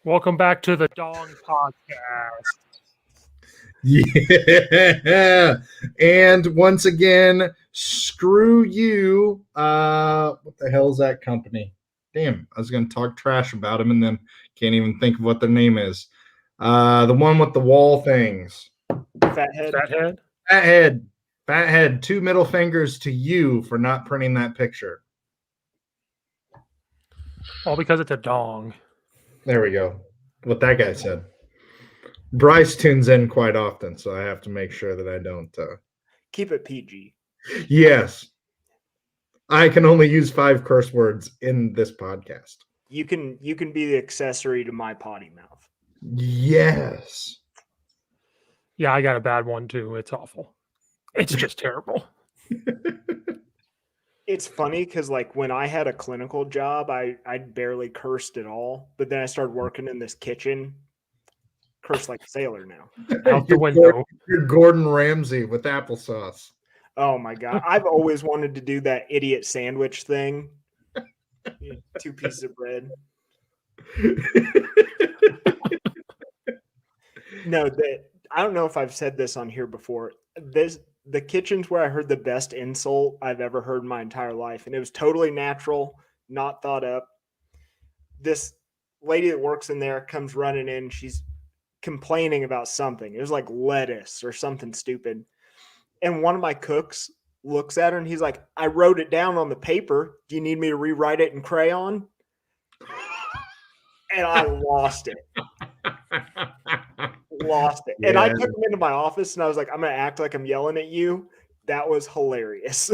Welcome back to the Dong Podcast. Yeah. And once again, screw you. What the hell is that company? Damn, I was going to talk trash about them and then can't even think of what their name is. The one with the wall things. Fathead. Fathead. 2 middle fingers to you for not printing that picture. All because it's a dong. There we go. What that guy said. Bryce tunes in quite often, so I have to make sure that I don't keep it PG. Yes. I can only use 5 curse words in this podcast. You can be the accessory to my potty mouth. Yes. Yeah, I got a bad one too. It's awful. It's just terrible. It's funny because like when I had a clinical job, I barely cursed at all. But then I started working in this kitchen. Curse like a sailor now. Out the window. You're Gordon Ramsay with applesauce. Oh my God. I've always wanted to do that idiot sandwich thing. 2 pieces of bread. No, I don't know if I've said this on here before. The kitchen's where I heard the best insult I've ever heard in my entire life. And it was totally natural, not thought up. This lady that works in there comes running in. She's complaining about something. It was like lettuce or something stupid. And one of my cooks looks at her and he's like, I wrote it down on the paper. Do you need me to rewrite it in crayon? And I lost it. Yeah. And I took him into my office and I was like, I'm going to act like I'm yelling at you. That was hilarious.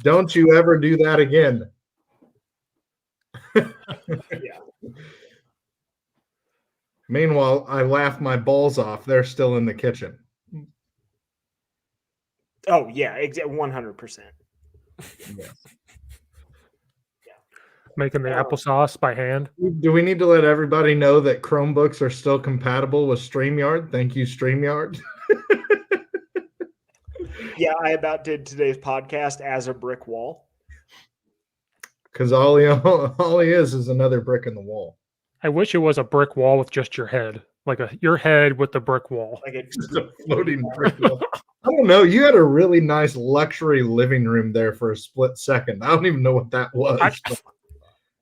Don't you ever do that again. Yeah. Meanwhile, I laugh my balls off. They're still in the kitchen. Oh, yeah, 100%. Yeah. Making the applesauce by hand. Do we need to let everybody know that Chromebooks are still compatible with StreamYard? Thank you, StreamYard. Yeah, I about did today's podcast as a brick wall. Because all he is another brick in the wall. I wish it was a brick wall with just your head. Like your head with the brick wall. Like just a floating brick wall. I don't know. You had a really nice luxury living room there for a split second. I don't even know what that was.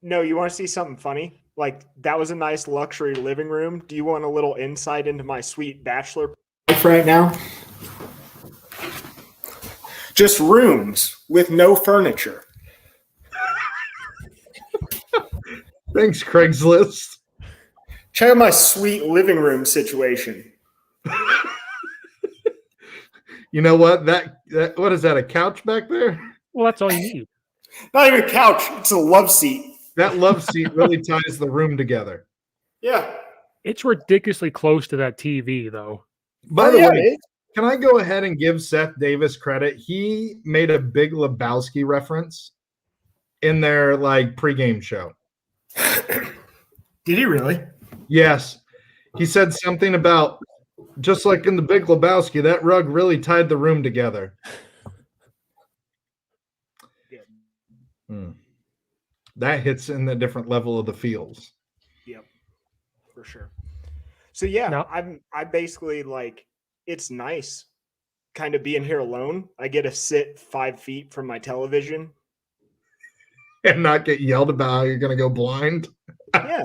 No, you want to see something funny? Like, that was a nice luxury living room. Do you want a little insight into my sweet bachelor life right now? Just rooms with no furniture. Thanks, Craigslist. Check out my sweet living room situation. You know what? That what is that? A couch back there? Well, that's all you need. Not even a couch. It's a love seat. That love seat really ties the room together. Yeah. It's ridiculously close to that TV, though. By the way, can I go ahead and give Seth Davis credit? He made a Big Lebowski reference in their pregame show. Did he really? Yes. He said something about, just like in the Big Lebowski, that rug really tied the room together. That hits in the different level of the feels. Yep, for sure. So yeah, I basically it's nice kind of being here alone. I get to sit 5 feet from my television. And not get yelled about how you're going to go blind. Yeah.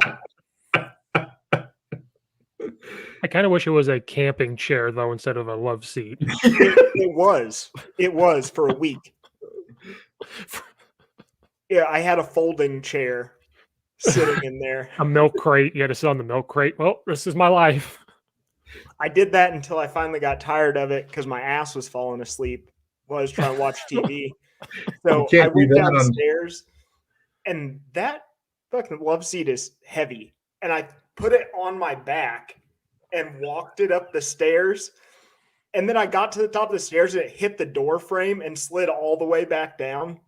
I kind of wish it was a camping chair, though, instead of a love seat. It was for a week. Yeah, I had a folding chair sitting in there. A milk crate. You had to sit on the milk crate. Well, this is my life. I did that until I finally got tired of it because my ass was falling asleep while I was trying to watch TV. So I went downstairs, and that fucking love seat is heavy. And I put it on my back and walked it up the stairs. And then I got to the top of the stairs and it hit the door frame and slid all the way back down.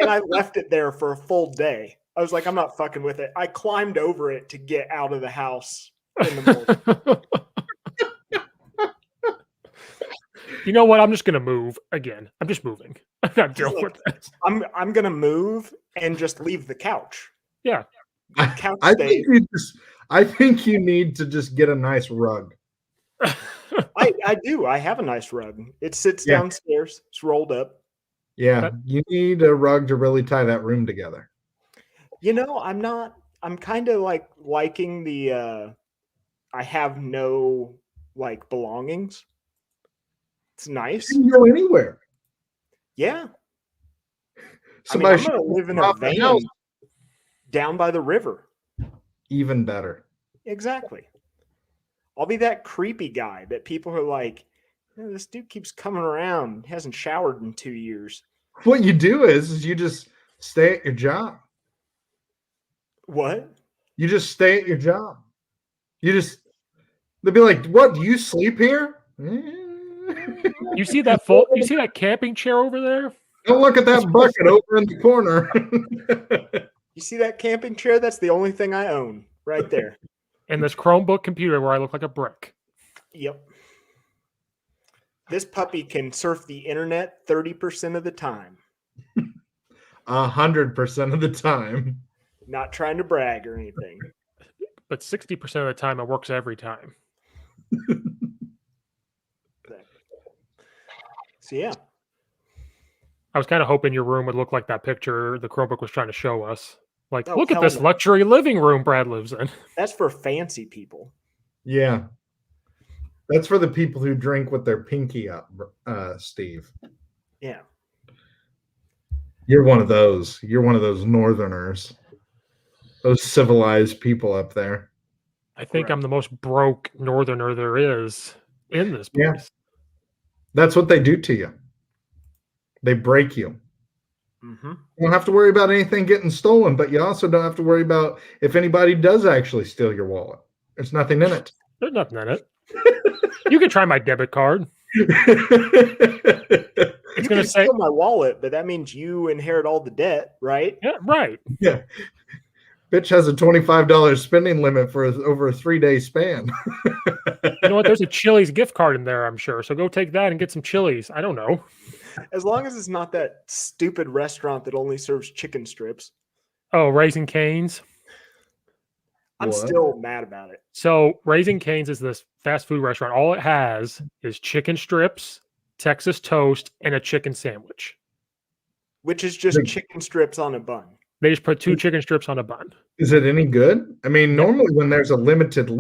And I left it there for a full day. I was like, I'm not fucking with it. I climbed over it to get out of the house in the morning. You know what? I'm just going to move again. I'm just moving. I'm not dealing with that. I'm going to move and just leave the couch. Yeah. Couch I stays. think you need to just get a nice rug. I do. I have a nice rug. It sits Yeah. downstairs. It's rolled up. Yeah, you need a rug to really tie that room together. I'm kind of like liking the I have no like belongings. It's nice. You can go anywhere. Yeah. Somebody I'm gonna live in a rob the van house. down by the river. Even better. Exactly. I'll be that creepy guy that people are like, this dude keeps coming around. He hasn't showered in 2 years. What you do is you just stay at your job. What? You just stay at your job. They'll be like, "What? Do you sleep here?" You see that camping chair over there? Don't look at that bucket over in the corner. You see that camping chair? That's the only thing I own right there. And this Chromebook computer where I look like a brick. Yep. This puppy can surf the internet 30% of the time. 100% of the time. Not trying to brag or anything. But 60% of the time, it works every time. So, yeah. I was kind of hoping your room would look like that picture the Chromebook was trying to show us. Like, Oh, look at hell this no. luxury living room Brad lives in. That's for fancy people. Yeah. That's for the people who drink with their pinky up, Steve. Yeah. You're one of those. You're one of those northerners. Those civilized people up there. I think Correct. I'm the most broke northerner there is in this place. Yeah. That's what they do to you. They break you. Mm-hmm. You don't have to worry about anything getting stolen, but you also don't have to worry about if anybody does actually steal your wallet. There's nothing in it. There's nothing in it. You can try my debit card. It's going to say steal my wallet, but that means you inherit all the debt, right? Yeah, right. Yeah. Bitch has a $25 spending limit for over a 3-day span. You know what? There's a Chili's gift card in there, I'm sure. So go take that and get some Chili's. I don't know. As long as it's not that stupid restaurant that only serves chicken strips. Oh, Raising Cane's. I'm What? still mad about it. So Raising Cane's is this fast food restaurant. All it has is chicken strips, Texas toast, and a chicken sandwich. Which is just chicken strips on a bun. They just put 2 chicken strips on a bun. Is it any good? I mean, normally when there's a limited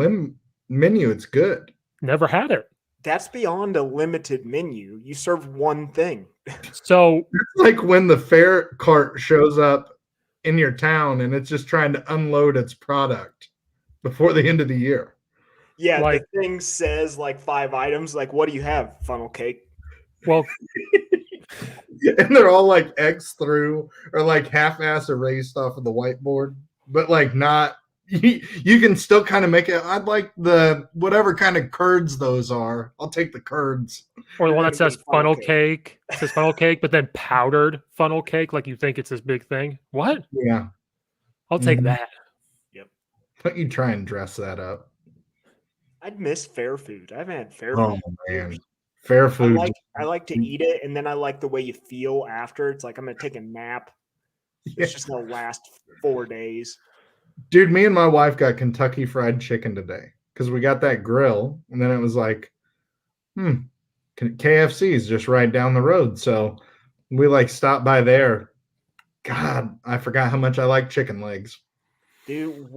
menu, it's good. Never had it. That's beyond a limited menu. You serve one thing. So It's like when the fair cart shows up in your town and it's just trying to unload its product before the end of the year. Yeah, Like- the thing says like 5 items. Like, what do you have? Funnel cake. well, And they're all like X through or like half-ass erased off of the whiteboard, but like not. You can still kind of make it. I'd like the whatever kind of curds those are. I'll take the curds. or the one that You're gonna says get funnel funnel cake. It says funnel cake, but then powdered funnel cake, like you think it's this big thing. What? Yeah. I'll take Mhm. that. Don't you try and dress that up. I'd miss fair food. I haven't had fair Oh food. in man. years. Fair food. I like to eat it, and then I like the way you feel after. It's like I'm gonna take a nap. Yeah. It's just gonna last 4 days. Dude, me and my wife got Kentucky Fried Chicken today because we got that grill, and then it was like, KFC is just right down the road. So we like stopped by there. God, I forgot how much I like chicken legs. Dude,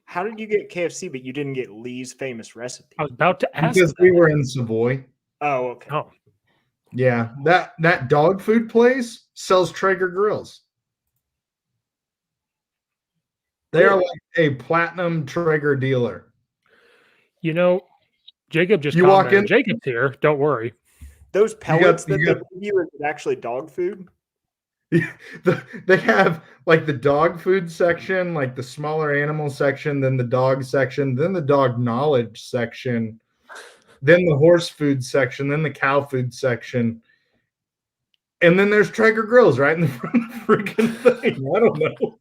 how did you get KFC, but you didn't get Lee's famous recipe? I was about to ask. Because we were in Savoy. Oh, okay. Oh, Yeah, that dog food place sells Traeger grills. They are like a platinum Traeger dealer. you know, Jacob just You walk commented. in- Jacob's here. Don't worry. Those pellets that you they got- give you, is it actually dog food? They have like the dog food section, like the smaller animal section, then the dog section, then the dog knowledge section, then the horse food section, then the cow food section. And then there's Traeger grills right in the front of the freaking thing. I don't know.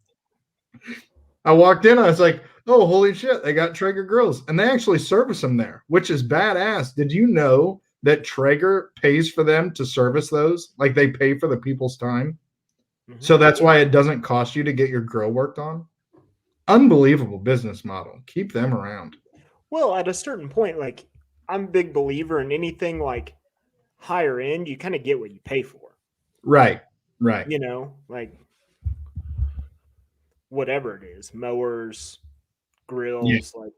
I walked in, I was like, oh, holy shit, they got Traeger grills. And they actually service them there, which is badass. Did you know that Traeger pays for them to service those? Like they pay for the people's time? Mhm. So that's why it doesn't cost you to get your grill worked on. Unbelievable business model. Keep them around. Well, at a certain point, like I'm a big believer in anything like higher end, you kind of get what you pay for. Right. Right. You know, like whatever it is, mowers, grills, like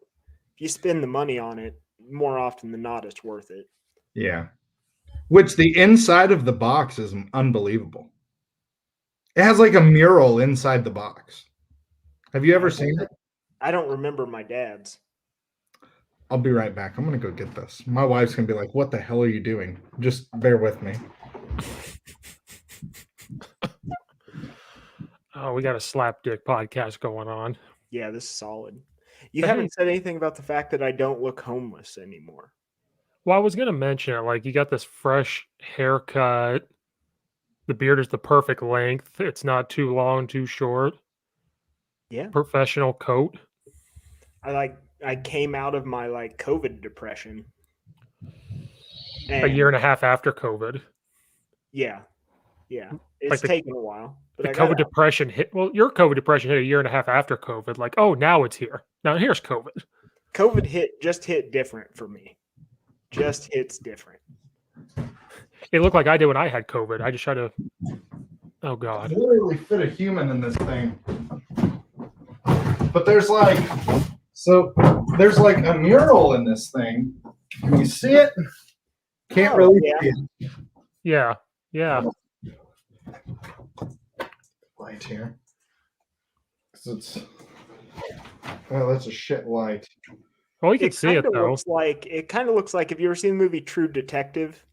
if you spend the money on it, more often than not, it's worth it. Yeah. Which the inside of the box is unbelievable. It has like a mural inside the box. Have you ever seen it? I don't remember my dad's. I'll be right back. I'm going to go get this. My wife's going to be like, what the hell are you doing? Just bear with me. Oh, we got a slapdick podcast going on. Yeah, this is solid. You haven't said anything about the fact that I don't look homeless anymore. Well, I was going to mention it. Like, you got this fresh haircut. The beard is the perfect length. It's not too long, too short. Yeah. Professional coat. I came out of my like COVID depression. A year and a half after COVID. Yeah. Yeah. It's Like taken a while. But the COVID depression hit. Well, your COVID depression hit a year and a half after COVID. Like, oh, now it's here. Now here's COVID. COVID hit different for me. Just hits different. It looked like I did when I had COVID. I just tried to. Oh God! I literally fit a human in this thing. But there's like a mural in this thing. Can you see it? Can't really see it. Yeah. Yeah. Light here. It's that's a shit light. Well, you can see it though. It kind of looks like, have you ever seen the movie True Detective?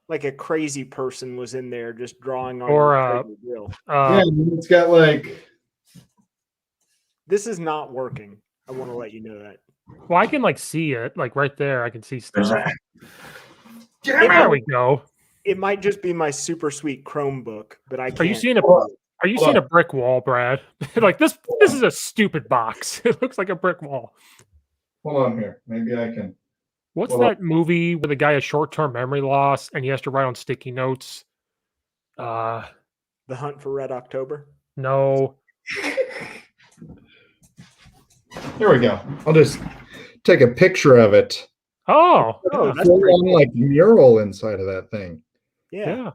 Like a crazy person was in there just drawing on the grill. Yeah, it's got like. This is not working. I want to let you know that. Well, I can like see it, like right there. I can see stuff. There we go. It might just be my super sweet Chromebook, but I can't. Are you seeing a brick wall, Brad? Like this is a stupid box. It looks like a brick wall. Hold on here. Maybe I can. What's that movie where the guy has short-term memory loss and he has to write on sticky notes? The Hunt for Red October? No. Here we go. I'll just take a picture of it. Oh, that's pretty cool. Like mural inside of that thing. Yeah.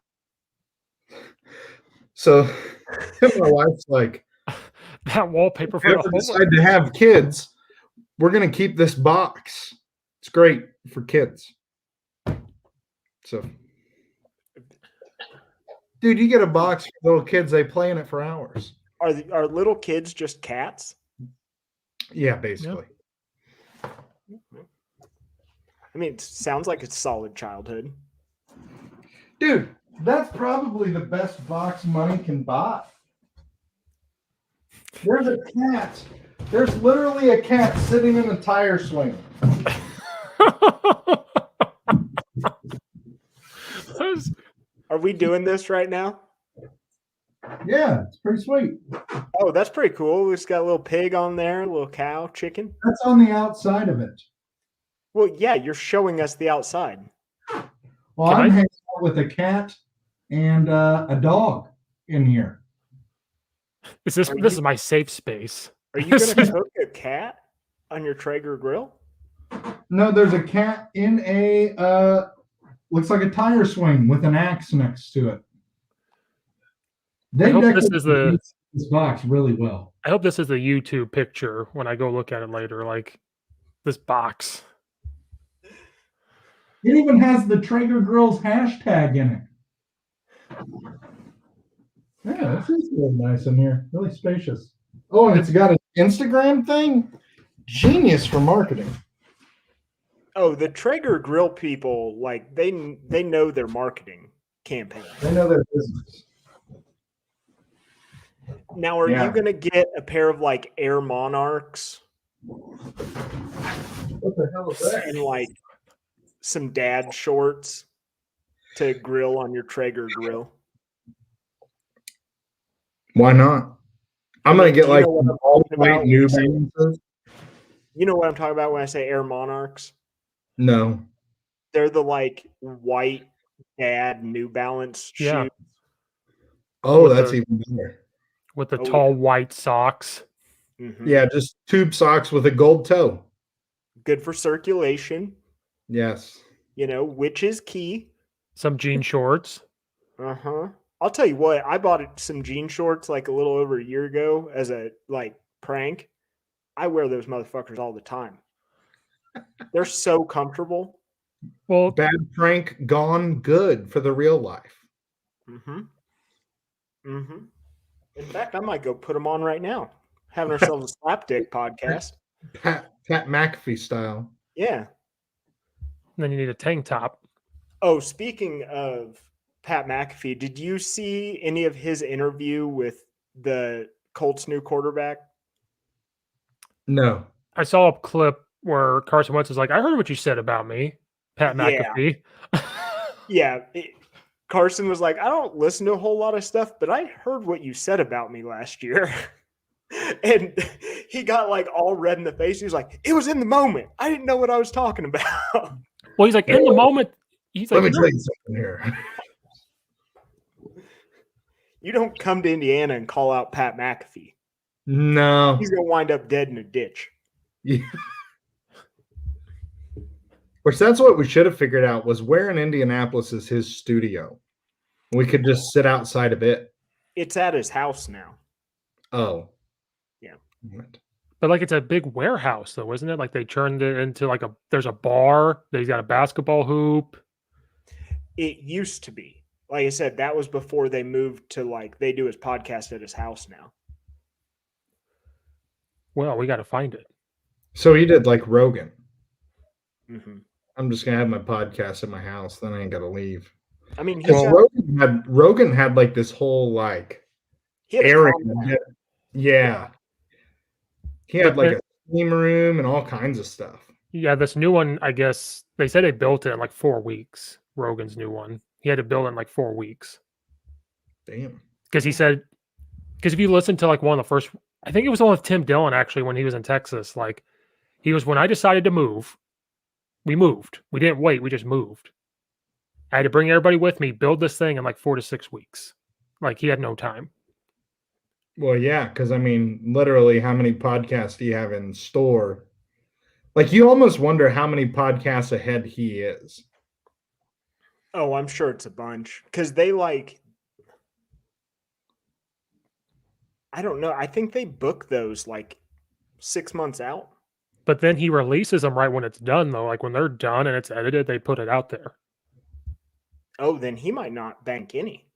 So my wife's like, that wallpaper for if we decide to have kids, we're gonna keep this box. It's great for kids. So, dude, you get a box for little kids, they play in it for hours. Are little kids just cats? Yeah, basically. Yep. I mean, it sounds like it's solid childhood. Dude, that's probably the best box money can buy. There's a cat. There's literally a cat sitting in a tire swing. Are we doing this right now? Yeah, it's pretty sweet. Oh, that's pretty cool. We just got a little pig on there, a little cow, chicken. That's on the outside of it. Well, yeah, you're showing us the outside. Well, I'm hanging out with a cat and a dog in here. This is my safe space. Are you going to cook a cat on your Traeger grill? No, there's a cat in a looks like a tire swing with an axe next to it. They decorated this box really well. I hope this is the YouTube picture when I go look at it later. Like this box. It even has the Traeger Grills hashtag in it. Yeah, this is really nice in here. Really spacious. Oh, and it's got an Instagram thing. Genius for marketing. Oh, the Traeger grill people, like they know their marketing campaign. They know their business. Now, are you going to get a pair of like Air Monarchs? What the hell is that? And like some dad shorts to grill on your Traeger grill? Why not? I'm going to get like all white New Balances. You know what I'm talking about when I say Air Monarchs? No. They're the like white dad New Balance shoes. Oh, With that's the even better. with the Oh, tall white socks. Mhm. Yeah, just tube socks with a gold toe. Good for circulation, Yes. which is key. Some jean shorts. Uh-huh. I'll tell you what, I bought some jean shorts like a little over a year ago as a prank. I wear those motherfuckers all the time. They're so comfortable. Well, Bad prank gone good for the real life. Mm-hmm. Mm-hmm. In fact, I might go put them on right now. Having ourselves a slapdick podcast. Pat McAfee style. Yeah. then you need a tank top. Oh, speaking of Pat McAfee, did you see any of his interview with the Colts' new quarterback? No. I saw a clip where Carson Wentz was like, "I heard what you said about me, Pat Yeah. McAfee." Yeah. Carson was like, I don't listen to a whole lot of stuff, but I heard what you said about me last year. And he got like all red in the face. He was like, it was in the moment. I didn't know what I was talking about. Well, he's like, in the moment, he's Let like, me tell you something here. You don't come to Indiana and call out Pat McAfee. No. He's going to wind up dead in a ditch. Yeah. Which that's what we should have figured out was where in Indianapolis is his studio. We could just sit outside of it. It's at his house now. Oh. Yeah. but like it's a big warehouse though, isn't it? Like they turned it into like there's a bar, he's got a basketball hoop. It used to be. Like I said, that was before they moved to they do his podcast at his house now. Well, we got to find it. So he did like Rogan. Mm-hmm. I'm just gonna have my podcast at my house, then I ain't gotta leave. I mean, Rogan had like this whole he had area. Yeah. He had like a steam room and all kinds of stuff. Yeah, this new one, I guess they said they built it in like 4 weeks. Rogan's new one. He had to build it in like 4 weeks. Damn. Because he said, because if you listen to like one of the first, I think it was the one with Tim Dillon actually when he was in Texas. Like he was, when I decided to move, we moved. We didn't wait. We just moved. I had to bring everybody with me, build this thing in like 4 to 6 weeks. Like he had no time. Well, yeah, because I mean, literally, how many podcasts do you have in store? Like, you almost wonder how many podcasts ahead he is. Oh, I'm sure it's a bunch. Because they I don't know. I think they book those 6 months out. But then he releases them right when it's done, though. Like when they're done and it's edited, they put it out there. Oh, then he might not bank any.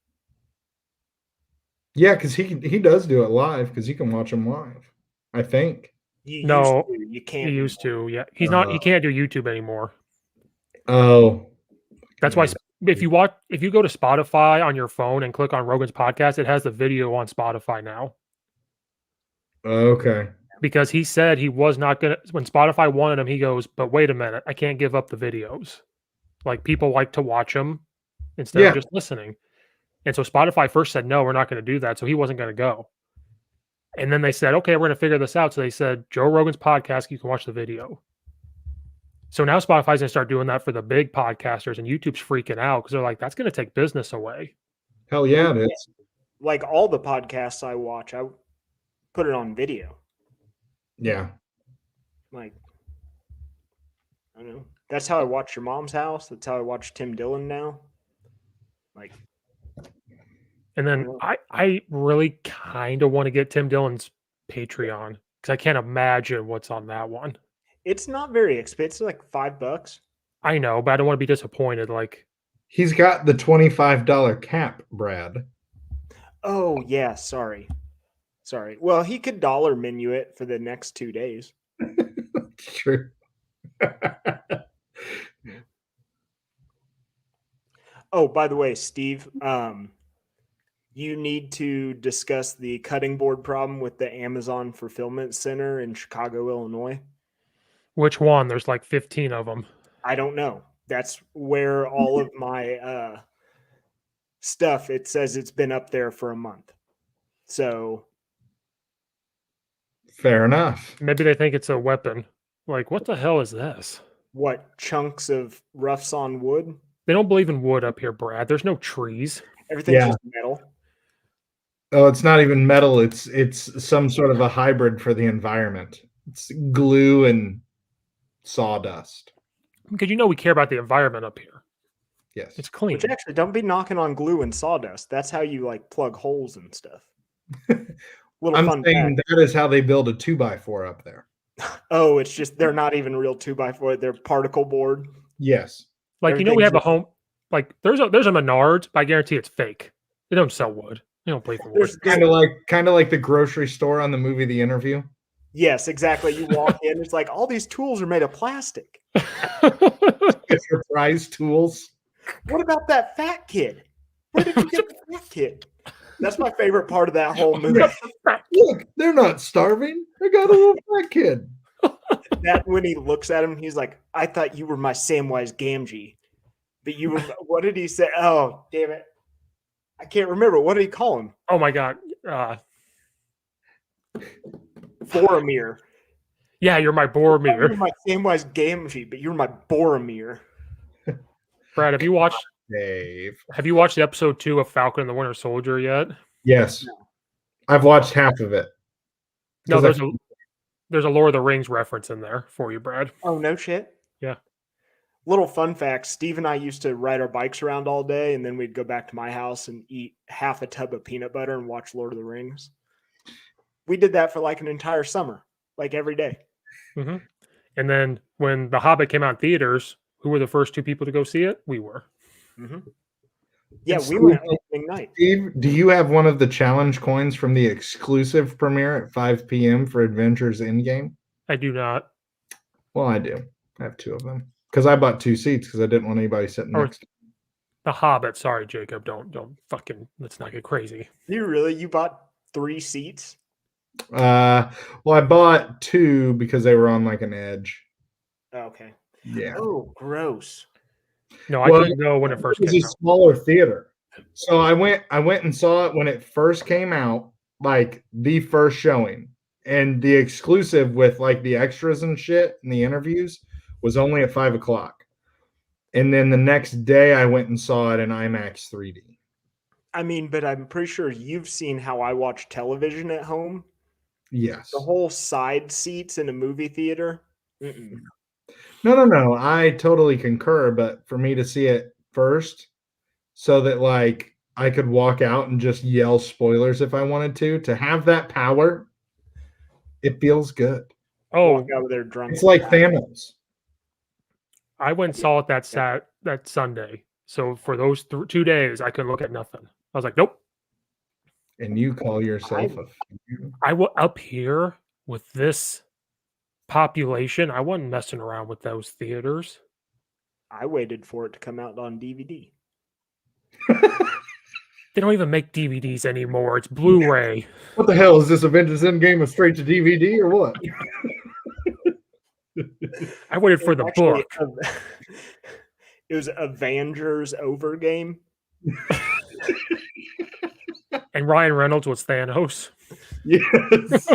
Yeah, because he does do it live because you can watch them live. I think. You can't. He used to. Yeah, he's not. He can't do YouTube anymore. Oh, that's why. If you go to Spotify on your phone and click on Rogan's podcast, it has the video on Spotify now. Okay. Because he said he was not gonna. When Spotify wanted him, he goes, "But wait a minute, I can't give up the videos. Like people like to watch them instead of just listening." And so Spotify first said, no, we're not going to do that. So he wasn't going to go. And then they said, okay, we're going to figure this out. So they said, Joe Rogan's podcast, you can watch the video. So now Spotify's going to start doing that for the big podcasters, and YouTube's freaking out because they're like, that's going to take business away. Hell yeah, it is. Like all the podcasts I watch, I put it on video. Yeah. I don't know. That's how I watch Your Mom's House. That's how I watch Tim Dillon now. And then I really kind of want to get Tim Dillon's Patreon because I can't imagine what's on that one. It's not very expensive, like $5. I know, but I don't want to be disappointed. Like he's got the $25 cap, Brad. Oh yeah, sorry. Well, he could dollar menu it for the next 2 days. True. Oh, by the way, Steve, you need to discuss the cutting board problem with the Amazon fulfillment center in Chicago, Illinois. Which one? There's like 15 of them. I don't know. That's where all of my stuff, it says it's been up there for a month. So fair enough. Maybe they think it's a weapon. Like, what the hell is this? What, chunks of rough sawn wood? They don't believe in wood up here, Brad. There's no trees. Everything's just metal. Oh, it's not even metal. It's some sort of a hybrid for the environment. It's glue and sawdust. Because we care about the environment up here. Yes. It's clean. Which actually, don't be knocking on glue and sawdust. That's how you like plug holes and stuff. Little I'm fun saying fact. that is how they build a 2x4 up there. Oh, it's just they're not even real 2x4. They're particle board. Yes. Like we have Everything's a home. Like there's a Menards, but I guarantee it's fake. They don't sell wood. They don't play for wood. There's Kind of like the grocery store on the movie The Interview. Yes, exactly. You walk in, it's like all these tools are made of plastic. It's your prize tools. What about that fat kid? Where did you get the fat kid? That's my favorite part of that whole movie. Look, they're not starving. They got a little fat kid. That when he looks at him, he's like, I thought you were my Samwise Gamgee. But you were, what did he say? Oh, damn it. I can't remember. What did he call him? Oh my god. Boromir. Yeah, you're my You're Boromir. my Samwise Gamgee, but you're my Boromir. Brad, have you watched Dave. the episode 2 of Falcon and the Winter Soldier yet? Yes. I've watched half of it. No, there's a Lord of the Rings reference in there for you, Brad. Oh, no shit. Yeah. Little fun fact, Steve and I used to ride our bikes around all day, and then we'd go back to my house and eat half a tub of peanut butter and watch Lord of the Rings. We did that for like an entire summer, like every day. Mm-hmm. And then when The Hobbit came out in theaters, who were the first 2 people to go see it? We were. Mm-hmm. Yeah, It's we cool. went opening night. Steve, do you have one of the challenge coins from the exclusive premiere at 5 p.m. for Adventures Endgame? I do not. Well, I do. I have 2 of them because I bought 2 seats because I didn't want anybody sitting next to me. The Hobbit. Sorry, Jacob. Don't fucking. Let's not get crazy. You bought 3 seats? Well, I bought 2 because they were on like an edge. Okay. Yeah. Oh, gross. No, I couldn't go when it first It came was a out. smaller theater. So I went and saw it when it first came out, like the first showing. And the exclusive with like the extras and shit and the interviews was only at 5 o'clock. And then the next day I went and saw it in IMAX 3D. I mean, but I'm pretty sure you've seen how I watch television at home. Yes. The whole side seats in a movie theater. Mm-mm. No. I totally concur. But for me to see it first so that like I could walk out and just yell spoilers if I wanted to have that power, it feels good. Oh, Walk out of there drunk. It's like Thanos. I went and saw it that Sunday. So for those 2 days, I couldn't look at nothing. I was like, nope. And you call yourself I was up here with this population. I wasn't messing around with those theaters. I waited for it to come out on DVD. They don't even make DVDs anymore. It's Blu-ray. What the hell is this? Avengers Endgame straight to DVD or what? I waited for the book. It was Avengers Over Game. And Ryan Reynolds was Thanos. Yes.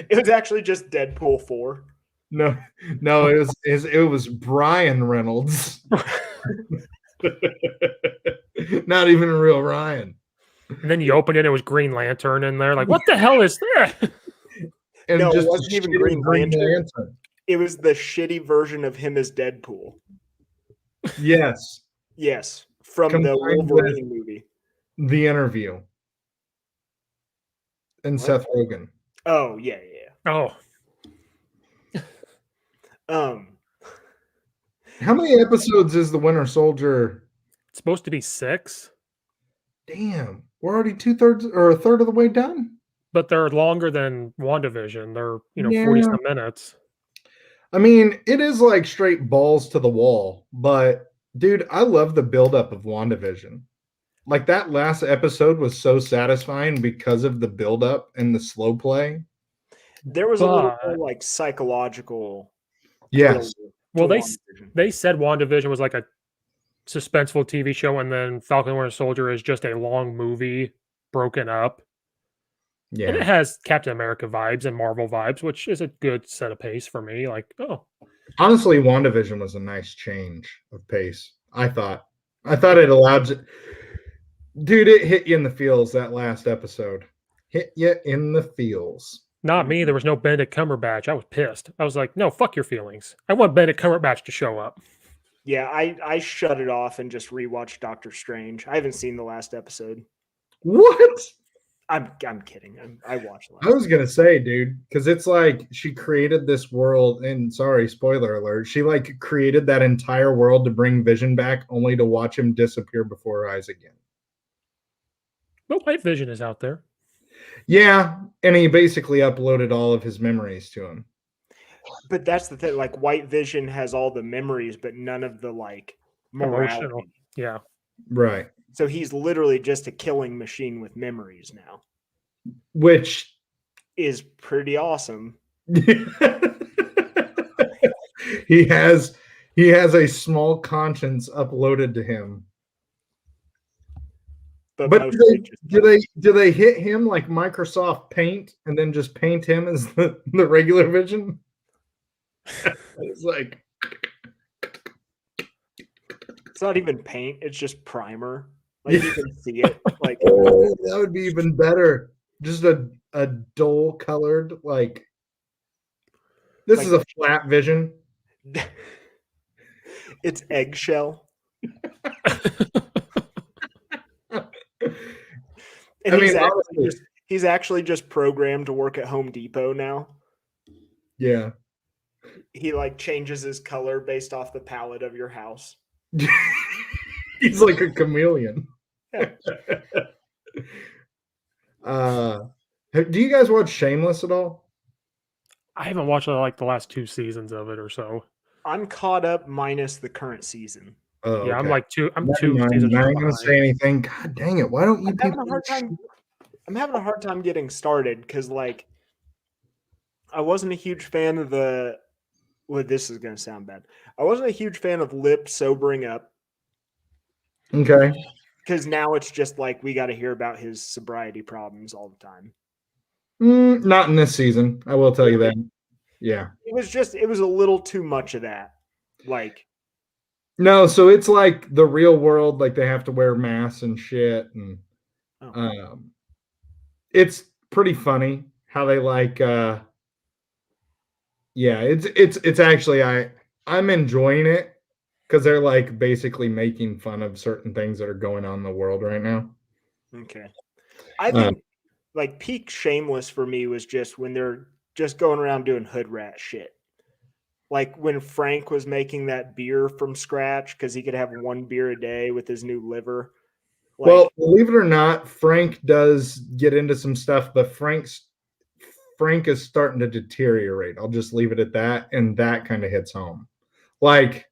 It was actually just Deadpool 4. No, it was Brian Reynolds. Not even a real Ryan. And then you opened it, it was Green Lantern in there. Like, what the hell is that? And No, it just wasn't even Green Lantern. It was the shitty version of him as Deadpool. Yes. Yes, from the Wolverine movie. The Interview. And What? Seth Rogen. Oh, yeah. Oh, How many episodes is The Winter Soldier? it's supposed to be 6, Damn, we're already 2/3 or a third of the way done. but they're longer than WandaVision. They're 40 Yeah. some minutes. I mean, it is like straight balls to the wall, but dude, I love the buildup of WandaVision. Like that last episode was so satisfying because of the buildup and the slow play. there was a little more like psychological. Yes. Well, to they WandaVision. they said WandaVision was like a suspenseful TV show, and then Falcon and Winter Soldier is just a long movie broken up. And it Yeah. has Captain America vibes and Marvel vibes, which is a good set of pace for me. Like, oh, Honestly, WandaVision was a nice change of pace. I thought it allowed Dude, it hit you in the feels that last episode. Hit you in the feels. Not me. There was no Benedict Cumberbatch. I was pissed. I was like, no, fuck your feelings. I want Benedict Cumberbatch to show up. Yeah, I shut it off and just rewatched Doctor Strange. I haven't seen the last episode. What? I'm kidding. I watched. I was gonna say, dude, because it's like she created this world, and sorry, spoiler alert. She like created that entire world to bring Vision back, only to watch him disappear before her eyes again. But White Vision is out there. Yeah, and he basically uploaded all of his memories to him. But that's the thing. Like White Vision has all the memories, but none of the like morality. Emotional. Yeah. Right. So he's literally just a killing machine with memories now, which is pretty awesome. he has a small conscience uploaded to him. But do they hit him like Microsoft Paint and then just paint him as the regular Vision? It's like it's not even paint, it's just primer. Like you can see it. Like that would be even better. Just a dull colored, like this like, is a flat Vision. It's eggshell. And he's actually just programmed to work at Home Depot now. Yeah. He like changes his color based off the palette of your house. He's like a chameleon. Yeah. Do you guys watch Shameless at all? I haven't watched like the last 2 seasons of it or so. I'm caught up minus the current season. Oh, yeah, okay. I'm two seasons. I'm not gonna say anything. God dang it! Why don't you people? I'm having a hard time getting started because, like, I wasn't a huge fan of the. Well, this is gonna sound bad. I wasn't a huge fan of Lip sobering up. Okay. Because now it's just like we got to hear about his sobriety problems all the time. Not in this season. I will tell you that. Yeah. It was a little too much of that. Like. No, so it's like the real world, like they have to wear masks and shit, and it's pretty funny how they like. Yeah, it's actually I'm enjoying it because they're like basically making fun of certain things that are going on in the world right now. Okay, I think like peak Shameless for me was just when they're just going around doing hood rat shit. Like when Frank was making that beer from scratch because he could have 1 beer a day with his new liver. Like, well, believe it or not, Frank does get into some stuff, but Frank is starting to deteriorate. I'll just leave it at that, and that kind of hits home. Like,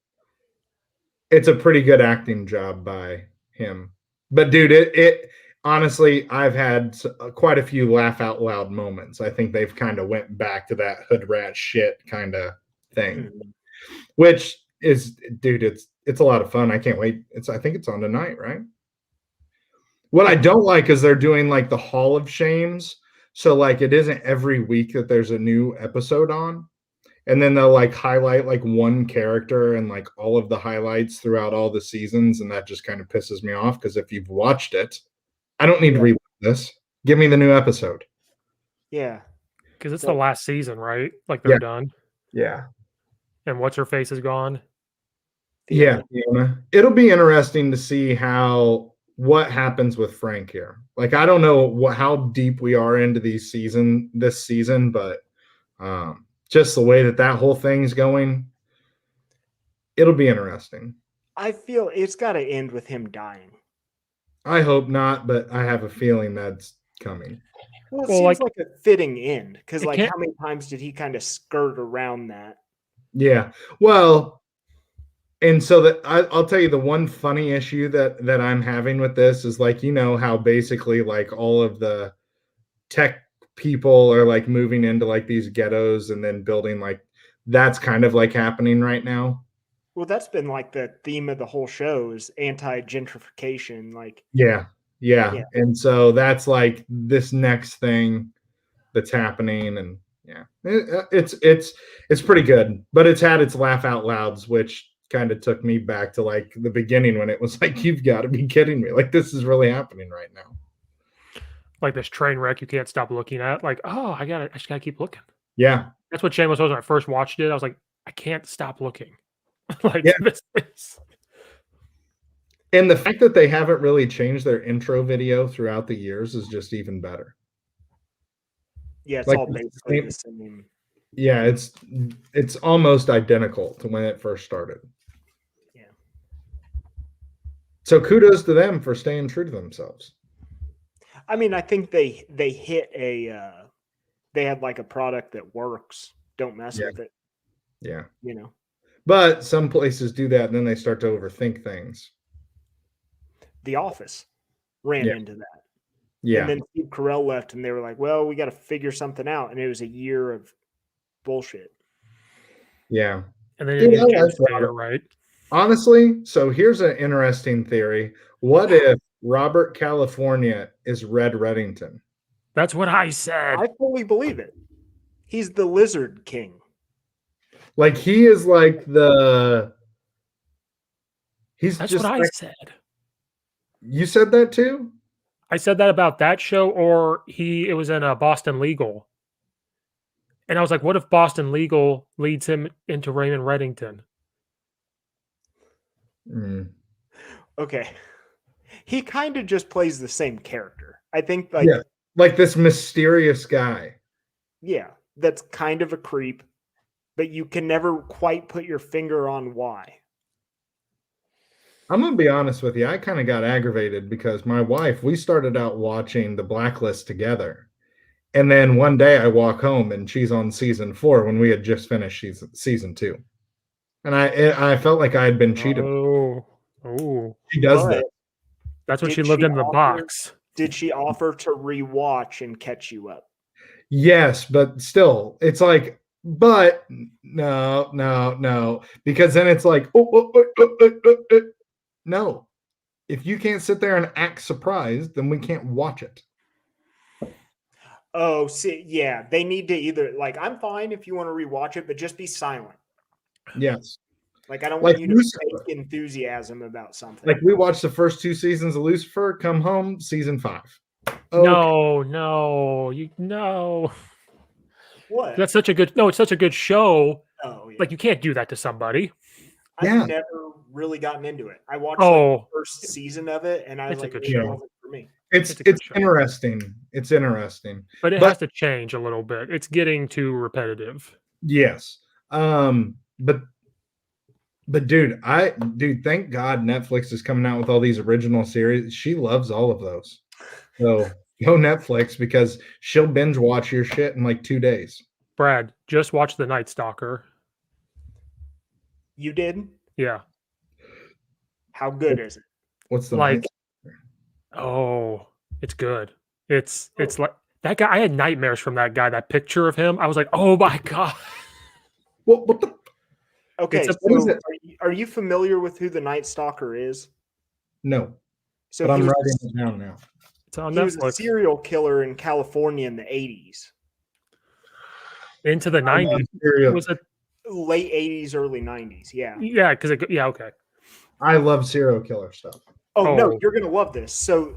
it's a pretty good acting job by him. But dude, it honestly, I've had quite a few laugh out loud moments. I think they've kind of went back to that hood rat shit kind of thing, which is, dude, it's a lot of fun. I can't wait. I think it's on tonight, right? What I don't like is they're doing like the Hall of Shames, so like it isn't every week that there's a new episode on, and then they'll like highlight like one character and like all of the highlights throughout all the seasons, and that just kind of pisses me off because if you've watched it, I don't need to rewatch this. Give me the new episode. Yeah, because it's the last season, right? Like they're done. Yeah. And what's her face is gone. Yeah, it'll be interesting to see what happens with Frank here. Like, I don't know how deep we are into this season, but just the way that whole thing's going, it'll be interesting. I feel it's got to end with him dying. I hope not, but I have a feeling that's coming. Well, it seems like a fitting end because, like, how many times did he kind of skirt around that? Yeah, well, and so that I'll tell you the one funny issue that I'm having with this is like, you know, how basically like all of the tech people are like moving into like these ghettos and then building like that's kind of like happening right now. Well, that's been like the theme of the whole show is anti-gentrification. Like, yeah. And so that's like this next thing that's happening, and yeah, it's pretty good, but it's had its laugh out louds, which kind of took me back to like the beginning when it was like, you've got to be kidding me. Like, this is really happening right now. Like this train wreck you can't stop looking at. Like, oh, I just gotta keep looking. Yeah. That's what Shameless was when I first watched it. I was like, I can't stop looking. Like Yeah. this is. And the fact that they haven't really changed their intro video throughout the years is just even better. Yeah, it's Like, all basically the same. Yeah, it's almost identical to when it first started. Yeah. So kudos to them for staying true to themselves. I mean, I think they hit they had like a product that works. Don't mess with it. Yeah. You know. But some places do that and then they start to overthink things. The Office ran into that. Yeah. And then Steve Carell left and they were like, well, we got to figure something out. And it was a year of bullshit. Yeah. And then you're right. Honestly, so here's an interesting theory. What if Robert California is Red Reddington? That's what I said. I fully believe it. He's the Lizard King. Like he is like the. That's just what I said. You said that too? I said that about that show, or it was in Boston Legal. And I was like, what if Boston Legal leads him into Raymond Reddington? Mm. Okay. He kind of just plays the same character. I think like this mysterious guy. Yeah, that's kind of a creep, but you can never quite put your finger on why. I'm going to be honest with you. I kind of got aggravated because my wife, we started out watching The Blacklist together. And then one day I walk home and she's on season 4 when we had just finished season 2. And I felt like I had been cheated. Oh, she does that. That's when she lived in the box. Did she offer to rewatch and catch you up? Yes, but still, it's like, but no, because then it's like, no. If you can't sit there and act surprised, then we can't watch it. Oh, see, yeah, they need to either like, I'm fine if you want to rewatch it, but just be silent. Yes. Like, I don't want you to fake enthusiasm about something. Like, we watched the first 2 seasons of Lucifer, come home, season 5. Okay. No. What? That's such a good, it's such a good show. Oh, yeah. Like, you can't do that to somebody. I've never really gotten into it. I watched the first season of it, and I was like, it wasn't for me. It's interesting. It's interesting. But it has to change a little bit. It's getting too repetitive. Yes. But dude, thank God Netflix is coming out with all these original series. She loves all of those. So go Netflix because she'll binge watch your shit in like 2 days. Brad, just watch The Night Stalker. You did? Yeah. How good is it? What's the like? Oh, it's good. It's like that guy. I had nightmares from that guy. That picture of him. I was like, oh my God. What the? Okay, are you familiar with who the Night Stalker is? No. So but I'm writing it down now. It's on he Netflix. Was a serial killer in California in the 80s. Into the 90s. Was it late 80s, early 90s? Yeah. Yeah, because okay. I love serial killer stuff. Oh, no, you're gonna love this. So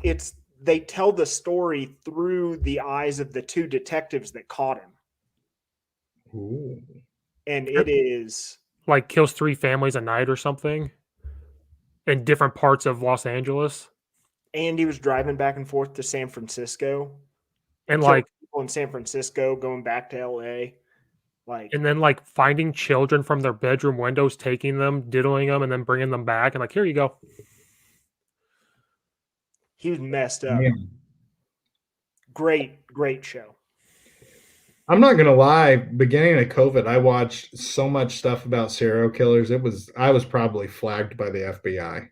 they tell the story through the eyes of the 2 detectives that caught him. Ooh. And it is like kills 3 families a night or something in different parts of Los Angeles. And he was driving back and forth to San Francisco. And like people in San Francisco going back to LA. And then like finding children from their bedroom windows, taking them, diddling them, and then bringing them back. And like, here you go. He was messed up. Man. Great show. I'm not gonna lie. Beginning of COVID, I watched so much stuff about serial killers. I was probably flagged by the FBI.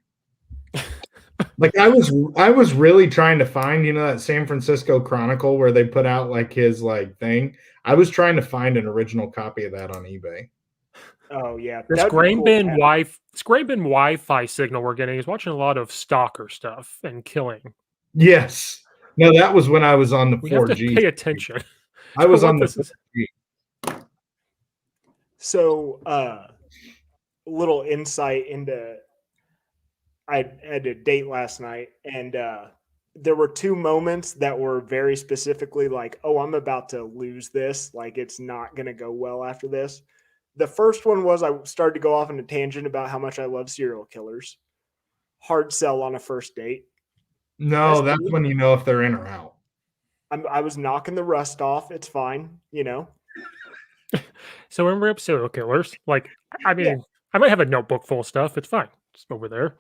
Like I was really trying to find, that San Francisco Chronicle where they put out like his like thing. I was trying to find an original copy of that on eBay. Oh yeah, this grain bin Wi-Fi signal we're getting is watching a lot of stalker stuff and killing. Yes. No, that was when I was on the 4G. We have to pay attention. I was on the 4G. So little insight into. I had a date last night, and there were 2 moments that were very specifically like, "Oh, I'm about to lose this. Like, it's not going to go well after this." The first one was I started to go off on a tangent about how much I love serial killers. Hard sell on a first date. No, that's when you know if they're in or out. I was knocking the rust off. It's fine, you know. So when we're up serial killers, like, I mean, I might have a notebook full of stuff. It's fine. Just over there.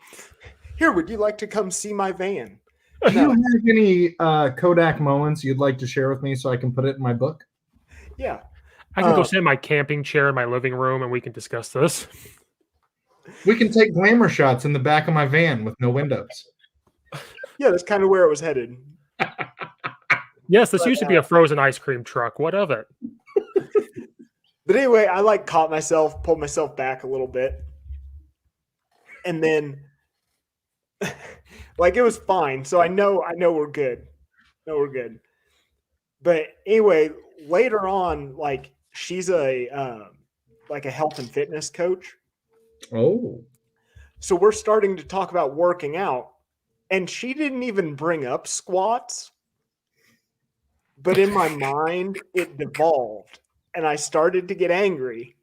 Here, would you like to come see my van? Do you have any Kodak moments you'd like to share with me so I can put it in my book? Yeah. I can go sit in my camping chair in my living room and we can discuss this. We can take glamour shots in the back of my van with no windows. Yeah, that's kind of where it was headed. Yes, this used to be a frozen ice cream truck. What of it? But anyway, I like caught myself, pulled myself back a little bit. And then like it was fine. So I know we're good. No, we're good. But anyway, later on, like she's a like a health and fitness coach. Oh. So we're starting to talk about working out, and she didn't even bring up squats. But in my mind, it devolved, and I started to get angry.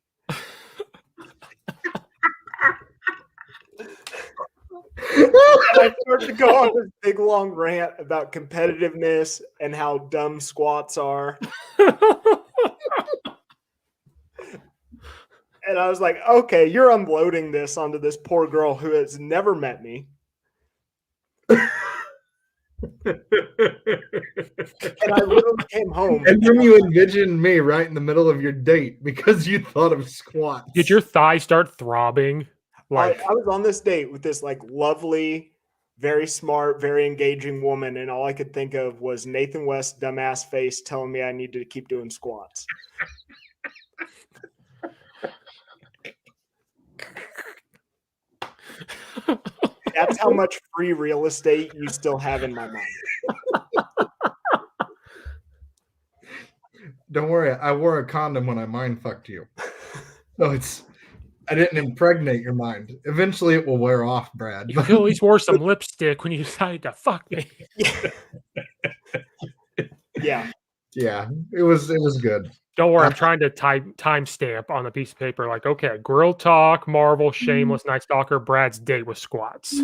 I started to go on this big long rant about competitiveness and how dumb squats are. And I was like, okay, you're unloading this onto this poor girl who has never met me. And I literally came home. And then you envisioned me right in the middle of your date because you thought of squats. Did your thigh start throbbing? Like I was on this date with this like lovely, very smart, very engaging woman, and all I could think of was Nathan West's dumbass face telling me I needed to keep doing squats. That's how much free real estate you still have in my mind. Don't worry, I wore a condom when I mind fucked you. So I didn't impregnate your mind. Eventually it will wear off, Brad. You at least wore some lipstick when you decided to fuck me. Yeah. Yeah, it was good. Don't worry, I'm trying to time stamp on a piece of paper. Like, okay, Grill Talk, Marvel, Shameless, Night Stalker, Brad's date with squats.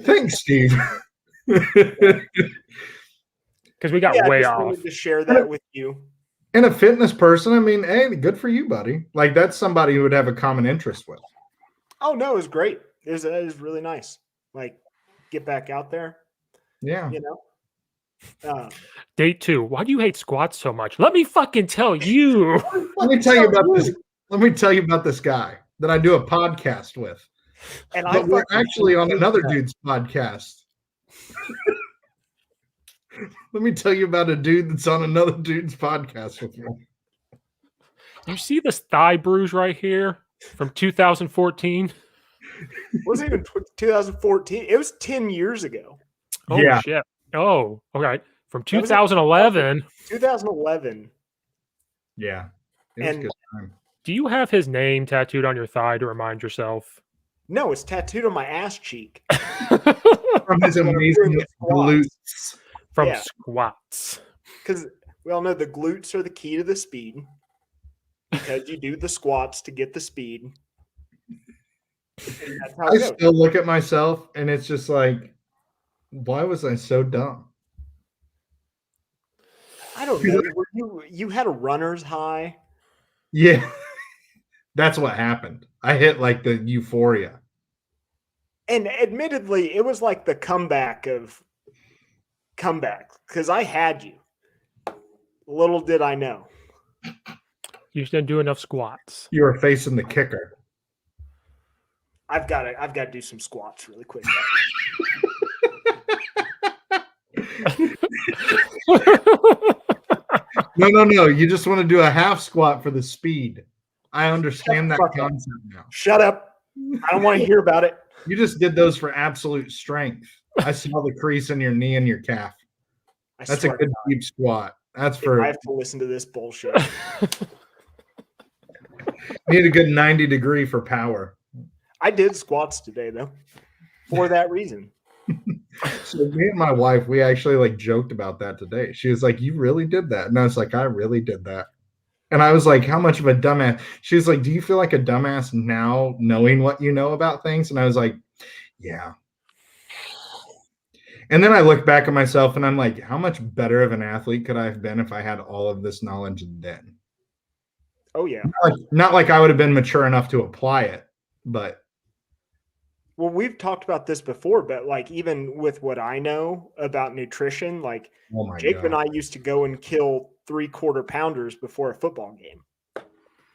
Thanks, Steve. Because we got way I just off. wanted to share that with you. And a fitness person, I mean, hey, good for you, buddy. Like that's somebody who would have a common interest with. Oh no, it was great. It was really nice. Like, get back out there. Yeah. You know. Date 2. Why do you hate squats so much? Let me fucking tell you. Let me tell you about this. Let me tell you about this guy that I do a podcast with. And but we're actually on another dude's podcast. Let me tell you about a dude that's on another dude's podcast with me. You see this thigh bruise right here from 2014? It wasn't even 2014. It was 10 years ago. Oh, yeah. Shit. Oh, okay. From 2011. 2011. Yeah. It was a good time. Do you have his name tattooed on your thigh to remind yourself? No, it's tattooed on my ass cheek. From his amazing glutes. From squats. Because we all know the glutes are the key to the speed. Because you do the squats to get the speed. I still look at myself and it's just like, why was I so dumb? I don't know. You had a runner's high? Yeah. That's what happened. I hit like the euphoria. And admittedly, it was like the comeback because I had you. Little did I know. You didn't do enough squats. You were facing the kicker. I've got to do some squats really quick. No. You just want to do a half squat for the speed. I understand that concept now. Shut up. I don't want to hear about it. You just did those for absolute strength. I saw the crease in your knee and your calf. That's a good deep squat. That's for. I have to listen to this bullshit. Need a good 90 degree for power. I did squats today though, for that reason. So me and my wife, we actually like joked about that today. She was like, "You really did that?" And I was like, "I really did that." And I was like, "How much of a dumbass?" She was like, "Do you feel like a dumbass now knowing what you know about things?" And I was like, "Yeah." And then I look back at myself and I'm like, how much better of an athlete could I have been if I had all of this knowledge then? Oh yeah. Not like I would have been mature enough to apply it, but Well, we've talked about this before, but like even with what I know about nutrition, like oh my Jacob and God. I used to go and kill 3/4 pounders before a football game.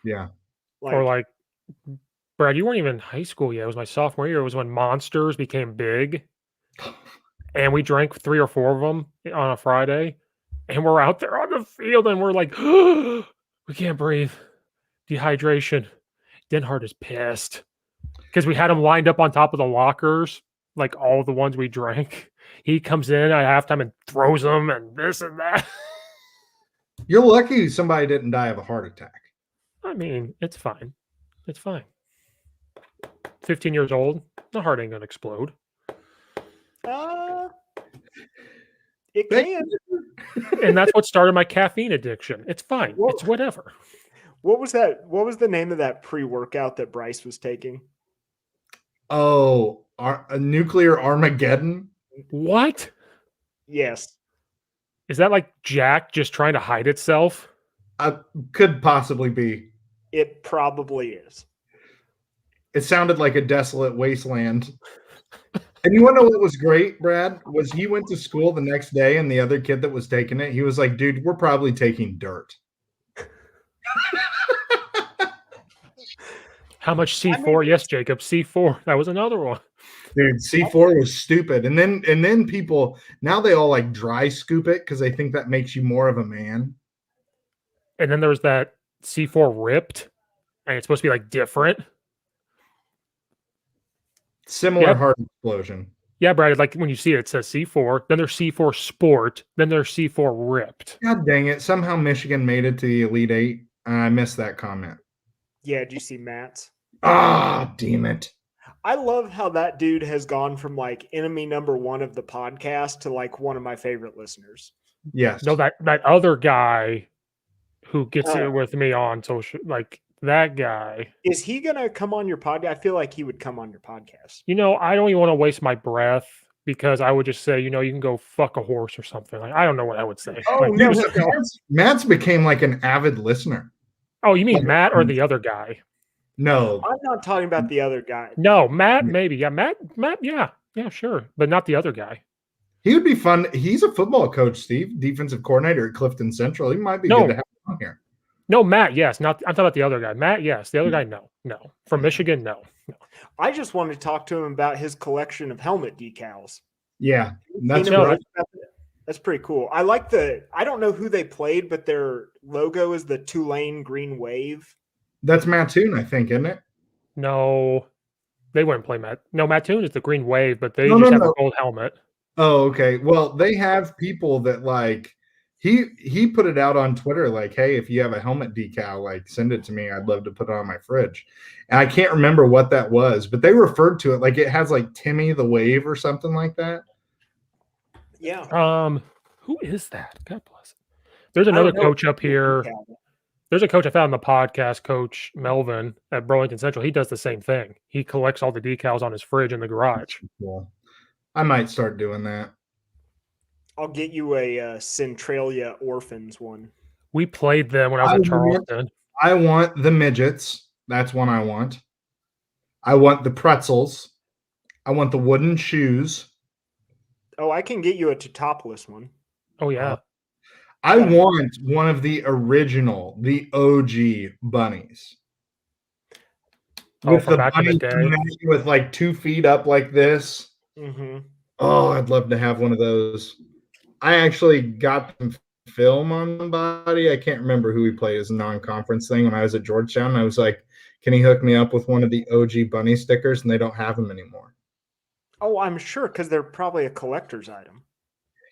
Yeah. Or like, Brad, you weren't even in high school yet. It was my sophomore year. It was when Monsters became big, and we drank 3 or 4 of them on a Friday, and we're out there on the field, and we're like, we can't breathe, dehydration. Denhart is pissed because we had him lined up on top of the lockers, like all the ones we drank. He comes in at halftime and throws them and this and that. You're lucky somebody didn't die of a heart attack. I mean, it's fine. It's fine. 15 years old, the heart ain't gonna explode. It can. And that's what started my caffeine addiction. It's fine. It's whatever. What was that? What was the name of that pre-workout that Bryce was taking? Oh, a nuclear Armageddon? What? Yes. Is that like Jack just trying to hide itself? Could possibly be. It probably is. It sounded like a desolate wasteland. And you want to know what was great, Brad? Was he went to school the next day and the other kid that was taking it, he was like, dude, we're probably taking dirt. How much C4? Yes, Jacob, C4. That was another one. Dude, C4 was stupid. And then people, now they all like dry scoop it because they think that makes you more of a man. And then there's that C4 ripped, and it's supposed to be like different. Similar heart explosion. Yeah, Brad, like when you see it, it says C4, then there's C4 Sport, then there's C4 Ripped. God dang it. Somehow Michigan made it to the Elite Eight. I missed that comment. Yeah, did you see Matt's? Ah, damn it. I love how that dude has gone from like enemy number 1 of the podcast to like one of my favorite listeners. Yes. No, that other guy who gets it with me on social, like that guy. Is he going to come on your podcast? I feel like he would come on your podcast. You know, I don't even want to waste my breath because I would just say, you know, you can go fuck a horse or something. Like, I don't know what I would say. Oh, like, no. Matt's became like an avid listener. Oh, you mean Matt or the other guy? No. I'm not talking about the other guy. No, Matt, maybe. Yeah, Matt, yeah. Yeah, sure. But not the other guy. He would be fun. He's a football coach, Steve, defensive coordinator at Clifton Central. He might be good to have on here. No, Matt, yes. Not. I'm talking about the other guy. Matt, yes. The other guy, no. From Michigan, no. I just wanted to talk to him about his collection of helmet decals. Yeah, that's right. That's pretty cool. I like I don't know who they played, but their logo is the Tulane Green Wave. That's Mattoon, I think, isn't it? No, they wouldn't play Matt. No, Mattoon is the Green Wave, but they just have a gold helmet. Oh, okay. Well, they have people that like he put it out on Twitter like, hey, if you have a helmet decal, like send it to me. I'd love to put it on my fridge. And I can't remember what that was, but they referred to it like it has like Timmy the Wave or something like that. Yeah. Who is that? God bless. There's another coach up here. There's a coach I found on the podcast, Coach Melvin at Burlington Central. He does the same thing. He collects all the decals on his fridge in the garage. Cool. I might start doing that. I'll get you a Centralia Orphans one. We played them when I was in Charleston. I want the midgets. That's one I want. I want the pretzels. I want the wooden shoes. Oh, I can get you a Totopolis one. Oh, yeah. I want one of the original, the OG bunnies. With the bunny with like 2 feet up like this. Mm-hmm. Oh, I'd love to have one of those. I actually got some film on somebody. I can't remember who he played as a non-conference thing when I was at Georgetown. I was like, can he hook me up with one of the OG bunny stickers? And they don't have them anymore. Oh, I'm sure, because they're probably a collector's item.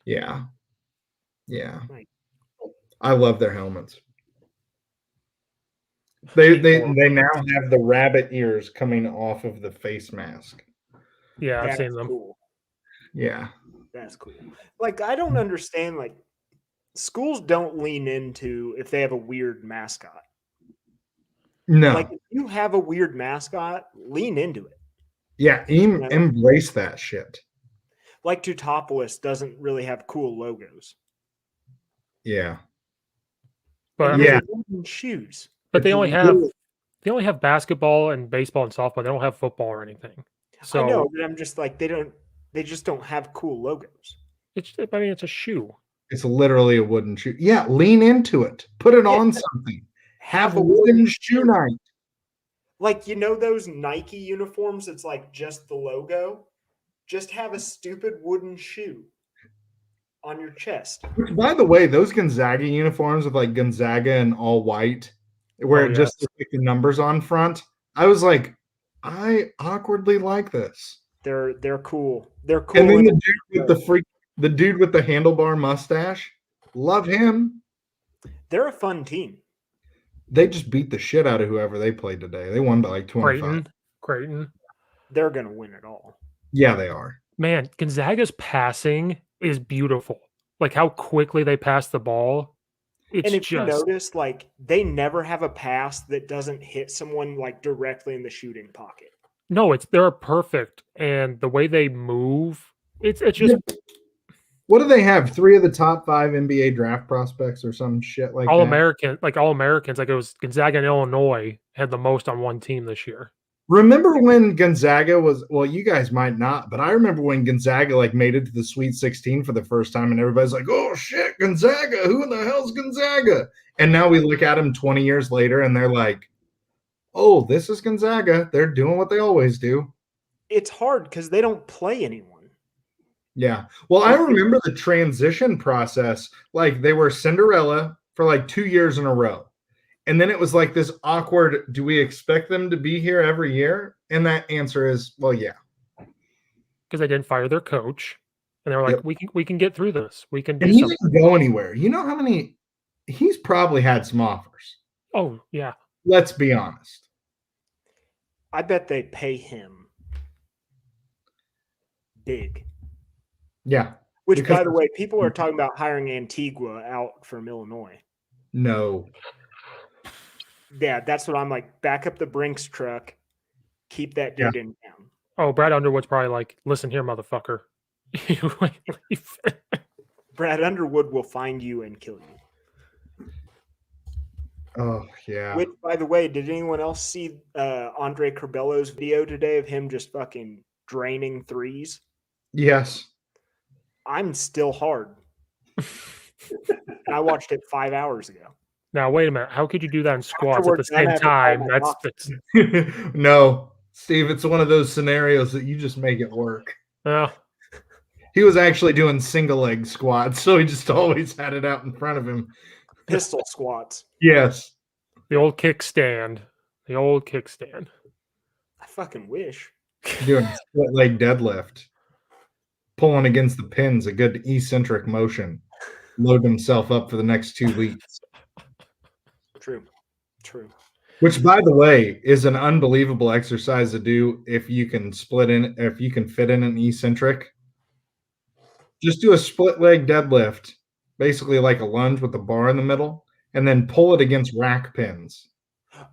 Yeah. Yeah. Right. I love their helmets. They now have the rabbit ears coming off of the face mask. Yeah, I've That's seen them. cool. Yeah. That's cool. Like, I don't understand, like, schools don't lean into if they have a weird mascot. No. Like, if you have a weird mascot, lean into it. Yeah, embrace that shit. Like, Tutopolis doesn't really have cool logos. Yeah. But Yeah. Wooden shoes. But they only have basketball and baseball and softball. They don't have football or anything. So I know, but I'm just like, they just don't have cool logos. it's a shoe. It's literally a wooden shoe. Yeah, lean into it. Put it on something. Have a wooden shoe night. Like, you know those Nike uniforms? It's like just the logo. Just have a stupid wooden shoe on your chest. By the way, those Gonzaga uniforms with like Gonzaga and all white, where just like the numbers on front, I was like, I awkwardly like this. They're cool. They're cool. And then the dude with the handlebar mustache, love him. They're a fun team. They just beat the shit out of whoever they played today. They won by like 25. Creighton. They're gonna win it all. Yeah, they are. Man, Gonzaga's passing is beautiful. Like how quickly they pass the ball. And if you notice, like they never have a pass that doesn't hit someone like directly in the shooting pocket. No, they're perfect, and the way they move, it's just. What do they have? 3 of the top 5 NBA draft prospects or some shit like all that? All Americans. Like it was Gonzaga and Illinois had the most on one team this year. Remember when Gonzaga was, well, you guys might not, but I remember when Gonzaga like made it to the Sweet 16 for the first time and everybody's like, oh shit, Gonzaga, who in the hell's Gonzaga? And now we look at them 20 years later and they're like, oh, this is Gonzaga. They're doing what they always do. It's hard because they don't play anyone. Yeah. Well, I remember the transition process. Like they were Cinderella for like 2 years in a row. And then it was like this awkward, do we expect them to be here every year? And that answer is, well, yeah. Because they didn't fire their coach. And they were like, we can get through this. We can do something. He didn't go anywhere. You know how many he's probably had some offers. Oh, yeah. Let's be honest. I bet they pay him big. Yeah. Which, by the way, people are talking about hiring Antigua out from Illinois. No. Yeah, that's what I'm like. Back up the Brinks truck. Keep that dude in town. Oh, Brad Underwood's probably like, listen here, motherfucker. Brad Underwood will find you and kill you. Oh, yeah. Which, by the way, did anyone else see Andre Curbello's video today of him just fucking draining threes? Yes. I'm still hard. I watched it 5 hours ago. Now, wait a minute. How could you do that in squats at the same time? That's No, Steve, it's one of those scenarios that you just make it work. Oh. He was actually doing single leg squats, so he just always had it out in front of him. Pistol squats. Yes. The old kickstand. I fucking wish. Doing split leg deadlift. Pulling against the pins, a good eccentric motion. Load himself up for the next 2 weeks. True. Which, by the way, is an unbelievable exercise to do if you can fit in an eccentric. Just do a split leg deadlift, basically like a lunge with a bar in the middle, and then pull it against rack pins.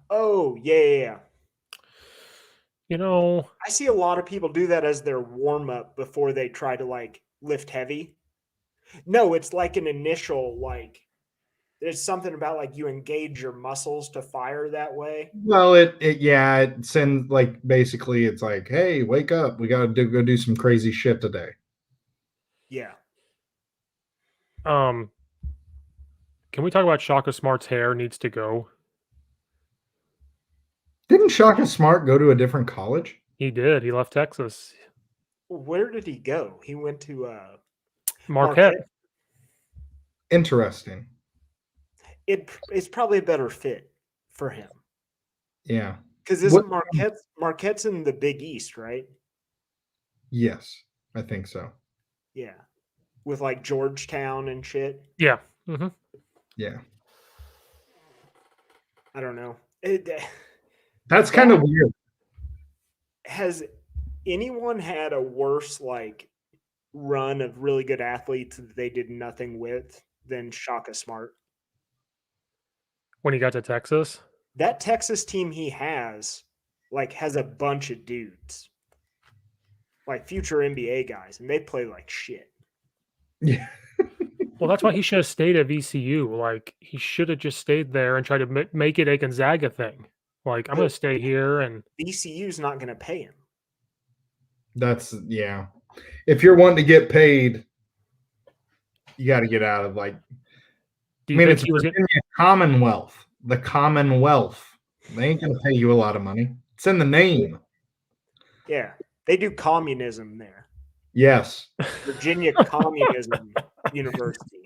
Oh, yeah. You know, I see a lot of people do that as their warm up before they try to like lift heavy. No, it's like an initial like. There's something about like you engage your muscles to fire that way. Well, it sends like basically it's like, hey, wake up, we got to go do some crazy shit today. Yeah. Can we talk about Shaka Smart's hair needs to go? Didn't Shaka Smart go to a different college? He did. He left Texas. Where did he go? He went to Marquette. Interesting. It's probably a better fit for him. Yeah. Because isn't Marquette's in the Big East, right? Yes, I think so. Yeah. With like Georgetown and shit. Yeah. Mm-hmm. Yeah. I don't know. That's kind of weird. Has anyone had a worse like run of really good athletes that they did nothing with than Shaka Smart? When he got to Texas, That Texas team he has a bunch of dudes, like future NBA guys, and they play like shit. Yeah. well, that's why he should have stayed at VCU. Like he should have just stayed there and tried to make it a Gonzaga thing. Like I'm going to stay here, and VCU's not going to pay him. That's yeah. If you're wanting to get paid, you got to get out of like. do you think he was? Commonwealth, the Commonwealth. They ain't going to pay you a lot of money. It's in the name. Yeah, they do communism there. Yes. Virginia Communism University.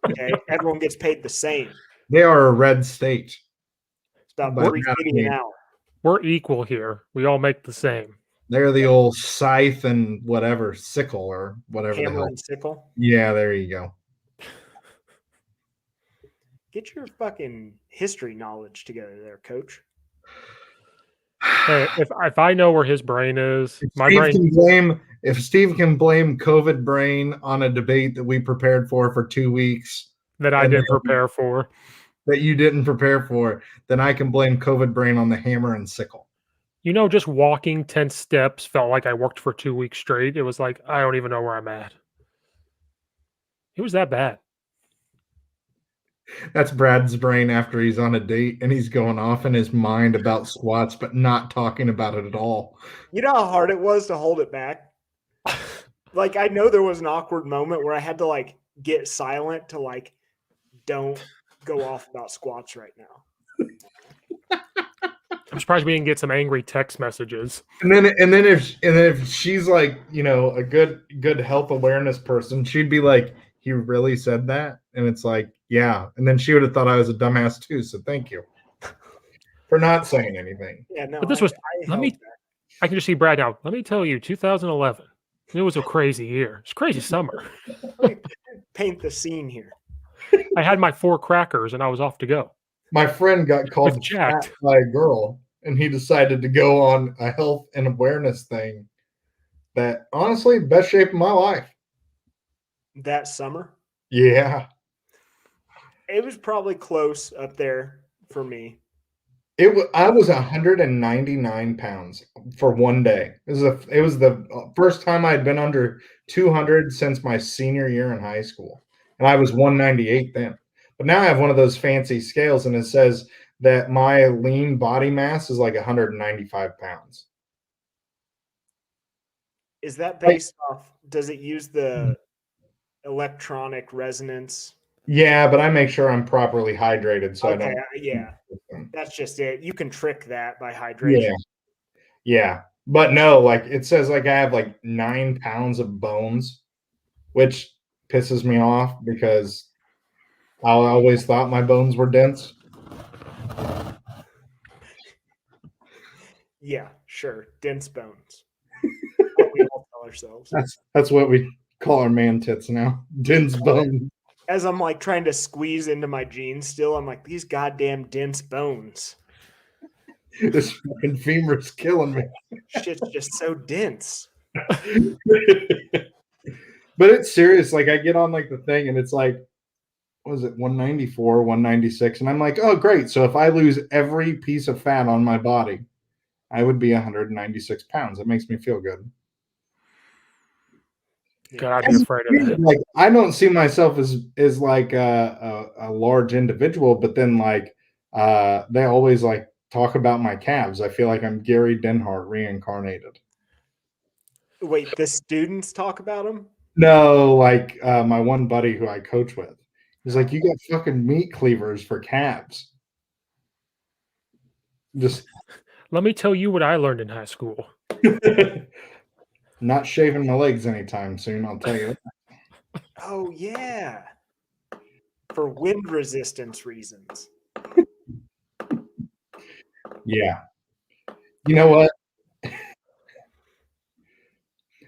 Okay, everyone gets paid the same. They are a red state. It's about $3.50 an hour. We're equal here. We all make the same. They're the old scythe and whatever, sickle or whatever. Hammer and sickle? Yeah, there you go. Get your fucking history knowledge together there, coach. Hey, if I know where his brain is, if Steve can blame COVID brain on a debate that we prepared for 2 weeks that I didn't prepare for, that you didn't prepare for, then I can blame COVID brain on the hammer and sickle. You know, just walking 10 steps felt like I worked for 2 weeks straight. It was like, I don't even know where I'm at. It was that bad. That's Brad's brain after he's on a date and he's going off in his mind about squats, but not talking about it at all. You know how hard it was to hold it back? Like, I know there was an awkward moment where I had to, like, get silent to, like, don't go off about squats right now. I'm surprised we didn't get some angry text messages. And then if she's like, you know, a good health awareness person, she'd be like, he really said that? And it's like, yeah. And then she would have thought I was a dumbass too. So thank you for not saying anything. Yeah, no. But this I can just see Brad now. Let me tell you, 2011. It was a crazy year. It's a crazy summer. Paint the scene here. I had my 4 crackers and I was off to go. My friend got called fat by a girl, and he decided to go on a health and awareness thing. That honestly, best shape of my life. That summer? Yeah. It was probably close up there for me. I was 199 pounds for one day. It was the first time I had been under 200 since my senior year in high school, and I was 198 then. But now I have one of those fancy scales, and it says that my lean body mass is like 195 pounds. Is that based off? Does it use the electronic resonance? Yeah, but I make sure I'm properly hydrated, so okay, I don't. Yeah, that's just it. You can trick that by hydration. Yeah, but no, like it says, like I have like 9 pounds of bones, which pisses me off because I always thought my bones were dense. Yeah, sure, dense bones. We all tell ourselves. That's what we call our man tits now, dense bones. As I'm like trying to squeeze into my jeans still, I'm like, these goddamn dense bones. This fucking femur's killing me. Shit's just so dense. But it's serious. Like I get on like the thing and it's like, what is it, 194, 196? And I'm like, oh, great. So if I lose every piece of fat on my body, I would be 196 pounds. It makes me feel good. God, I'd be afraid of that. Like I don't see myself as like a large individual, but then like they always like talk about my calves. I feel like I'm Gary Denhart reincarnated. Wait, the students talk about him? No, like my one buddy who I coach with. He's like, you got fucking meat cleavers for calves. Just let me tell you what I learned in high school. Not shaving my legs anytime soon, I'll tell you that. Oh, yeah. For wind resistance reasons. Yeah. You know what?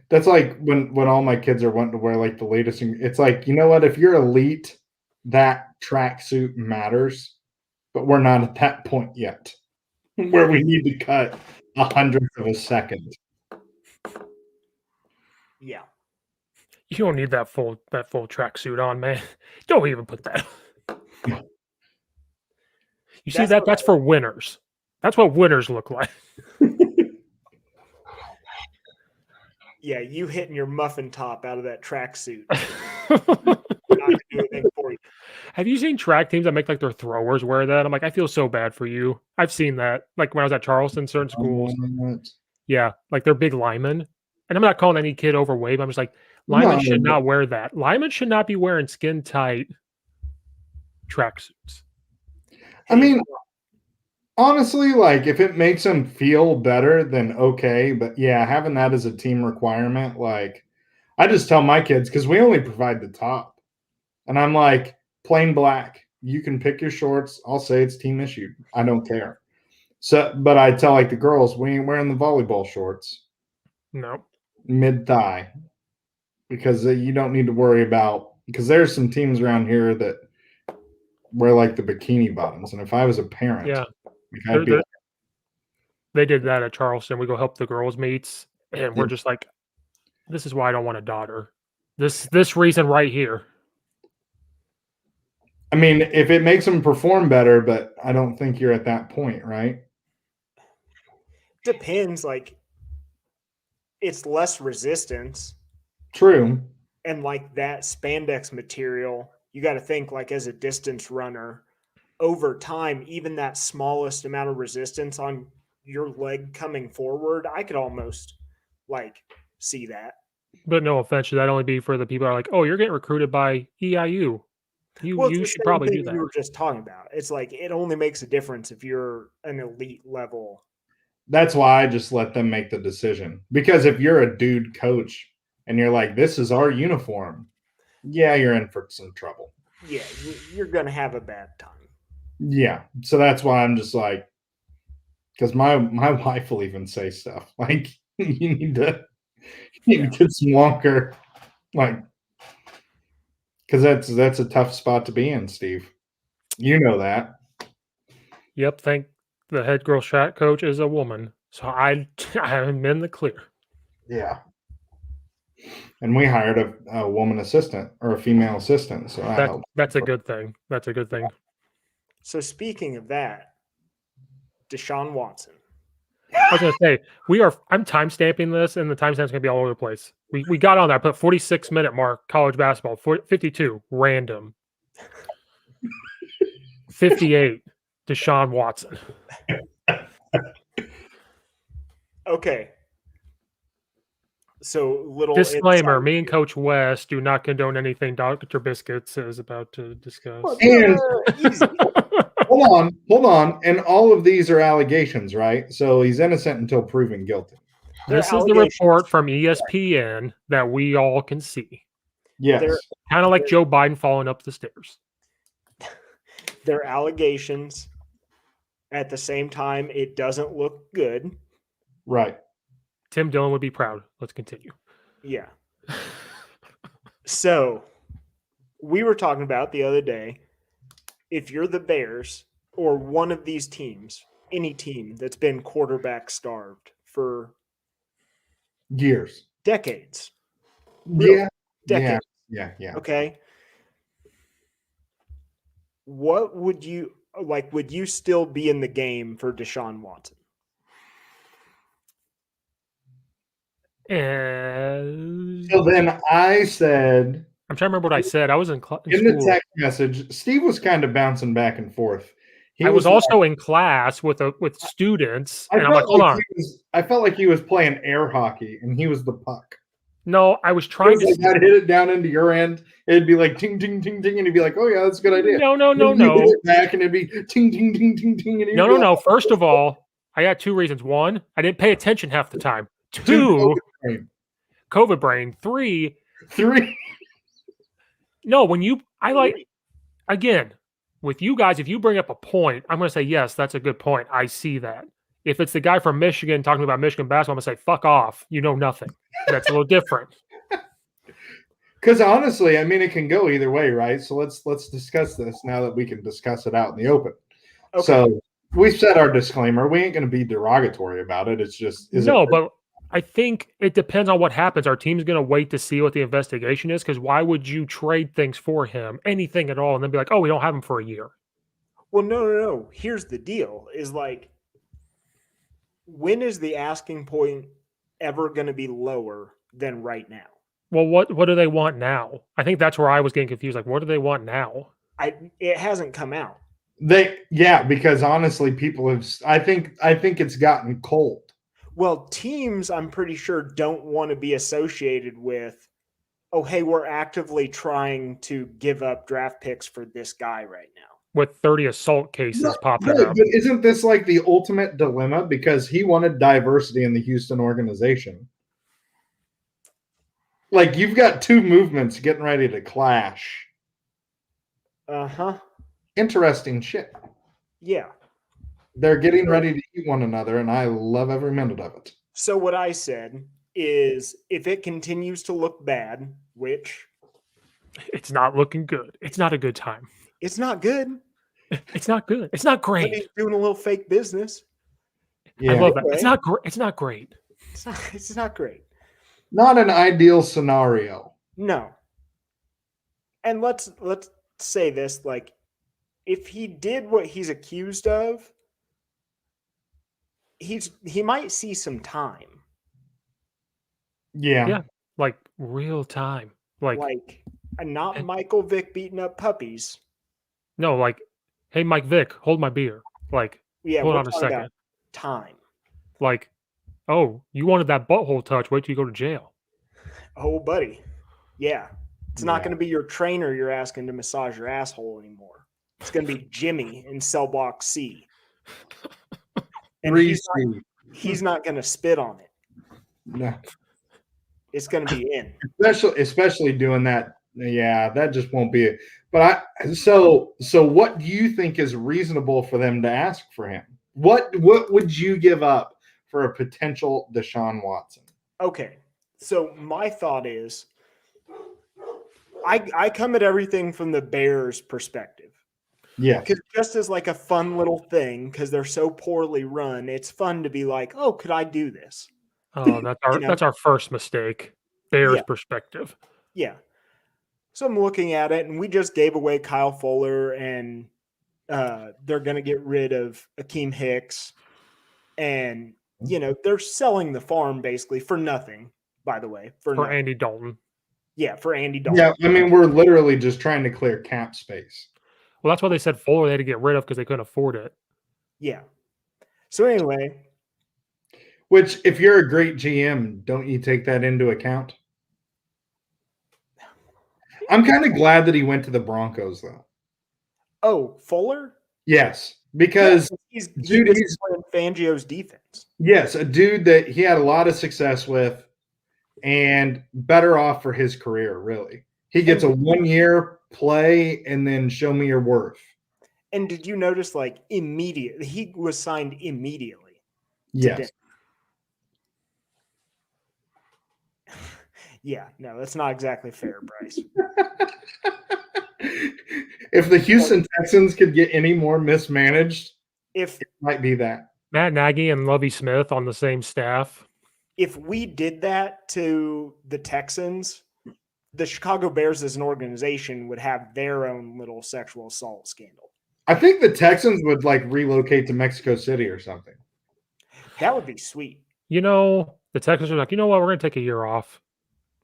That's like when all my kids are wanting to wear like the latest. It's like, you know what? If you're elite, that tracksuit matters. but we're not at that point yet where we need to cut 100th of a second. Yeah. You don't need that full tracksuit on, man. Don't even put that. You see that? That's for winners. That's what winners look like. Yeah, you hitting your muffin top out of that tracksuit. Not gonna do anything for you. Have you seen track teams that make like their throwers wear that? I'm like, I feel so bad for you. I've seen that. Like when I was at Charleston, certain schools. Yeah, like they're big linemen. And I'm not calling any kid overweight, but I'm just like, linemen should not wear that. Linemen should not be wearing skin tight tracksuits. I mean, honestly, like if it makes them feel better, then okay. But yeah, having that as a team requirement, like I just tell my kids because we only provide the top, and I'm like plain black. You can pick your shorts. I'll say it's team issued. I don't care. So, but I tell like the girls, we ain't wearing the volleyball shorts. No, mid thigh, because you don't need to worry about. Because there's some teams around here that wear like the bikini bottoms, and if I was a parent, yeah. I'd be like, they did that at Charleston. We go help the girls' meets, and we're just like, this is why I don't want a daughter. This reason right here. I mean, if it makes them perform better, but I don't think you're at that point, right? Depends. Like, it's less resistance. True. And like that spandex material, you got to think like as a distance runner, over time, even that smallest amount of resistance on your leg coming forward, I could almost like see that. But no offense, should that only be for the people who are like, oh, you're getting recruited by EIU? You should probably do that. You were just talking about. It's like it only makes a difference if you're an elite level. That's why I just let them make the decision. Because if you're a dude coach and you're like, this is our uniform, yeah, you're in for some trouble. Yeah, you're going to have a bad time. Yeah. So that's why I'm just like, because my wife will even say stuff like, you need to get some longer, like, because that's a tough spot to be in, Steve. You know that. Yep. Thank the head girl shot coach is a woman, so I'm in the clear. Yeah. And we hired a woman assistant or a female assistant, so that's a good thing. That's a good thing. So speaking of that, Deshaun Watson. I was going to say I'm time stamping this, and the timestamp's going to be all over the place. We got on there. I put 46-minute mark college basketball. 52 random. 58 Deshaun Watson. Okay. So little disclaimer: me and Coach West do not condone anything Dr. Biscuits is about to discuss. And hold on, and all of these are allegations, right? So he's innocent until proven guilty. This is the report from ESPN that we all can see. Yes, kind of like Joe Biden falling up the stairs. They're allegations. At the same time, it doesn't look good. Right. Tim Dillon would be proud. Let's continue. Yeah. So we were talking about the other day, if you're the Bears or one of these teams, any team that's been quarterback starved for years, decades. Yeah. Decades. Yeah. Okay. What would you like? Would you still be in the game for Deshaun Watson? So then I said, I'm trying to remember what I said. I was in the text message. Steve was kind of bouncing back and forth. I was also in class with students, and I'm like, hold on. I felt like he was playing air hockey, and he was the puck. No, I was trying to hit it down into your end. It'd be like ting ting ting ting, and he'd be like, "Oh yeah, that's a good idea." No. Hit it back, and it'd be ting ting ting ting ting. And no. First of all, I got two reasons. One, I didn't pay attention half the time. Two, COVID brain. Three. No, again, with you guys, if you bring up a point, I'm going to say, yes, that's a good point. I see that. If it's the guy from Michigan talking about Michigan basketball, I'm going to say, fuck off. You know nothing. That's a little different. Because honestly, I mean, it can go either way, right? So let's discuss this now that we can discuss it out in the open. Okay. So we said our disclaimer. We ain't going to be derogatory about it. It's just but I think it depends on what happens. Our team's going to wait to see what the investigation is, because why would you trade things for him, anything at all, and then be like, oh, we don't have him for a year? Well, no. Here's the deal: is like, when is the asking point ever going to be lower than right now? Mm-hmm. Well, what do they want now? I think that's where I was getting confused. Like, what do they want now? It hasn't come out. Because honestly, people have. I think it's gotten cold. Well, teams, I'm pretty sure, don't want to be associated with, oh, hey, we're actively trying to give up draft picks for this guy right now. With 30 assault cases popping Right, up. but isn't this like the ultimate dilemma? Because he wanted diversity in the Houston organization. Like, you've got two movements getting ready to clash. Uh-huh. Interesting shit. Yeah. They're getting ready to eat one another, and I love every minute of it. So what I said is, if it continues to look bad, which It's not looking good. It's not a good time. it's not good, It's not good. It's not but great. he's doing a little fake business. I love that. Anyway. It's not great. It's not great. It's not great. Not an ideal scenario. No. And let's say this, like, if he did what he's accused of, he might see some time. Yeah. Like real time. Like not Michael Vick beating up puppies. no, like, hey, Mike Vick, hold my beer. Like, hold on a second. Time. Like, oh, you wanted that butthole touch. Wait till you go to jail. Oh, buddy. Yeah. It's not going to be your trainer you're asking to massage your asshole anymore. It's going to be Jimmy in cell block C. And he's not going to spit on it. No. It's going to be in. Especially doing that. Yeah, that just won't be it. But so what do you think is reasonable for them to ask for him? What would you give up for a potential Deshaun Watson? Okay. So my thought is, I come at everything from the Bears' perspective. Yeah. Because just as like a fun little thing, because they're so poorly run, it's fun to be like, oh, could I do this? Oh, that's our first mistake. Bears perspective. Yeah. So I'm looking at it, and we just gave away Kyle Fuller, and they're going to get rid of Akeem Hicks. And, they're selling the farm basically for nothing, by the way. For Andy Dalton. Yeah, for Andy Dalton. Yeah, I mean, we're literally just trying to clear cap space. Well, that's why they said Fuller they had to get rid of, because they couldn't afford it. Yeah. So anyway. Which, if you're a great GM, don't you take that into account? I'm kind of glad that he went to the Broncos, though. Oh, Fuller? Yes, because he's playing Fangio's defense. Yes, a dude that he had a lot of success with, and better off for his career, really. He gets a 1-year play and then show me your worth. And did you notice, like, immediately, he was signed immediately? Yes. Yeah, no, that's not exactly fair, Bryce. If the Houston Texans could get any more mismanaged, it might be that. Matt Nagy and Lovie Smith on the same staff. If we did that to the Texans, the Chicago Bears as an organization would have their own little sexual assault scandal. I think the Texans would relocate to Mexico City or something. That would be sweet. The Texans are like, you know what? We're going to take a year off.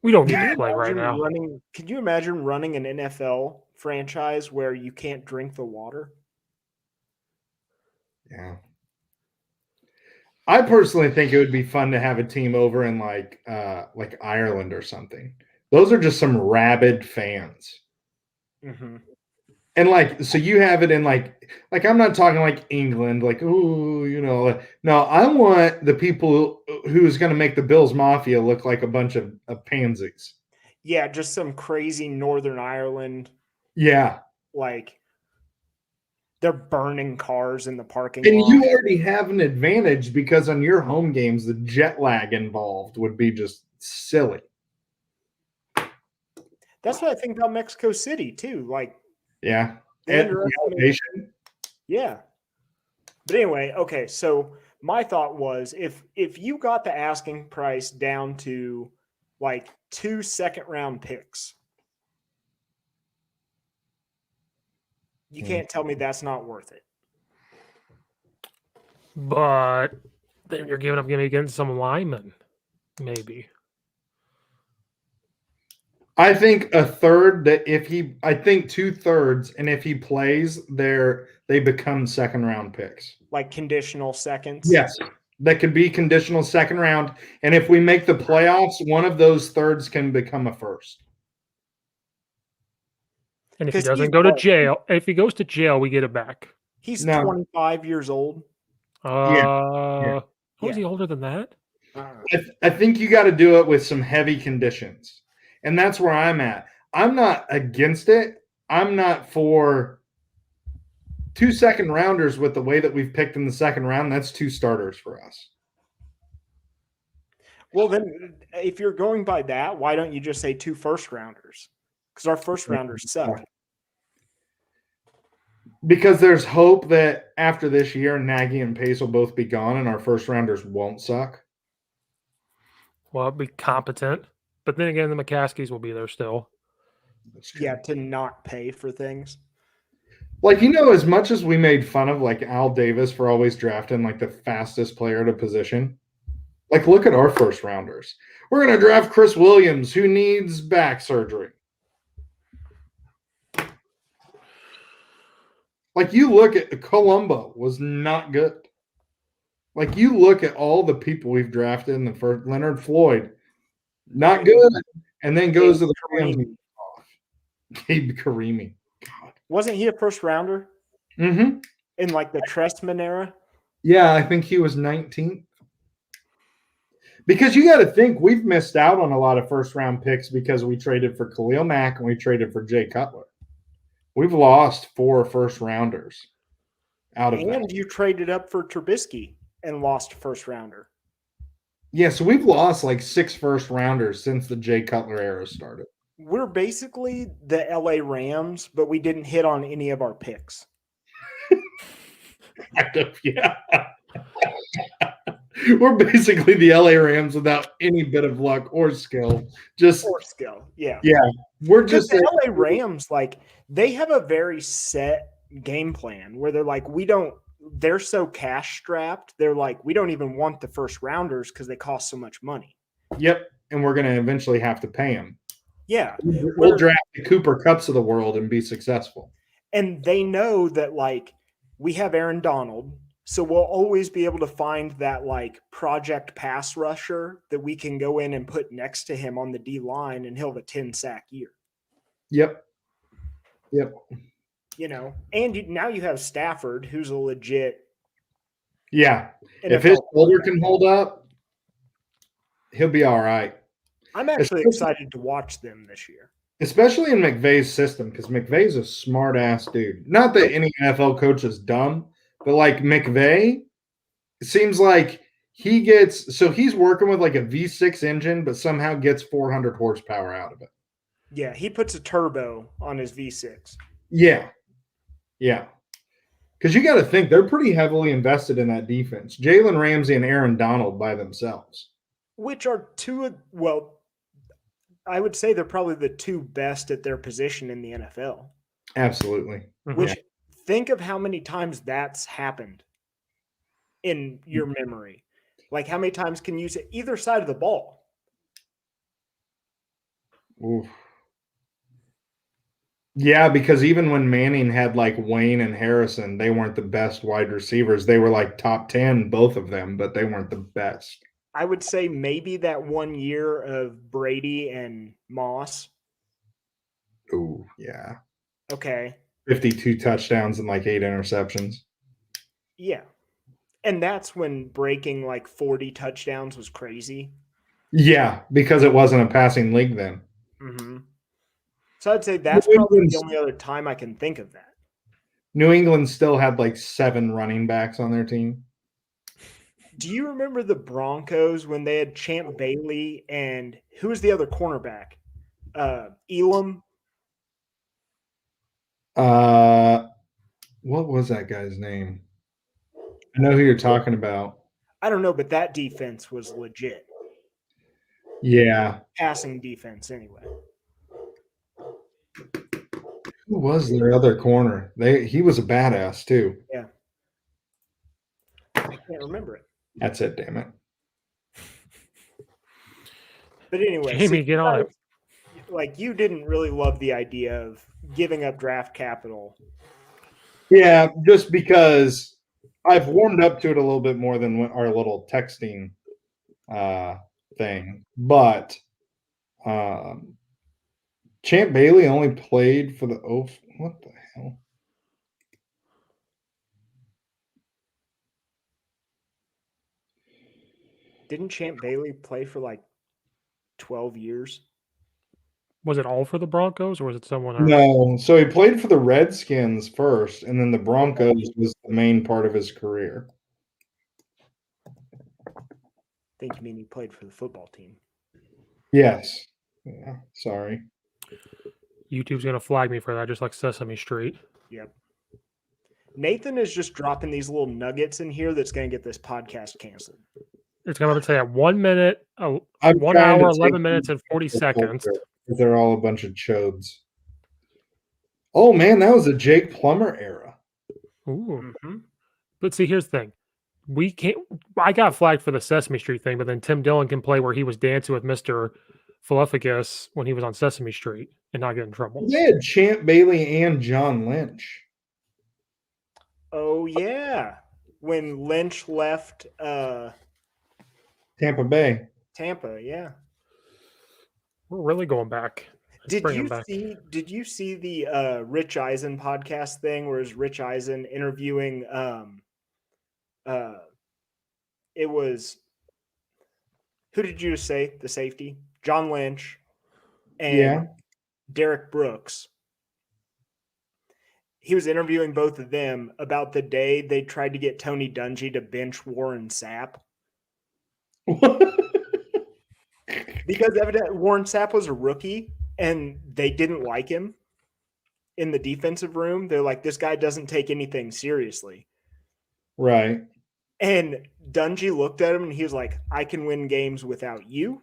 We don't need to play right now. Could you imagine running an NFL franchise where you can't drink the water? Yeah. I personally think it would be fun to have a team over in like Ireland or something. Those are just some rabid fans. Mm-hmm. And so you have it in like I'm not talking like England, no, I want the people who's going to make the Bills Mafia look like a bunch of pansies. Yeah, just some crazy Northern Ireland. Yeah. Like they're burning cars in the parking lot. And you already have an advantage because on your home games, the jet lag involved would be just silly. That's what I think about Mexico City too. Yeah. Yeah. But anyway, okay, so my thought was if you got the asking price down to like 2 second-round picks, you can't tell me that's not worth it. But then you're giving up against some linemen, maybe. I think a third that I think 2/3, and if he plays, they become second round picks. Like conditional seconds? Yes. That could be conditional second round. And if we make the playoffs, one of those thirds can become a first. And if he doesn't go to jail, if he goes to jail, we get it back. He's 25 years old. Yeah. Was he older than that? I think you got to do it with some heavy conditions. And that's where I'm at. I'm not against it. I'm not for 2 second rounders with the way that we've picked in the second round. That's 2 starters for us. Well, then if you're going by that, why don't you just say 2 first rounders? Because our first rounders suck. Because there's hope that after this year, Nagy and Pace will both be gone and our first rounders won't suck. Well, it'll be competent. But then again, the McCaskies will be there still. Yeah, to not pay for things. Like, as much as we made fun of, like, Al Davis for always drafting, like, the fastest player at a position, like, look at our first rounders. We're going to draft Chris Williams, who needs back surgery. Like, you look at Colombo was not good. Like, you look at all the people we've drafted in the first, Leonard Floyd, not good, and then goes to the Rams. Gabe Karimi. God. Wasn't he a first rounder? Mm-hmm. In like the Trestman era? Yeah, I think he was 19th. Because you got to think we've missed out on a lot of first round picks because we traded for Khalil Mack and we traded for Jay Cutler. We've lost 4 first rounders out of that. And you traded up for Trubisky and lost a first rounder. Yeah, so we've lost like 6 first rounders since the Jay Cutler era started. We're basically the LA Rams, but we didn't hit on any of our picks. Kind of, yeah. We're basically the LA Rams without any bit of luck or skill. Yeah. Yeah. We're just the LA Rams, like, they have a very set game plan where they're like, they're so cash strapped. They're like, we don't even want the first rounders because they cost so much money. Yep. And we're going to eventually have to pay them. Yeah. We'll draft the Cooper Cups of the world and be successful. And they know that, like, we have Aaron Donald, so we'll always be able to find that, like, project pass rusher that we can go in and put next to him on the D line, and he'll have a 10-sack year. Yep. And now you have Stafford, who's a legit. Yeah. NFL if his shoulder can hold up, he'll be all right. I'm actually excited to watch them this year. Especially in McVay's system, because McVay's a smart-ass dude. Not that any NFL coach is dumb, but like McVay, it seems like he's working with like a V6 engine, but somehow gets 400 horsepower out of it. Yeah, he puts a turbo on his V6. Yeah. Because you got to think, they're pretty heavily invested in that defense. Jalen Ramsey and Aaron Donald by themselves. Which are I would say they're probably the 2 best at their position in the NFL. Absolutely. Which, think of how many times that's happened in your memory. Like, how many times can you say either side of the ball? Oof. Yeah, because even when Manning had like Wayne and Harrison, they weren't the best wide receivers. They were like top 10, both of them, but they weren't the best. I would say maybe that 1 year of Brady and Moss. Oh, yeah. Okay. 52 touchdowns and like 8 interceptions. Yeah. And that's when breaking like 40 touchdowns was crazy. Yeah, because it wasn't a passing league then. Mm-hmm. So I'd say that's probably the only other time I can think of that. New England still had like 7 running backs on their team. Do you remember the Broncos when they had Champ Bailey and who was the other cornerback? Elam? What was that guy's name? I know who you're talking about. I don't know, but that defense was legit. Yeah. Passing defense, anyway. Who was their other corner? He was a badass too. Yeah. I can't remember it. That's it, damn it. But anyway, Jamie, get on it. Like, you didn't really love the idea of giving up draft capital. Yeah, just because I've warmed up to it a little bit more than our little texting thing. But Champ Bailey only played for the what the hell? Didn't Champ Bailey play for like 12 years? Was it all for the Broncos or was it someone else? No, so he played for the Redskins first, and then the Broncos was the main part of his career. I think you mean he played for the football team. Yes. Yeah, sorry. YouTube's going to flag me for that, just like Sesame Street. Yep. Nathan is just dropping these little nuggets in here that's going to get this podcast canceled. It's going to say at 1 minute, 1 hour, 11 minutes, and 40 seconds. They're all a bunch of chodes. Oh, man, that was a Jake Plummer era. Ooh. Mm-hmm. But see, here's the thing. We can't. I got flagged for the Sesame Street thing, but then Tim Dillon can play where he was dancing with Mr. Fluffagus when he was on Sesame Street and not get in trouble. They had Champ Bailey and John Lynch. Oh, yeah. When Lynch left Tampa Bay. Tampa, yeah. Oh. We're really going back. Did you see the Rich Eisen podcast thing where it's Rich Eisen interviewing it was, who did you say the safety? John Lynch and Derek Brooks. He was interviewing both of them about the day they tried to get Tony Dungy to bench Warren Sapp. Because evidently Warren Sapp was a rookie and they didn't like him in the defensive room. They're like, this guy doesn't take anything seriously. Right. And Dungy looked at him and he was like, I can win games without you,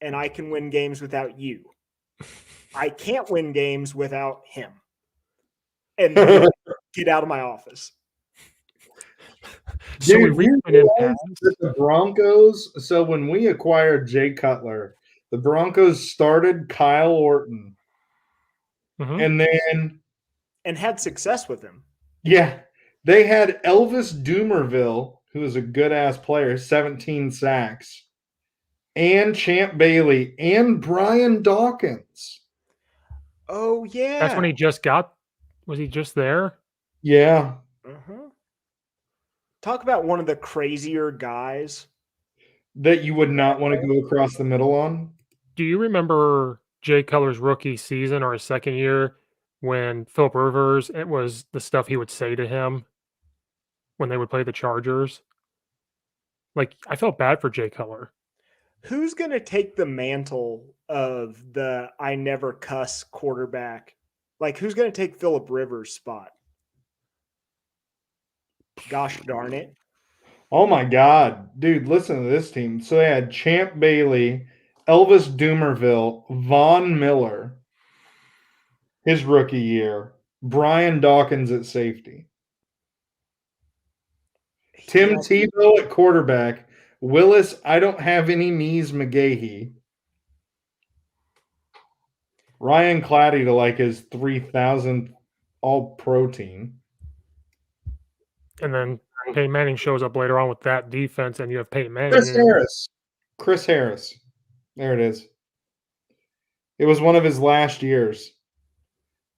and I can win games without you. I can't win games without him. And get out of my office. So Dude, we the Broncos. So when we acquired Jay Cutler, the Broncos started Kyle Orton, and had success with him. Yeah, they had Elvis Doomerville, who was a good ass player, 17 sacks, and Champ Bailey and Brian Dawkins. Oh yeah, that's when he just got. Was he just there? Yeah. Talk about one of the crazier guys that you would not want to go across the middle on. Do you remember Jay Cutler's rookie season or his second year when Philip Rivers, it was the stuff he would say to him when they would play the Chargers? Like, I felt bad for Jay Cutler. Who's going to take the mantle of the I never cuss quarterback? Like, who's going to take Philip Rivers' spot? Gosh darn it. Oh my God. Dude, listen to this team. So they had Champ Bailey, Elvis Doomerville, Von Miller, his rookie year, Brian Dawkins at safety, Tim Tebow at quarterback, Willis, I don't have any knees, McGahee, Ryan Claddy to like his 3,000th all-pro team. And then Peyton Manning shows up later on with that defense, and you have Peyton Manning. Chris Harris. There it is. It was one of his last years.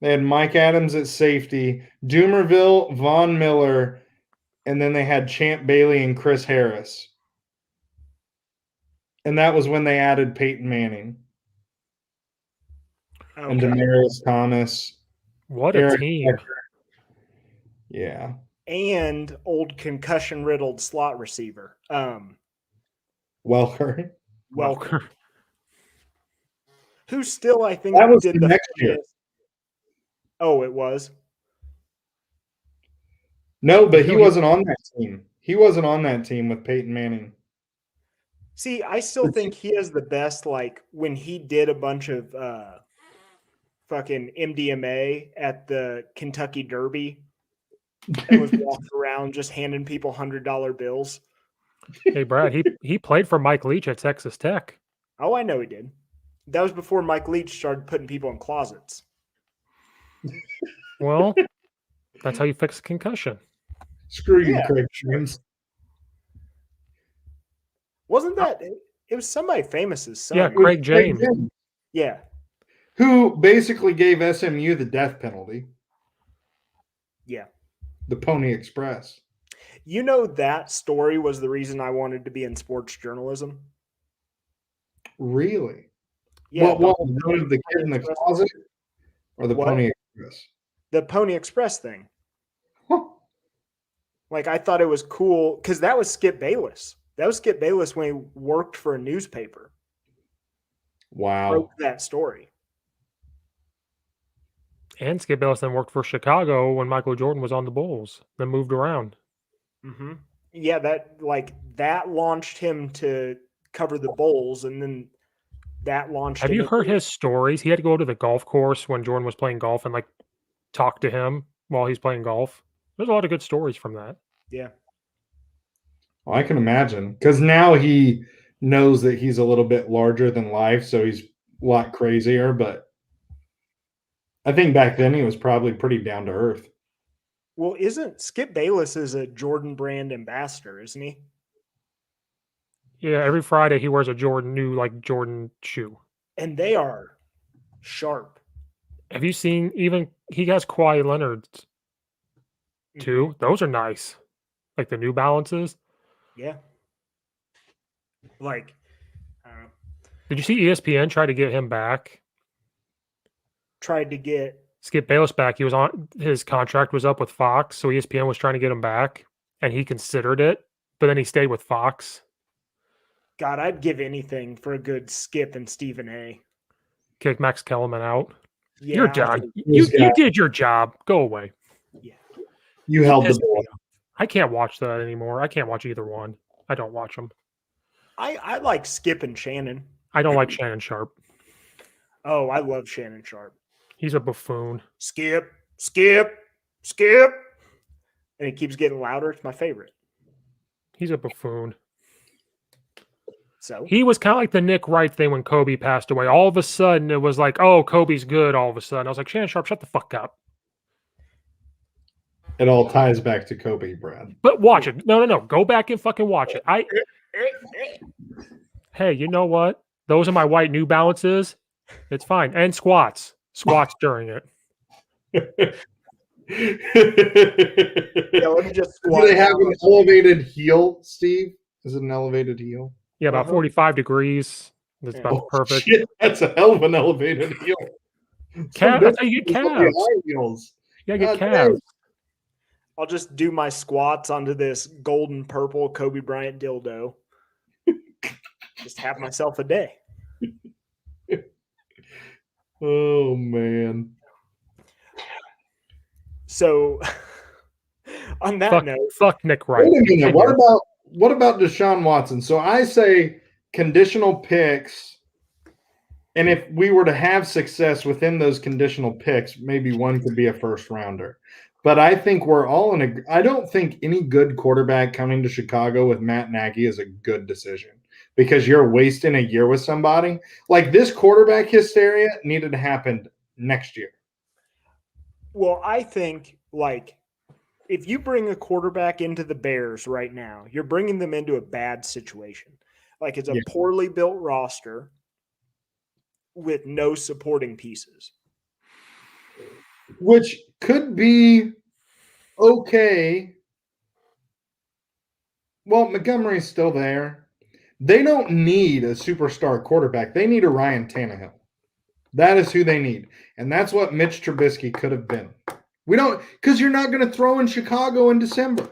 They had Mike Adams at safety, Doomerville, Von Miller, and then they had Champ Bailey and Chris Harris. And that was when they added Peyton Manning. Okay. And Demaryius Thomas. What a team. Becker. Yeah. And old concussion-riddled slot receiver. Welker. Who still, I think, that was did the next year. Oh, it was? No, but he wasn't on that team. He wasn't on that team with Peyton Manning. See, I still think he has the best, like, when he did a bunch of fucking MDMA at the Kentucky Derby and was walking around just handing people $100 bills. Hey, Brad, he played for Mike Leach at Texas Tech. Oh, I know he did. That was before Mike Leach started putting people in closets. Well, that's how you fix a concussion. Screw you, Craig James. Wasn't that it was somebody famous's son? Yeah, Craig James. Yeah. Who basically gave SMU the death penalty. Yeah. The Pony Express. You know, that story was the reason I wanted to be in sports journalism. Really? Yeah. What the kid in the closet or the Pony Express? The Pony Express thing. Huh. Like, I thought it was cool because that was Skip Bayless. That was Skip Bayless when he worked for a newspaper. Wow. Wrote that story. And Skip Bayless then worked for Chicago when Michael Jordan was on the Bulls, then moved around. Mm-hmm. Yeah, that launched him to cover the Bulls, and then that launched. Have you heard his stories? He had to go to the golf course when Jordan was playing golf and like talk to him while he's playing golf. There's a lot of good stories from that. Yeah. Well, I can imagine because now he knows that he's a little bit larger than life, so he's a lot crazier. But I think back then he was probably pretty down to earth. Well, isn't Skip Bayless is a Jordan brand ambassador, isn't he? Yeah, every Friday he wears a Jordan shoe. And they are sharp. Have you seen he has Kawhi Leonard's too? Mm-hmm. Those are nice. Like the New Balances. Yeah. Like, did you see ESPN try to get him back? Tried to get Skip Bayless back. He was on his contract was up with Fox, so ESPN was trying to get him back, and he considered it, but then he stayed with Fox. God, I'd give anything for a good Skip and Stephen A. Kick Max Kellerman out. Yeah, you're done. You did your job. Go away. Yeah. You held the ball. I can't watch that anymore. I can't watch either one. I don't watch them. I like Skip and Shannon. I don't like Shannon Sharp. Oh, I love Shannon Sharp. He's a buffoon. Skip, Skip, Skip. And he keeps getting louder. It's my favorite. He's a buffoon. So he was kind of like the Nick Wright thing when Kobe passed away. All of a sudden, it was like, oh, Kobe's good. All of a sudden, I was like, Shannon Sharp, shut the fuck up. It all ties back to Kobe, Brad. But watch it. No. Go back and fucking watch it. Hey, you know what? Those are my white New Balances. It's fine. And squats during it. Yeah, let me just squat. Do they have an elevated heel, Steve? Is it an elevated heel? Yeah, about 45 degrees. That's about perfect. Shit, that's a hell of an elevated heel. That's how you get calves. Yeah, get calves. I'll just do my squats onto this golden purple Kobe Bryant dildo. Just have myself a day. Oh man. So on that note, fuck Nick Wright. Wait a minute. What about Deshaun Watson? So I say conditional picks, and if we were to have success within those conditional picks, maybe one could be a first rounder. But I think we're all I don't think any good quarterback coming to Chicago with Matt Nagy is a good decision because you're wasting a year with somebody. Like this quarterback hysteria needed to happen next year. Well, I think like if you bring a quarterback into the Bears right now, you're bringing them into a bad situation. Like it's a poorly built roster with no supporting pieces. Which could be okay. Well, Montgomery's still there. They don't need a superstar quarterback. They need a Ryan Tannehill. That is who they need. And that's what Mitch Trubisky could have been. We don't, because you're not going to throw in Chicago in December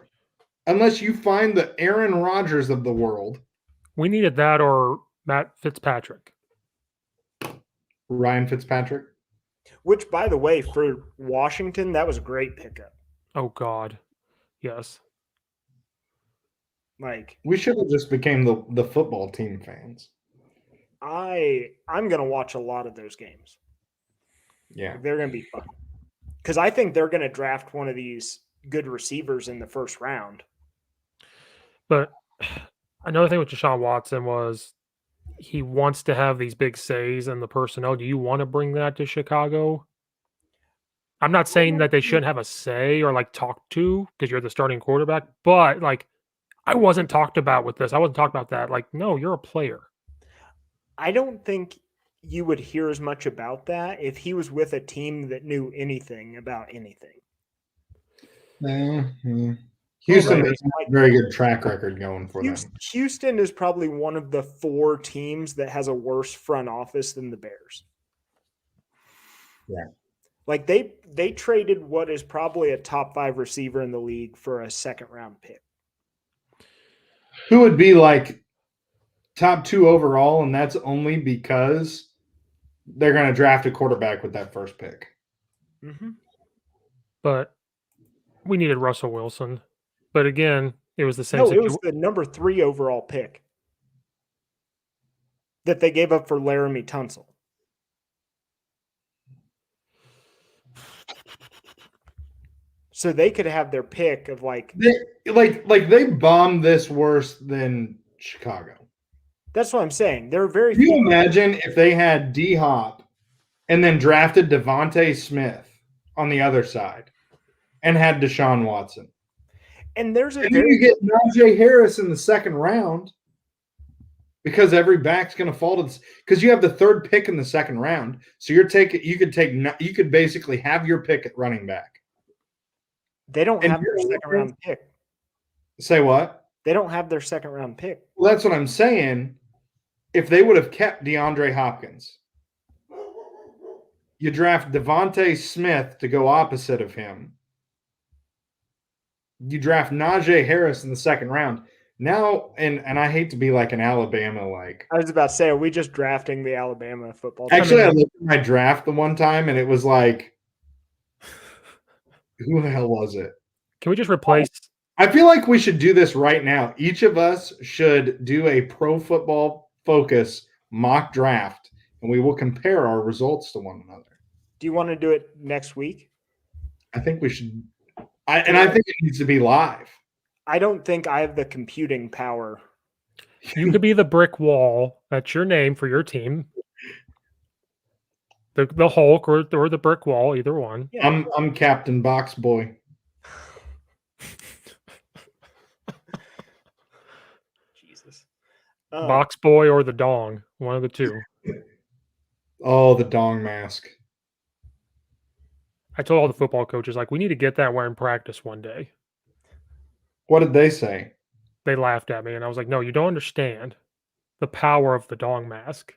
unless you find the Aaron Rodgers of the world. We needed that or Matt Fitzpatrick. Ryan Fitzpatrick. Which, by the way, for Washington, that was a great pickup. Oh, God. Yes. Like, we should have just became the football team fans. I'm gonna watch a lot of those games. Yeah, They're gonna be fun because I think they're gonna draft one of these good receivers in the first round. But another thing with Deshaun Watson was he wants to have these big says in the personnel. Do you want to bring that to Chicago? I'm not saying that they shouldn't have a say or like talk to because you're the starting quarterback, but like I wasn't talked about with this. I wasn't talked about that. Like, no, you're a player. I don't think you would hear as much about that if he was with a team that knew anything about anything. Houston has a very good track record going for them. Houston is probably one of the 4 teams that has a worse front office than the Bears. Yeah. Like they traded what is probably a top 5 receiver in the league for a second-round pick. Who would be like top 2 overall, and that's only because they're going to draft a quarterback with that first pick. Mm-hmm. But we needed Russell Wilson. But again, it was the same. No, it was the number 3 overall pick that they gave up for Laramie Tunsil. So they could have their pick of like they bombed this worse than Chicago. That's what I'm saying. They're very. Can you imagine if they had D-Hop and then drafted Devontae Smith on the other side and had Deshaun Watson? And then you get Najee Harris in the second round because every back's going to fall to this because you have the 3rd pick in the second round. So you could basically have your pick at running back. They don't have their second-round pick. Say what? They don't have their second-round pick. Well, that's what I'm saying. If they would have kept DeAndre Hopkins, you draft Devontae Smith to go opposite of him. You draft Najee Harris in the second round. Now, and I hate to be like an Alabama like. I was about to say, are we just drafting the Alabama football team? Actually, I looked at my draft the one time, and it was like, who the hell was it? Can we just replace? I feel like we should do this right now. Each of us should do a pro football focus mock draft, and we will compare our results to one another. Do you want to do it next week? I think we should. I think it needs to be live. I don't think I have the computing power. You could be the brick wall. That's your name for your team. The Hulk or the brick wall, either one. Yeah. I'm Captain Box Boy. Jesus. Box Boy or the Dong, one of the two. Oh, the Dong mask. I told all the football coaches, like, we need to get that wearing practice one day. What did they say? They laughed at me, and I was like, no, you don't understand the power of the Dong mask.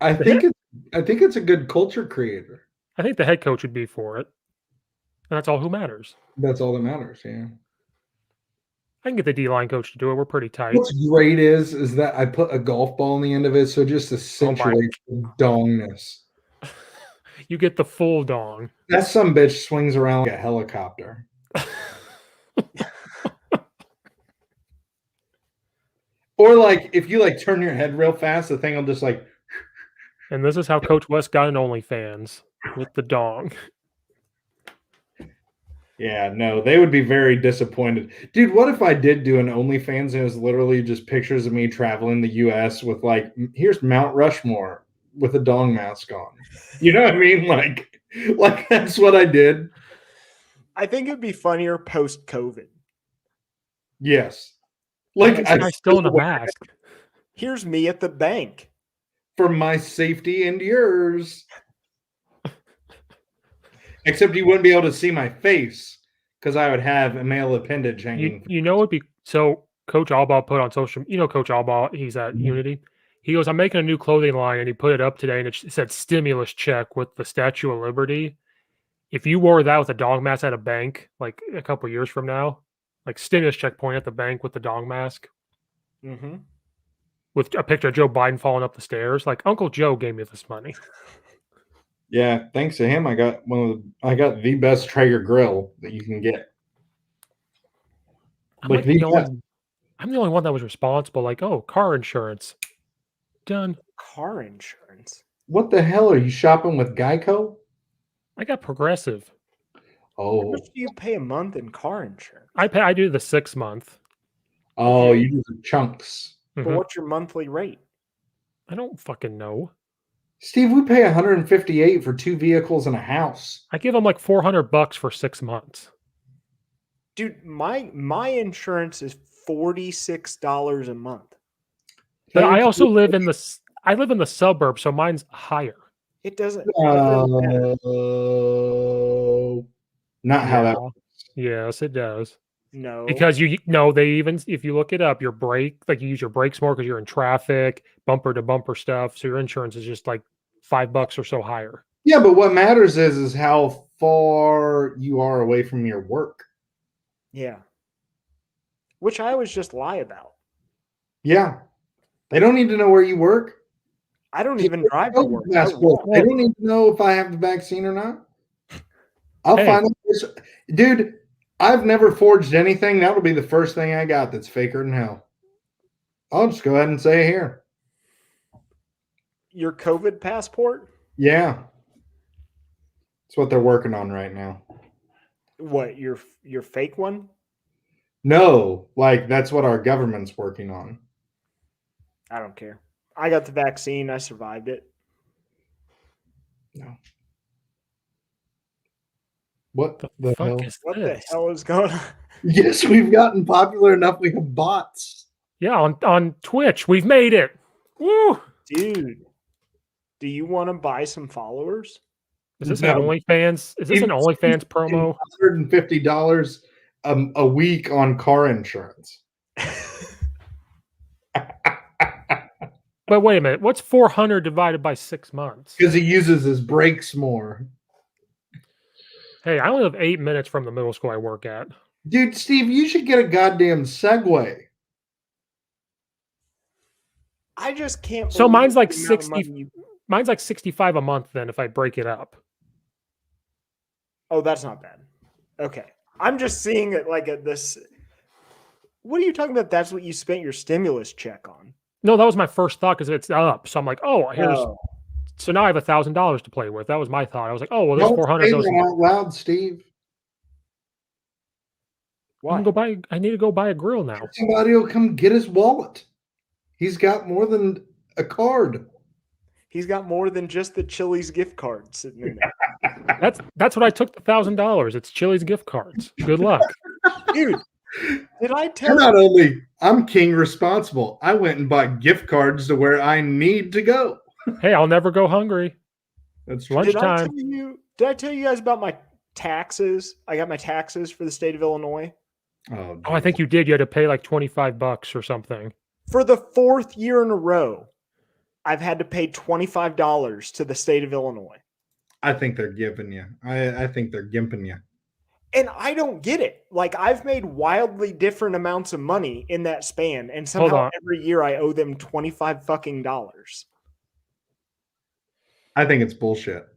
I think it's a good culture creator. I think the head coach would be for it. And that's all who matters. That's all that matters, yeah. I can get the D-line coach to do it. We're pretty tight. What's great is that I put a golf ball on the end of it, so just accentuates the dongness. You get the full dong. That some bitch swings around like a helicopter. Or like if you like turn your head real fast, the thing will just like. And this is how Coach West got an OnlyFans with the dong. Yeah, no, they would be very disappointed. Dude, what if I did do an OnlyFans and it was literally just pictures of me traveling the U.S. with like, here's Mount Rushmore with a dong mask on. You know what I mean? Like that's what I did. I think it'd be funnier post-COVID. Yes. Like I still in a mask. Here's me at the bank. For my safety and yours. Except you wouldn't be able to see my face because I would have a male appendage hanging. You know, it'd be so. Coach Albaugh put on social. You know, Coach Albaugh. He's at Unity. He goes, "I'm making a new clothing line," and he put it up today, and it said "stimulus check" with the Statue of Liberty. If you wore that with a dog mask at a bank, like a couple years from now, like stimulus check point at the bank with the dog mask, with a picture of Joe Biden falling up the stairs, like Uncle Joe gave me this money. Yeah, thanks to him, I got the best Traeger grill that you can get. I'm I'm the only one that was responsible. Like, oh, car insurance. Done. Car insurance. What the hell? Are you shopping with Geico? I got Progressive. How Oh, much do you pay a month in car insurance? I do the 6 month. oh, Okay. you do the chunks. But Mhm. what's your monthly rate? I don't fucking know. Steve, we pay 158 for 2 vehicles and a house. I give them like $400 for 6 months. Dude, my insurance is $46 a month. But I also live in the suburbs, so mine's higher. It doesn't matter. Not how that. Yes, it does. No. Because they even if you look it up, your brake, like you use your brakes more because you're in traffic, bumper to bumper stuff. So your insurance is just like $5 or so higher. Yeah, but what matters is how far you are away from your work. Yeah. Which I always just lie about. Yeah. They don't need to know where you work. I don't even drive to work. They don't need to know if I have the vaccine or not. I'll find out. Dude, I've never forged anything. That'll be the first thing I got that's faker than hell. I'll just go ahead and say it here. Your COVID passport? Yeah. That's what they're working on right now. What, your fake one? No, like that's what our government's working on. I don't care. I got the vaccine. I survived it. No. What the hell? What the hell is going on? Yes, we've gotten popular enough. We have bots. Yeah, on Twitch, we've made it. Woo! Dude, do you want to buy some followers? Is this an OnlyFans? Is this an OnlyFans promo? $150 a week on car insurance. But wait a minute, what's 400 divided by 6 months? Because he uses his brakes more. Hey, I only live 8 minutes from the middle school I work at. Dude, Steve, you should get a goddamn Segway. I just can't. So mine's like 60. Mine's like 65 a month. Then if I break it up. Oh, that's not bad. Okay, I'm just seeing it like at this. What are you talking about? That's what you spent your stimulus check on. No, that was my first thought because it's up. So I'm like, oh, here's. Oh. So now I have $1,000 to play with. That was my thought. I was like, oh, well, there's 400. Don't say that out loud, Steve. Why? I need to go buy a grill now. Somebody will come get his wallet. He's got more than a card. He's got more than just the Chili's gift card sitting in there. That's what I took the $1,000. It's Chili's gift cards. Good luck, dude. Did I tell you? Not only I'm king responsible, I went and bought gift cards to where I need to go. Hey, I'll never go hungry. That's lunchtime. Did I tell you guys about my taxes? I got my taxes for the state of Illinois. Oh, I think you did. You had to pay like $25 or something. For the 4th year in a row, I've had to pay $25 to the state of Illinois. I think they're giving you. I think they're gimping you. And I don't get it. Like, I've made wildly different amounts of money in that span, and somehow every year I owe them $25 fucking dollars. I think it's bullshit.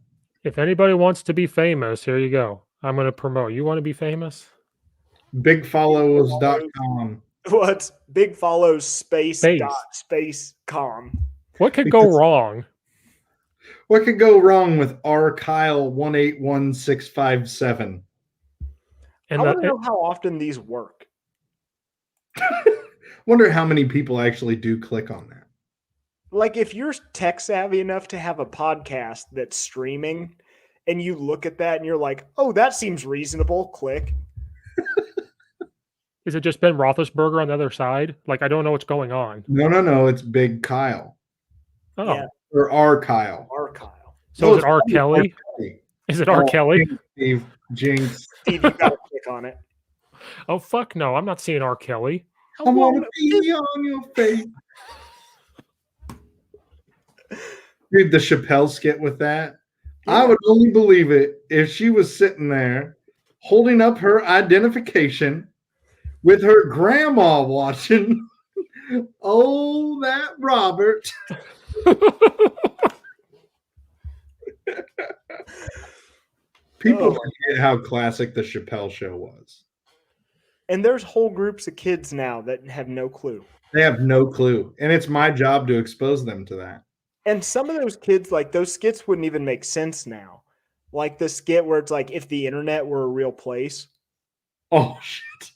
If anybody wants to be famous, here you go. I'm going to promote. You want to be famous? Bigfollows.com. What's Big Follows space.space.com? What could go wrong? What could go wrong with R Kyle 181657? I want to know how often these work. Wonder how many people actually do click on that. Like, if you're tech savvy enough to have a podcast that's streaming and you look at that and you're like, oh, that seems reasonable, click. Is it just Ben Roethlisberger on the other side? Like, I don't know what's going on. No. It's Big Kyle. Oh. Yeah. Or R Kyle. R Kyle. So is it R Kelly? Is it R Kelly? Steve, Jinx. Steve, you gotta click on it. Oh, fuck no. I'm not seeing R Kelly. I want to be on your face. Dude, the Chappelle skit with that. Yeah. I would only believe it if she was sitting there holding up her identification with her grandma watching. Oh, that Robert. People forget how classic the Chappelle show was. And there's whole groups of kids now that have no clue. They have no clue. And it's my job to expose them to that. And some of those kids, like those skits wouldn't even make sense now. Like the skit where it's like, if the internet were a real place. Oh, shit.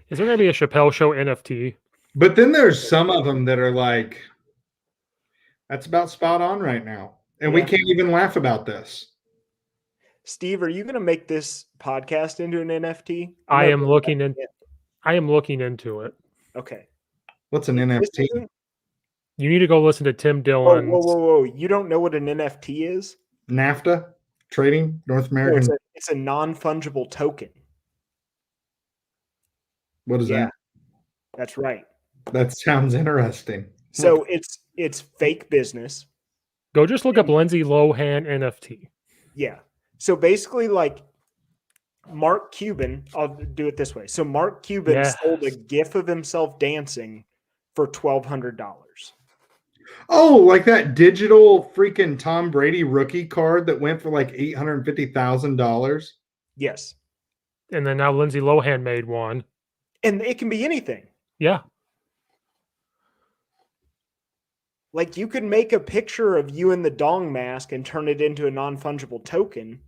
Is there going to be a Chappelle Show NFT? But then there's some of them that are like, that's about spot on right now. And we can't even laugh about this. Steve, are you going to make this podcast into an NFT? I am looking into it. Okay. What's an NFT? You need to go listen to Tim Dillon. Whoa. You don't know what an NFT is? NAFTA? Trading? North American? It's a non-fungible token. What is that? That's right. That sounds interesting. So it's fake business. Go just look up Lindsay Lohan NFT. Yeah. So basically, like Mark Cuban, I'll do it this way. So Mark Cuban sold a GIF of himself dancing for $1,200. Oh, like that digital freaking Tom Brady rookie card that went for like $850,000. Yes. And then now Lindsay Lohan made one. And it can be anything. Yeah. Like you can make a picture of you in the dong mask and turn it into a non-fungible token.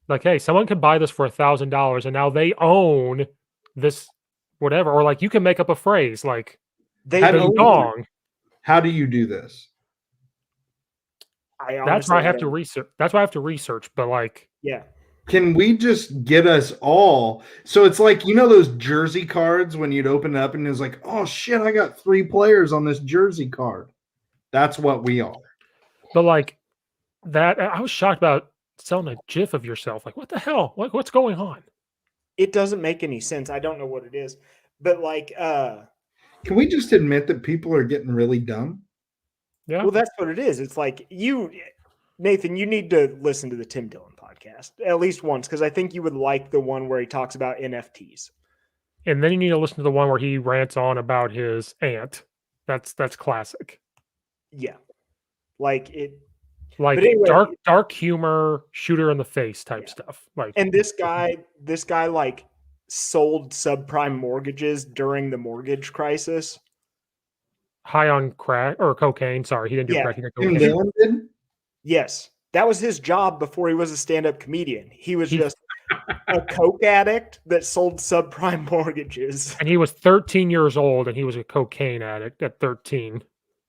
Like, hey, someone can buy this for $1,000 and now they own this whatever. Or like you can make up a phrase like they own dong. How do you do this? That's why I have to research. That's why I have to research. But like, yeah. Can we just get us all? So it's like, you know, those jersey cards when you'd open it up and it's like, oh shit, I got 3 players on this jersey card. That's what we are. But like that, I was shocked about selling a GIF of yourself. Like, what the hell? What's going on? It doesn't make any sense. I don't know what it is. But like, can we just admit that people are getting really dumb? Yeah. Well, that's what it is. It's like Nathan, you need to listen to the Tim Dillon podcast at least once because I think you would like the one where he talks about NFTs. And then you need to listen to the one where he rants on about his aunt. That's classic. Yeah, like it. Like anyway, dark humor, shooter in the face type stuff. Like, and this guy like sold subprime mortgages during the mortgage crisis. High on crack or cocaine. Sorry, he didn't do crack. He did cocaine. Dillon did? Yes, that was his job before he was a stand-up comedian. He was just a coke addict that sold subprime mortgages. And he was 13 years old, and he was a cocaine addict at 13.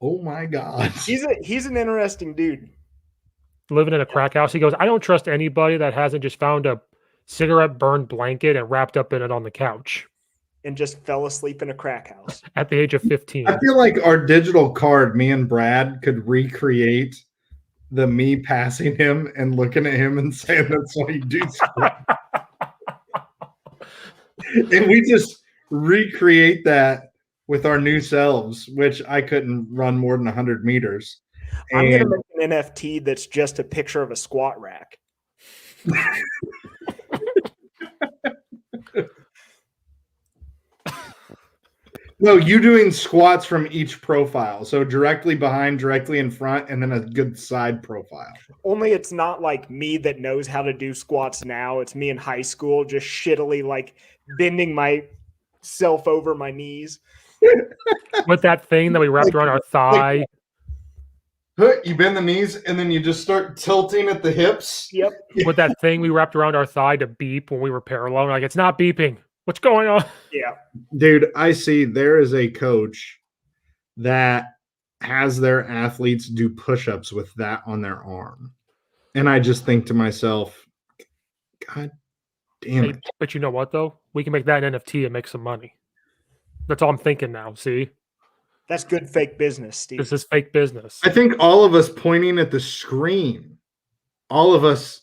Oh my God. He's an interesting dude. Living in a crack house. He goes, I don't trust anybody that hasn't just found a cigarette burned blanket and wrapped up in it on the couch. And just fell asleep in a crack house. At the age of 15. I feel like our digital card, me and Brad, could recreate the me passing him and looking at him and saying that's what you do. And we just recreate that with our new selves, which I couldn't run more than 100 meters. I'm going to make an NFT that's just a picture of a squat rack. No, you doing squats from each profile. So directly behind, directly in front, and then a good side profile. Only it's not like me that knows how to do squats now. It's me in high school just shittily like bending myself over my knees. With that thing that we wrapped around our thigh. You bend the knees and then you just start tilting at the hips. Yep. With that thing we wrapped around our thigh to beep when we were parallel. Like, it's not beeping. What's going on? Yeah. Dude, I see there is a coach that has their athletes do push-ups with that on their arm. And I just think to myself, God damn it. But you know what, though? We can make that an NFT and make some money. That's all I'm thinking now, see? That's good fake business, Steve. This is fake business. I think all of us pointing at the screen, all of us,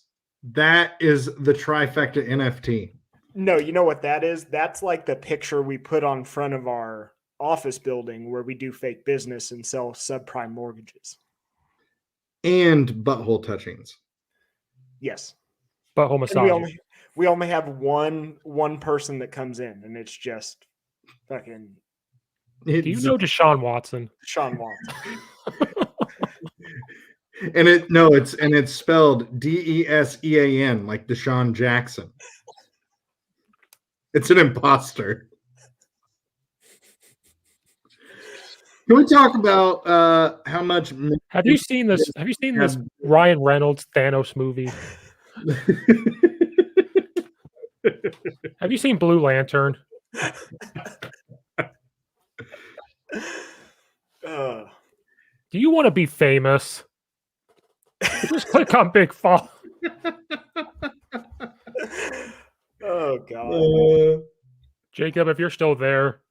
that is the trifecta NFT. No, you know what that is? That's like the picture we put on front of our office building where we do fake business and sell subprime mortgages. And butthole touchings. Yes. Butthole massage. We only have one person that comes in, and it's just fucking. Do you know Deshaun Watson? Deshaun Watson. And it's spelled DESEAN, like Deshaun Jackson. It's an imposter. Can we talk about how much? Have you seen this? Have you seen this Ryan Reynolds Thanos movie? Have you seen Blue Lantern? Do you want to be famous? Just click on Big Fall. Oh God, Jacob, if you're still there.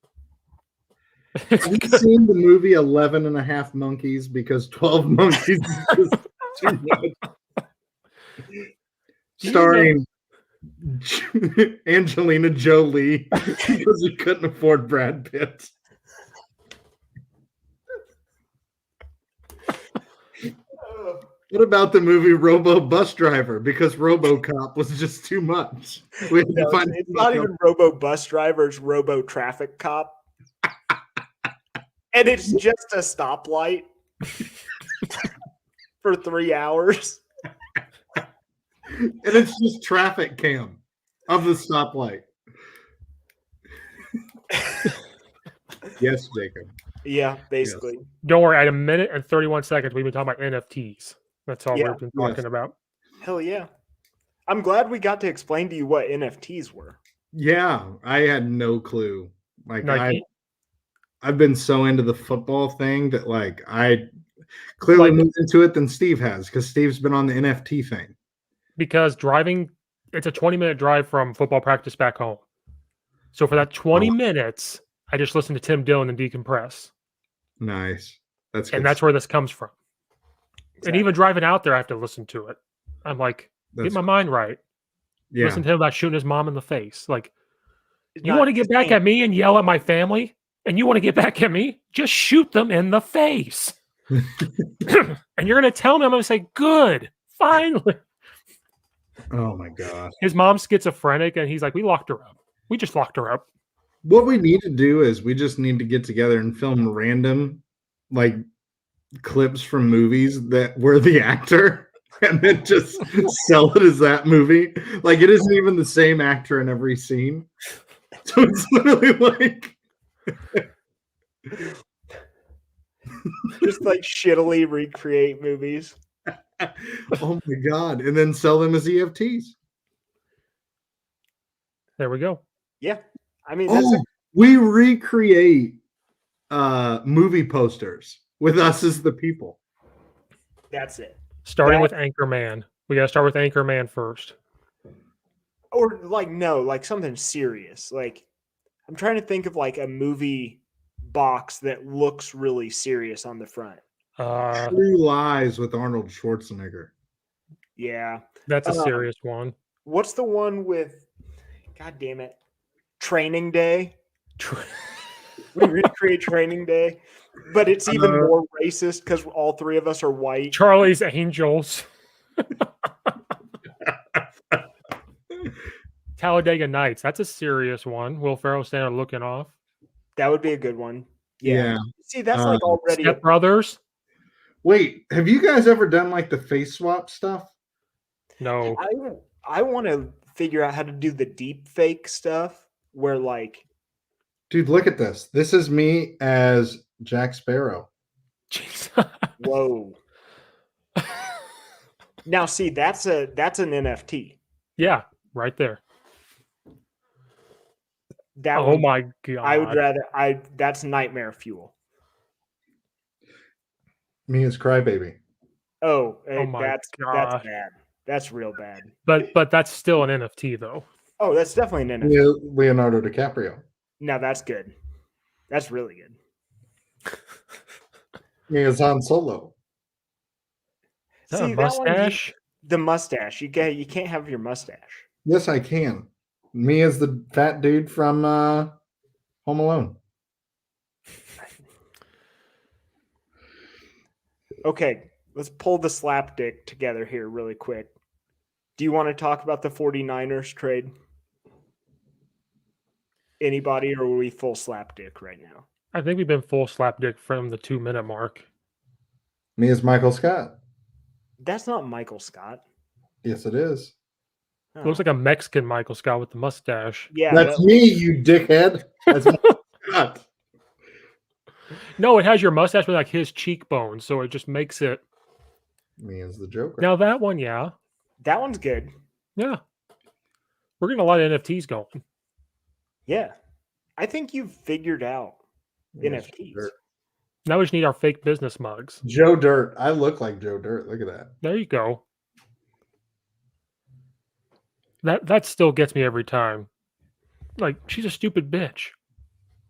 Have you seen the movie 11 and a Half Monkeys? Because 12 Monkeys is just too much. Starring Angelina Jolie because he couldn't afford Brad Pitt. What about the movie Robo Bus Driver? Because RoboCop was just too much. We had to find it's not even Robo Bus Driver, it's Robo Traffic Cop. And it's just a stoplight for 3 hours. And it's just traffic cam of the stoplight. Yes, Jacob. Yeah, basically. Yes. Don't worry, at a minute and 31 seconds, we've been talking about NFTs. That's all we've been talking about. Hell yeah. I'm glad we got to explain to you what NFTs were. Yeah, I had no clue. Like Nike. I've been so into the football thing that like I clearly moved into it than Steve has, because Steve's been on the NFT thing. Because driving, it's a 20-minute drive from football practice back home. So for that 20 minutes, I just listen to Tim Dillon and decompress. Nice. And that's where this comes from. Exactly. And even driving out there, I have to listen to it. I'm like, get my mind right. Yeah. Listen to him about shooting his mom in the face. Like, you want to get back at me and yell at my family? And you want to get back at me? Just shoot them in the face. And you're going to tell me, I'm going to say, good, finally. Oh my God. His mom's schizophrenic, and he's like, we locked her up. We just locked her up. What we need to do is we just need to get together and film random, like, clips from movies that we're the actor, and then just sell it as that movie. Like, it isn't even the same actor in every scene. So it's literally like just like shittily recreate movies. Oh my God. And then sell them as EFTs. There we go. Yeah. I mean, we recreate movie posters with us as the people. That's it. Starting with Anchorman. We got to start with Anchorman first. Or like, no, like something serious. Like, I'm trying to think of like a movie box that looks really serious on the front. True Lies with Arnold Schwarzenegger. Yeah. That's a serious one. What's the one with, God damn it, Training Day? We recreate Training Day, but it's even more racist because all three of us are white. Charlie's Angels. Talladega Nights. That's a serious one. Will Ferrell standing there looking off. That would be a good one. Yeah. See, that's like already Step Brothers. Wait, have you guys ever done like the Faceswap stuff? No. I want to figure out how to do the deep fake stuff where like, dude, look at this. This is me as Jack Sparrow. Whoa. Now see, that's an NFT. Yeah, right there. My God. I would rather that's nightmare fuel. Me as Crybaby. That's bad. That's real bad. But that's still an NFT though. Oh, that's definitely an NFT. Leonardo DiCaprio. No, that's good. That's really good. Me as Han Solo. See, mustache? The mustache. You can't have your mustache. Yes, I can. Me as the fat dude from Home Alone. Okay, let's pull the slapdick together here really quick. Do you want to talk about the 49ers trade? Anybody, or are we full slapdick right now? I think we've been full slapdick from the 2-minute mark. Me as Michael Scott. That's not Michael Scott. Yes, it is. Oh. Looks like a Mexican Michael Scott with the mustache. Yeah, That's me, you dickhead. That's my Scott. No, it has your mustache with like his cheekbones, so it just makes it. Me as the Joker. Now that one, yeah, that one's good. yeah, we're getting a lot of NFTs going. Yeah, I think you've figured out Yes, NFTs. Dirt. Now we just need our fake business mugs. Joe Dirt. I look like Joe Dirt. Look at that. There you go. That still gets me every time. Like, she's a stupid bitch.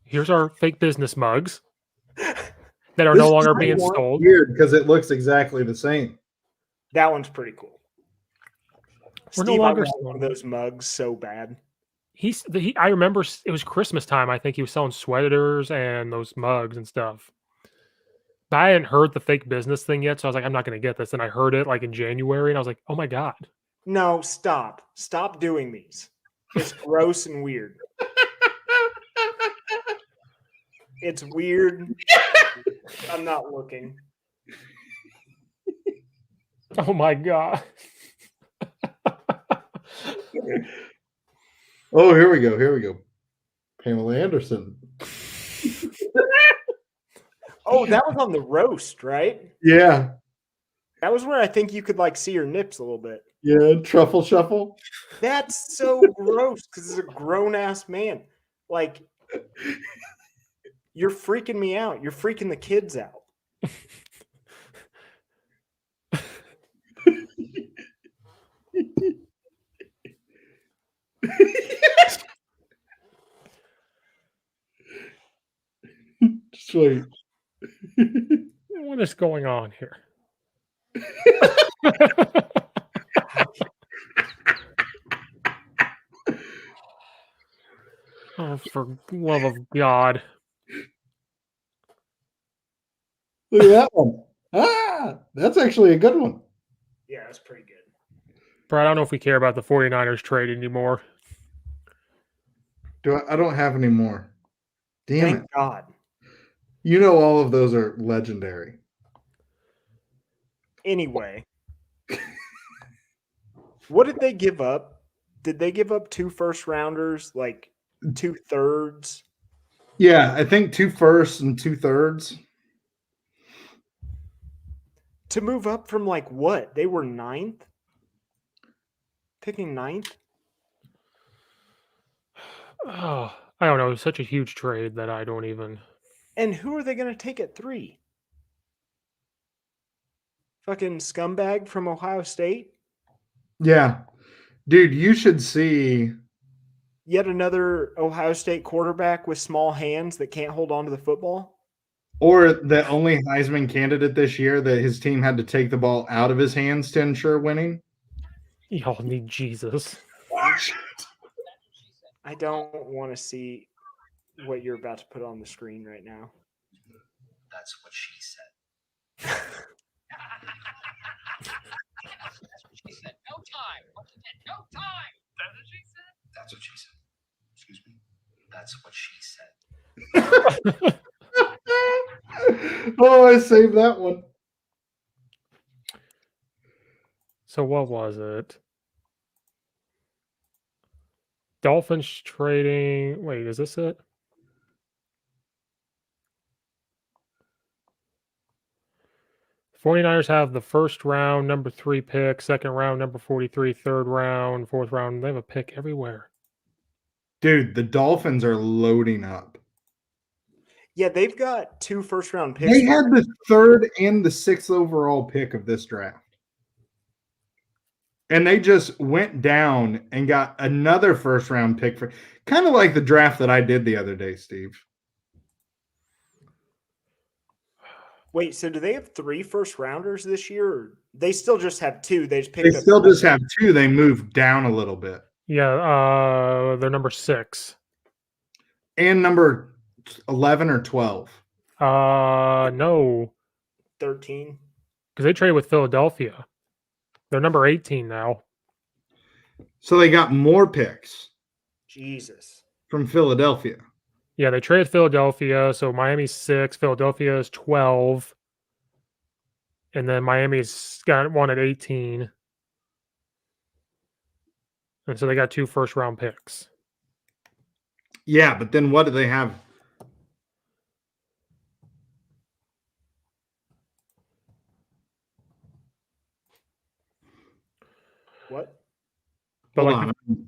Here's our fake business mugs that are no longer being sold. Weird because it looks exactly the same. That one's pretty cool. We're Steve, no longer I want one of those mugs so bad. I remember it was Christmas time. I think he was selling sweaters and those mugs and stuff. But I hadn't heard the fake business thing yet, so I was like, I'm not going to get this. And I heard it like in January, and I was like, oh my God. No, stop. Stop doing these. It's gross and weird. It's weird. I'm not looking. Oh my God. Oh, here we go. Here we go. Pamela Anderson. Oh, that was on the roast, right? Yeah. That was where I think you could like see her nips a little bit. Yeah. Truffle shuffle. That's so gross because it's a grown ass man. Like, you're freaking me out. You're freaking the kids out. Just wait. What is going on here? Oh, for love of God. Look at that one. Ah, that's actually a good one. Yeah, that's pretty good. But I don't know if we care about the 49ers trade anymore. I don't have any more. Damn Thank it. God. You know all of those are legendary. Anyway. What did they give up? Did they give up 2 first rounders, like 2/3? Yeah, I think 2 firsts and 2/3. To move up from like what? They were 9th? Picking 9th? Oh, I don't know. It was such a huge trade that I don't even. And who are they going to take at 3? Fucking scumbag from Ohio State? Yeah. Dude, you should see. Yet another Ohio State quarterback with small hands that can't hold on to the football? Or the only Heisman candidate this year that his team had to take the ball out of his hands to ensure winning. Y'all need Jesus. I don't want to see what you're about to put on the screen right now. That's what she said. That's what she said. No time. No time. That's what she said. That's what she said. Excuse me. That's what she said. Oh, I saved that one. So what was it? Dolphins trading. Wait, is this it? '49ers have the first round, number 3 pick, second round, number 43, third round, fourth round. They have a pick everywhere. Dude, the Dolphins are loading up. Yeah, they've got 2 first-round picks. They had the 3rd and the 6th overall pick of this draft. And they just went down and got another first-round pick for kind of like the draft that I did the other day, Steve. Wait, so do they have 3 first-rounders this year? Or they still just have 2. They just picked They up still just have 2. They moved down a little bit. Yeah, they're number 6. And number 11 or 12. No, 13. because they traded with Philadelphia. They're number 18 now. So they got more picks Jesus. from Philadelphia. Yeah, they traded Philadelphia, so Miami's 6, Philadelphia is 12, and then Miami's got one at 18. And so they got 2 first-round picks. Yeah, but then what do they have? What? But Hold like on.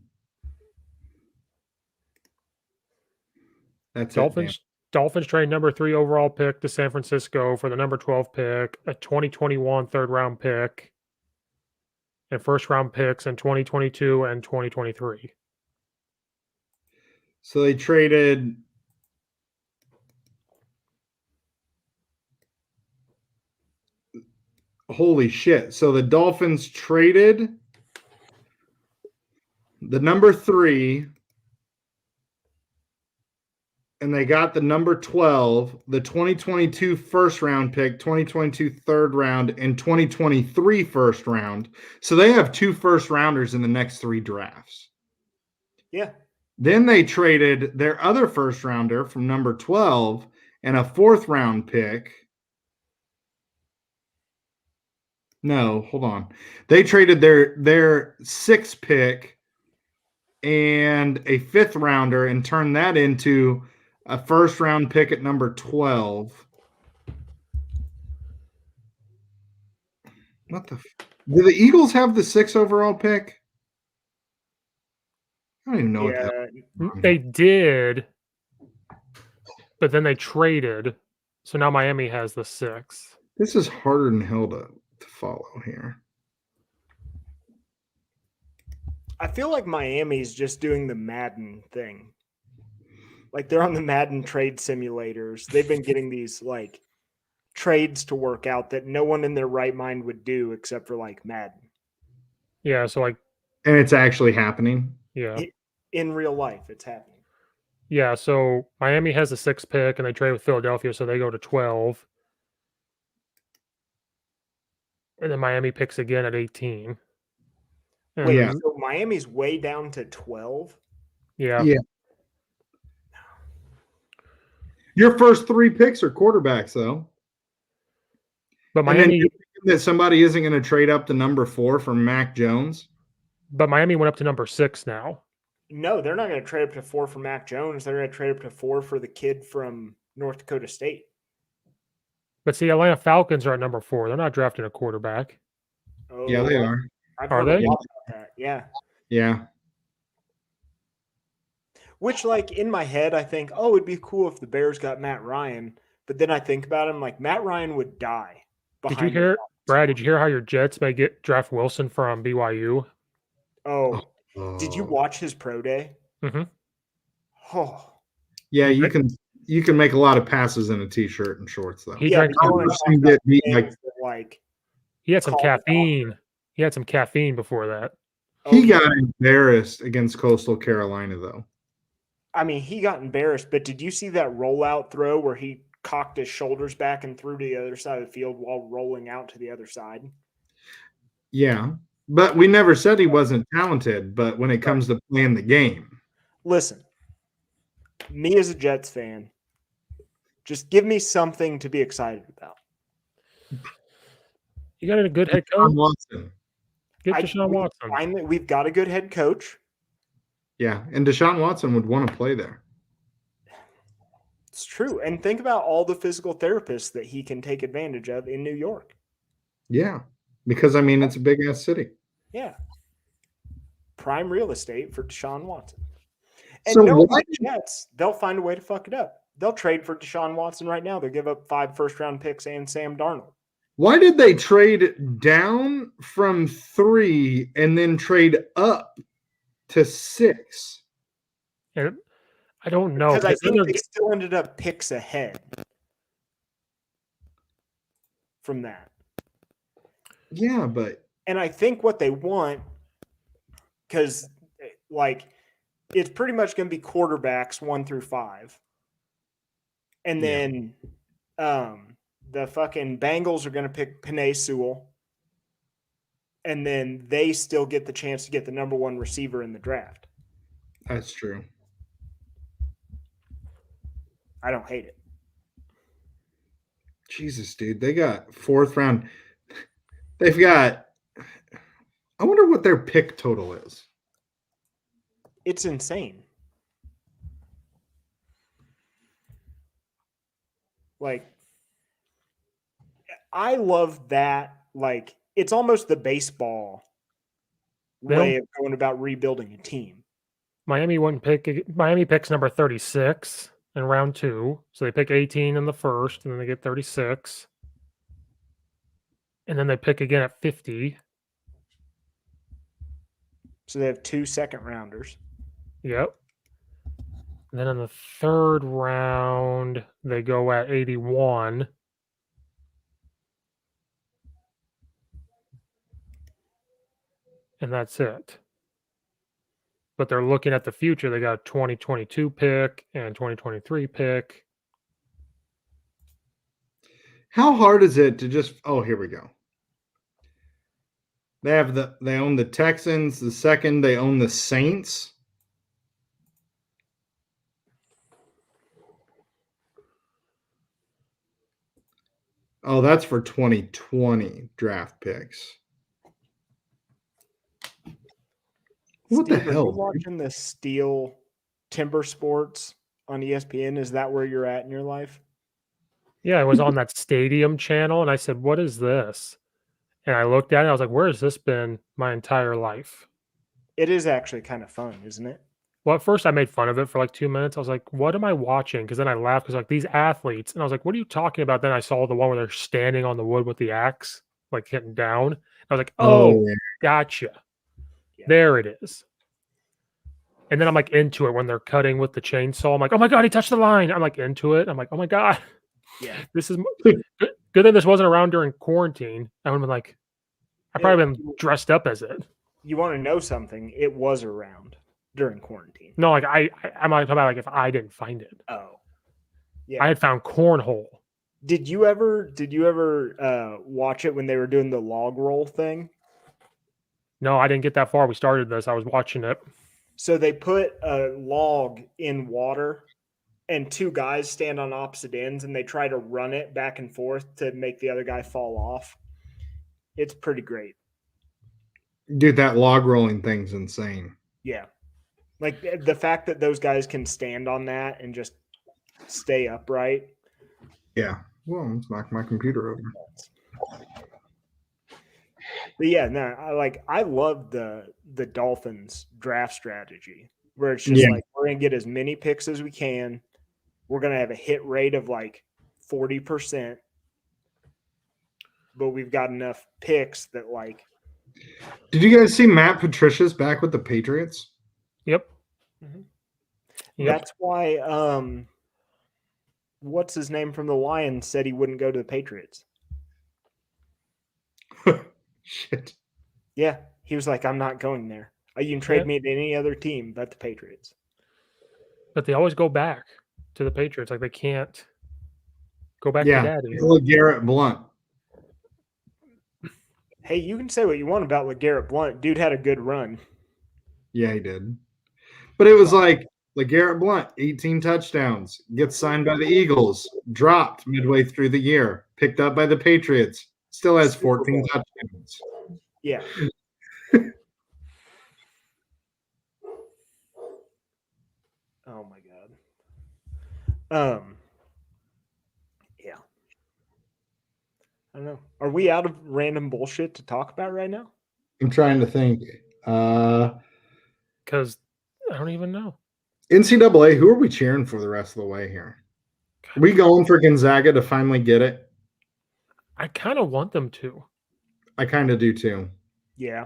That's Dolphins trade number 3 overall pick to San Francisco for the number 12 pick, a 2021 third-round pick, and first-round picks in 2022 and 2023. So they traded. Holy shit. So the Dolphins traded the number 3, and they got the number 12, the 2022 first round pick, 2022 third round, and 2023 first round. So they have 2 first rounders in the next 3 drafts. Yeah. Then they traded their other first rounder from number 12 and a 4th round pick. No, hold on. They traded their 6th pick and a 5th rounder and turned that into a first round pick at number 12. What the? Do the Eagles have the 6th overall pick? I don't even know what that. They did, but then they traded. So now Miami has the 6th. This is harder than hell to follow here. I feel like Miami's just doing the Madden thing. Like they're on the Madden trade simulators. They've been getting these like trades to work out that no one in their right mind would do except for like Madden. Yeah, so like, and it's actually happening. Yeah. In real life, it's happening. Yeah, so Miami has the 6th pick and they trade with Philadelphia, so they go to 12. And then Miami picks again at 18. Wait, yeah. So Miami's way down to 12? Yeah. Yeah. Your first 3 picks are quarterbacks, though. But Miami, that somebody isn't going to trade up to number 4 for Mac Jones. But Miami went up to number 6 now. No, they're not going to trade up to 4 for Mac Jones. They're going to trade up to 4 for the kid from North Dakota State. But see, Atlanta Falcons are at number 4. They're not drafting a quarterback. Oh, yeah, they are. Are they? About that. Yeah. Yeah. Which, like, in my head, I think, oh, it'd be cool if the Bears got Matt Ryan. But then I think about him, like, Matt Ryan would die. Did you hear, Brad, did you hear how your Jets may get draft Wilson from BYU? Oh. Did you watch his pro day? Mm-hmm. Oh. Yeah, you can make a lot of passes in a t-shirt and shorts, though. He drank like he had some caffeine. He had some caffeine before that. He got embarrassed against Coastal Carolina, though. I mean, he got embarrassed, but did you see that rollout throw where he cocked his shoulders back and threw to the other side of the field while rolling out to the other side? Yeah, but we never said he wasn't talented, but when it comes to playing the game. Listen, me as a Jets fan, just give me something to be excited about. You got a good head coach? Watson. Get Deshaun Watson. We've got a good head coach. Yeah, and Deshaun Watson would want to play there. It's true. And think about all the physical therapists that he can take advantage of in New York. Yeah, because, I mean, it's a big-ass city. Yeah. Prime real estate for Deshaun Watson. And so the Jets, they'll find a way to fuck it up. They'll trade for Deshaun Watson right now. They'll give up 5 first-round picks and Sam Darnold. Why did they trade down from 3 and then trade up to 6? And I don't know. Because I think they still ended up picks ahead from that. Yeah, but... And I think what they want, because, like, it's pretty much going to be quarterbacks 1 through 5. And then the fucking Bengals are going to pick Penei Sewell. And then they still get the chance to get the number 1 receiver in the draft. That's true. I don't hate it. Jesus, dude. They got 4th round. They've got... I wonder what their pick total is. It's insane. Like, I love that. Like, it's almost the baseball way of going about rebuilding a team. Miami picks number 36 in round 2. So they pick 18 in the first, and then they get 36. And then they pick again at 50. So they have 2 second rounders. Yep. And then in the third round, they go at 81. And that's it. But they're looking at the future. They got a 2022 pick and 2023 pick. How hard is it to just? Oh, here we go. They own the Texans. The second, they own the Saints. Oh, that's for 2020 draft picks. What Steve, the hell? Are you watching the Steel Timber Sports on ESPN? Is that where you're at in your life? Yeah, I was on that Stadium channel, and I said, "What is this?" And I looked at it. I was like, "Where has this been my entire life?" It is actually kind of fun, isn't it? Well, at first I made fun of it for like 2 minutes. I was like, "What am I watching?" Because then I laughed because like these athletes, and I was like, "What are you talking about?" Then I saw the one where they're standing on the wood with the axe, like hitting down. I was like, "Oh, yeah. gotcha. Yeah. There it is." And then I'm like into it when they're cutting with the chainsaw. I'm like, "Oh my god, he touched the line!" I'm like into it. I'm like, "Oh my god, Yeah. this is good thing this wasn't around during quarantine." I would have been like, I probably been dressed up as it. You want to know something? It was around during quarantine. No, like I'm talking about like if I didn't find it. Oh, yeah. I had found cornhole. Did you ever watch it when they were doing the log roll thing? No, I didn't get that far. We started this. I was watching it. So they put a log in water and 2 guys stand on opposite ends and they try to run it back and forth to make the other guy fall off. It's pretty great. Dude, that log rolling thing's insane. Yeah. Like the fact that those guys can stand on that and just stay upright. Yeah. Well, let's knock my computer over. But yeah, no, I love the Dolphins draft strategy where it's just like we're gonna get as many picks as we can. We're gonna have a hit rate of like 40%, but we've got enough picks that like. Did you guys see Matt Patricia's back with the Patriots? Yep. Mm-hmm. Yep. That's why what's his name from the Lions said he wouldn't go to the Patriots. Shit. Yeah, he was like, I'm not going there. You can trade me to any other team but the Patriots. But they always go back to the Patriots. Like they can't go back to daddy. LeGarrette Blount. Hey, you can say what you want about LeGarrette Blount. Dude had a good run. Yeah, he did. But it was like LeGarrette Blount, 18 touchdowns, gets signed by the Eagles, dropped midway through the year, picked up by the Patriots, still has 14 touchdowns. Yeah. Oh my god. Yeah. I don't know. Are we out of random bullshit to talk about right now? I'm trying to think. Because I don't even know. NCAA, who are we cheering for the rest of the way here? Are we going for Gonzaga to finally get it? I kind of want them to. I kind of do too. Yeah.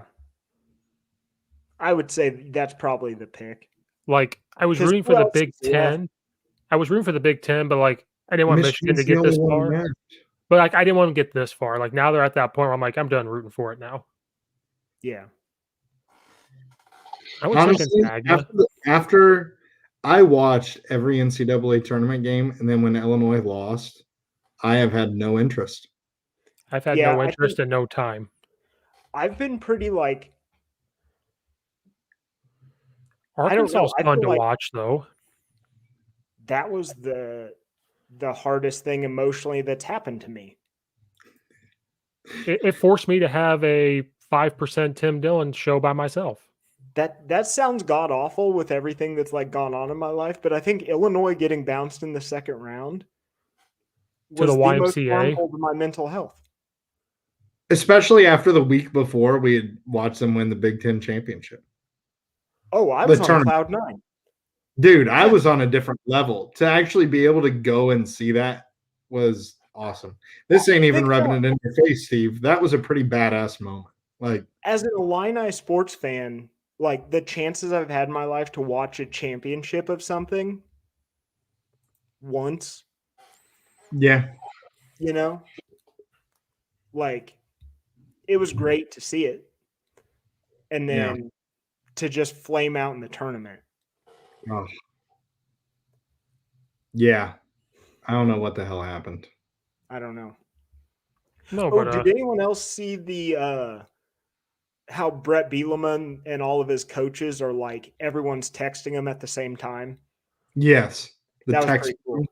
I would say that's probably the pick. Like, I was rooting for the Big Ten. I was rooting for the Big Ten, but like, I didn't want Michigan to get this far. But like, I didn't want them to get this far. Like, now they're at that point where I'm like, I'm done rooting for it now. Yeah. I would honestly, after I watched every NCAA tournament game, and then when Illinois lost, I have had no interest. I've had no interest and no time. I've been pretty like. Arkansas was fun to watch, though. That was the hardest thing emotionally that's happened to me. It forced me to have a 5% Tim Dillon show by myself. That sounds god awful with everything that's like gone on in my life, but I think Illinois getting bounced in the second round To the was the most YMCA. harmful to my mental health. Especially after the week before we had watched them win the Big Ten championship. Oh, I The was on tournament. cloud nine. Dude, I Yeah. was on a different level. To actually be able to go and see that was awesome. This ain't even Think rubbing about it in your face, Steve. That was a pretty badass moment. Like, as an Illini sports fan, like the chances I've had in my life to watch a championship of something once, yeah, you know, like it was great to see it. And then to just flame out in the tournament. oh. Yeah. I don't know what the hell happened. I don't know. No, Oh, but did anyone else see the how Brett Bielema and all of his coaches are like everyone's texting him at the same time? Yes. The That was text. pretty cool.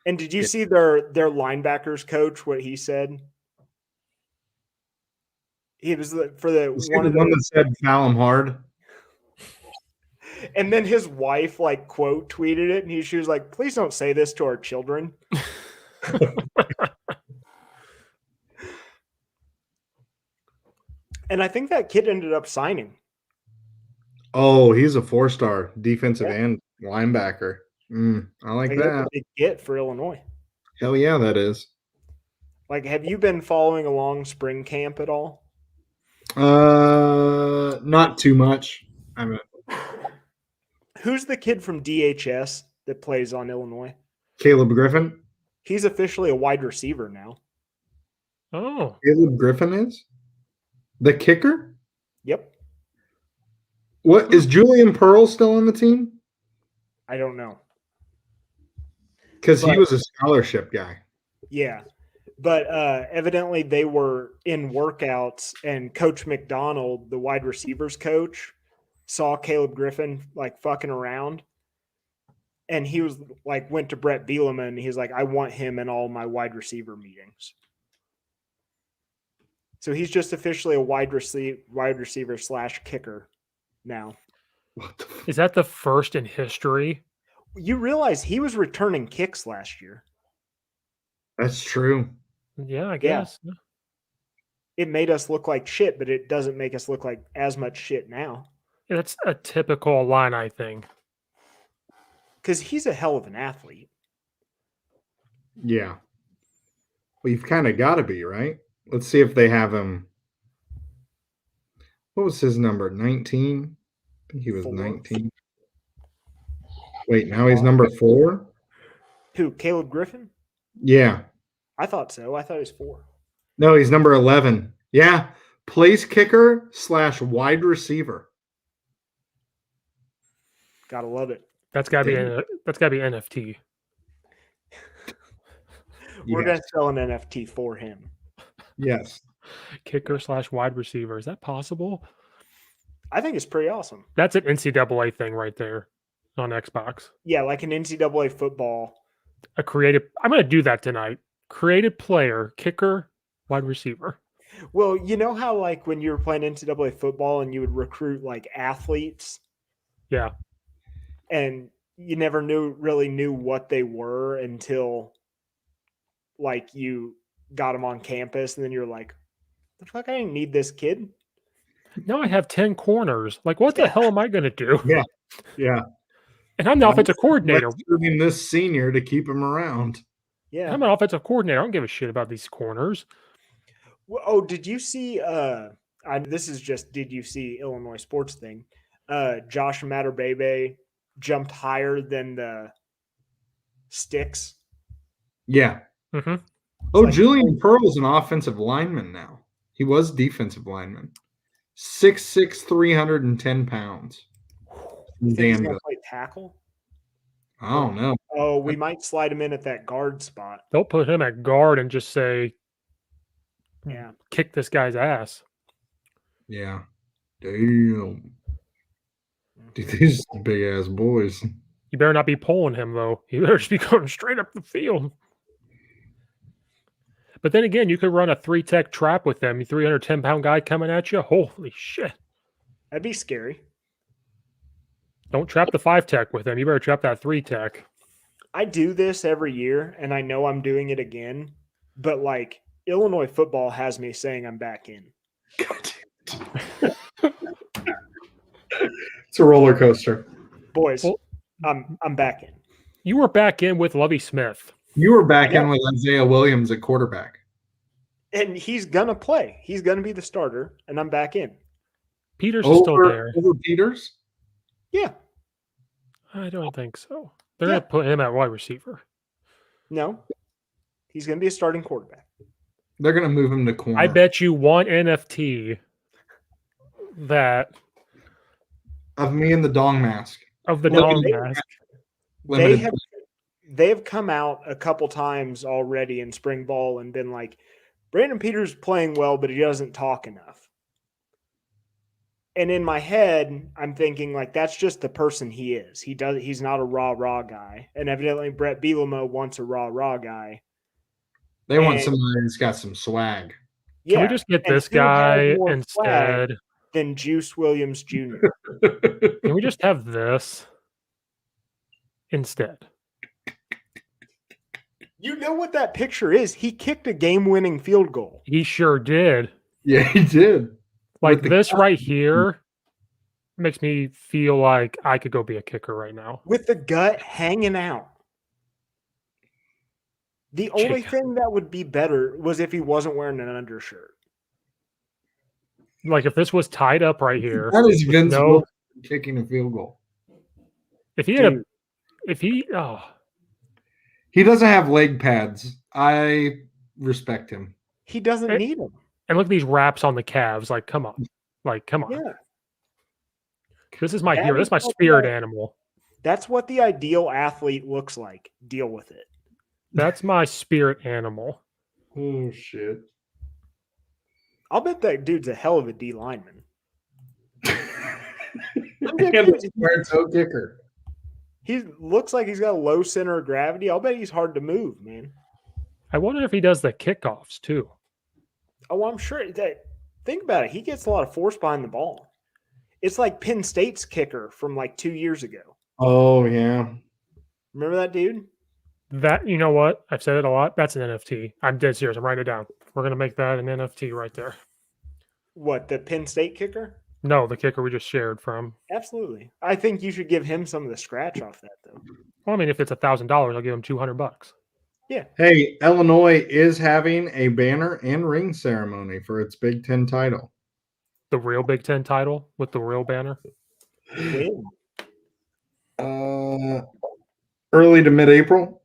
And did you Yeah. see their linebackers coach, what he said? He was for the Was he one the of one the, that said foul him hard? and then his wife like quote tweeted it, and she was like, "Please don't say this to our children." And I think that kid ended up signing. Oh, he's a 4-star defensive Yeah. end linebacker. I like Like, that's that. a big get for Illinois. Hell yeah, that is. Like, have you been following along spring camp at all? Not too much. I mean, Who's the kid from DHS that plays on Illinois? Caleb Griffin. He's officially a wide receiver now. oh, Caleb Griffin is the kicker. Yep. What is Julian Pearl still on the team? I don't know. Because he But- was a scholarship guy. Yeah. But evidently they were in workouts, and Coach McDonald, the wide receivers coach, saw Caleb Griffin like fucking around. And he was like, went to Brett Bielema, and he's like, I want him in all my wide receiver meetings. So he's just officially a wide receiver / kicker now. What the f- is that the first in history? You realize he was returning kicks last year. That's true. Yeah, I guess. It made us look like shit, but it doesn't make us look like as much shit now. Yeah, that's a typical Illini thing. Because he's a hell of an athlete. Yeah. Well, you've kind of got to be, right? Let's see if they have him. What was his number? 19? I think he was 4. 19. Wait, now he's number 4? Who, Caleb Griffin? Yeah. I thought so. I thought he was 4. No, he's number 11. Yeah. Place kicker / wide receiver. Gotta love it. That's gotta be Damn. that's gotta be NFT. We're Yes. going to sell an NFT for him. Yes. Kicker / wide receiver. Is that possible? I think it's pretty awesome. That's an NCAA thing right there on Xbox. Yeah, like an NCAA football. A creative. I'm gonna do that tonight. Creative player, kicker, wide receiver. Well, you know how like when you were playing NCAA football and you would recruit like athletes Yeah. and you never really knew what they were until like you got them on campus, and then you're like, the fuck, I didn't need this kid. Now I have 10 corners. Like, what the hell am I gonna do? Yeah. And I'm the offensive coordinator. Recruiting this senior to keep him around. Yeah. I'm an offensive coordinator. I don't give a shit about these corners. Well, oh, did you see this is just did you see Illinois sports thing? Josh Matterbebe jumped higher than the sticks. Yeah. Mm-hmm. Oh, like- Julian Pearl's an offensive lineman now. He was defensive lineman. 6'6", 310 pounds. You think he's Damn gonna good. play tackle? I don't know. Oh, we might slide him in at that guard spot. They'll put him at guard and just say, Yeah. kick this guy's ass. Yeah. Damn. Dude, these big ass boys. You better not be pulling him, though. You better just be going straight up the field. But then again, you could run a 3-tech trap with them. 310-pound guy coming at you. Holy shit. That'd be scary. Don't trap the 5 tech with him. You better trap that 3 tech. I do this every year, and I know I'm doing it again, but like Illinois football has me saying I'm back in. It's a roller coaster. Boys, Well, I'm back in. You were back in with Lovie Smith. You were back in with Isaiah Williams at quarterback. And he's gonna play. He's gonna be the starter, and I'm back in. Peters is still there. Over Peters? Yeah. I don't think so. They're going to put him at wide receiver. No. He's gonna be a starting quarterback. They're going to move him to corner. I bet you one NFT that of me in the dong mask. Of the dong mask. They have come out a couple times already in spring ball and been like, Brandon Peters playing well, but he doesn't talk enough. And in my head, I'm thinking like that's just the person he is. He's not a rah guy. And evidently Brett Bielema wants a rah guy. They want somebody who's got some swag. Yeah. Can we just get this guy instead? Than Juice Williams Jr. Can we just have this instead? You know what that picture is? He kicked a game-winning field goal. He sure did. Yeah, he did. Like this right here makes me feel like I could go be a kicker right now. With the gut hanging out. The only thing that would be better was if he wasn't wearing an undershirt. Like if this was tied up right here. That is Vince Wilson kicking a field goal. If he had he doesn't have leg pads. I respect him. He doesn't need them. And look at these wraps on the calves. Like, come on. Yeah. This is my hero. This is my spirit animal. That's what the ideal athlete looks like. Deal with it. That's my spirit animal. Oh, shit. I'll bet that dude's a hell of a D lineman. Toe kicker. He looks like he's got a low center of gravity. I'll bet he's hard to move, man. I wonder if he does the kickoffs too. Oh, I'm sure. Think about it. He gets a lot of force behind the ball. It's like Penn State's kicker from like 2 years ago. Oh, yeah. Remember that dude? That, you know what? I've said it a lot. That's an NFT. I'm dead serious. I'm writing it down. We're going to make that an NFT right there. What, the Penn State kicker? No, the kicker we just shared from. Absolutely. I think you should give him some of the scratch off that, though. Well, I mean, if it's $1,000, I'll give him $200. Yeah. Hey, Illinois is having a banner and ring ceremony for its Big Ten title. The real Big Ten title with the real banner? When? Early to mid-April.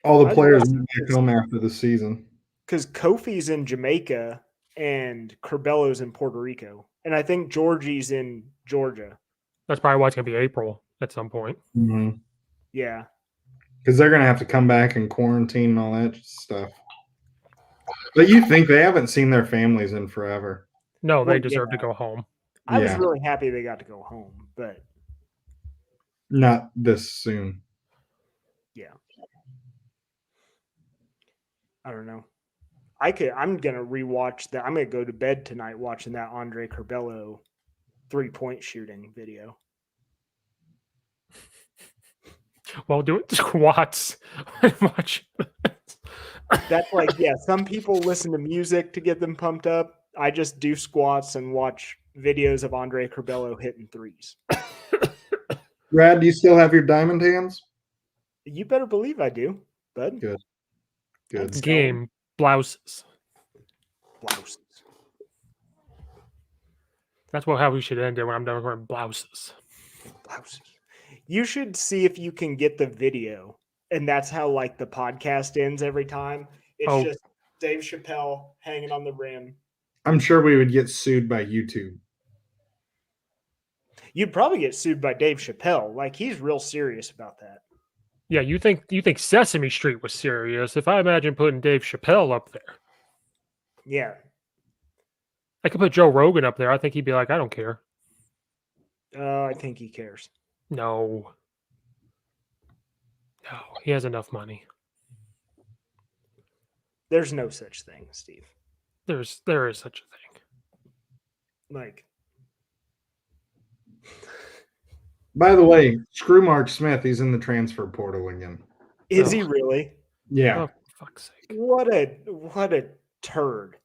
All the players went back home after the season. Because Kofi's in Jamaica and Curbelo's in Puerto Rico. And I think Georgie's in Georgia. That's probably why it's going to be April at some point. Mm-hmm. Yeah. Because they're going to have to come back and quarantine and all that stuff. But you think they haven't seen their families in forever. No, they deserve to go home. I was really happy they got to go home, but not this soon. Yeah. I don't know. I'm gonna rewatch that. I'm gonna go to bed tonight watching that Andre Curbelo 3-point shooting video. Well, do it squats. Watch. That's like, yeah, some people listen to music to get them pumped up. I just do squats and watch videos of Andre Curbelo hitting threes. Brad, do you still have your diamond hands? You better believe I do, bud. Good. Game blouses. That's how we should end it when I'm done wearing blouses. You should see if you can get the video, and that's how like the podcast ends every time. It's just Dave Chappelle hanging on the rim. I'm sure we would get sued by YouTube. You'd probably get sued by Dave Chappelle. Like he's real serious about that. Yeah, you think Sesame Street was serious? If I imagine putting Dave Chappelle up there. Yeah. I could put Joe Rogan up there. I think he'd be like, I don't care. I think he cares. No, he has enough money. There's no such thing, Steve. There is such a thing. Like, By the way, screw Mark Smith. He's in the transfer portal again. Is he really? Yeah. Oh, for fuck's sake. What a turd.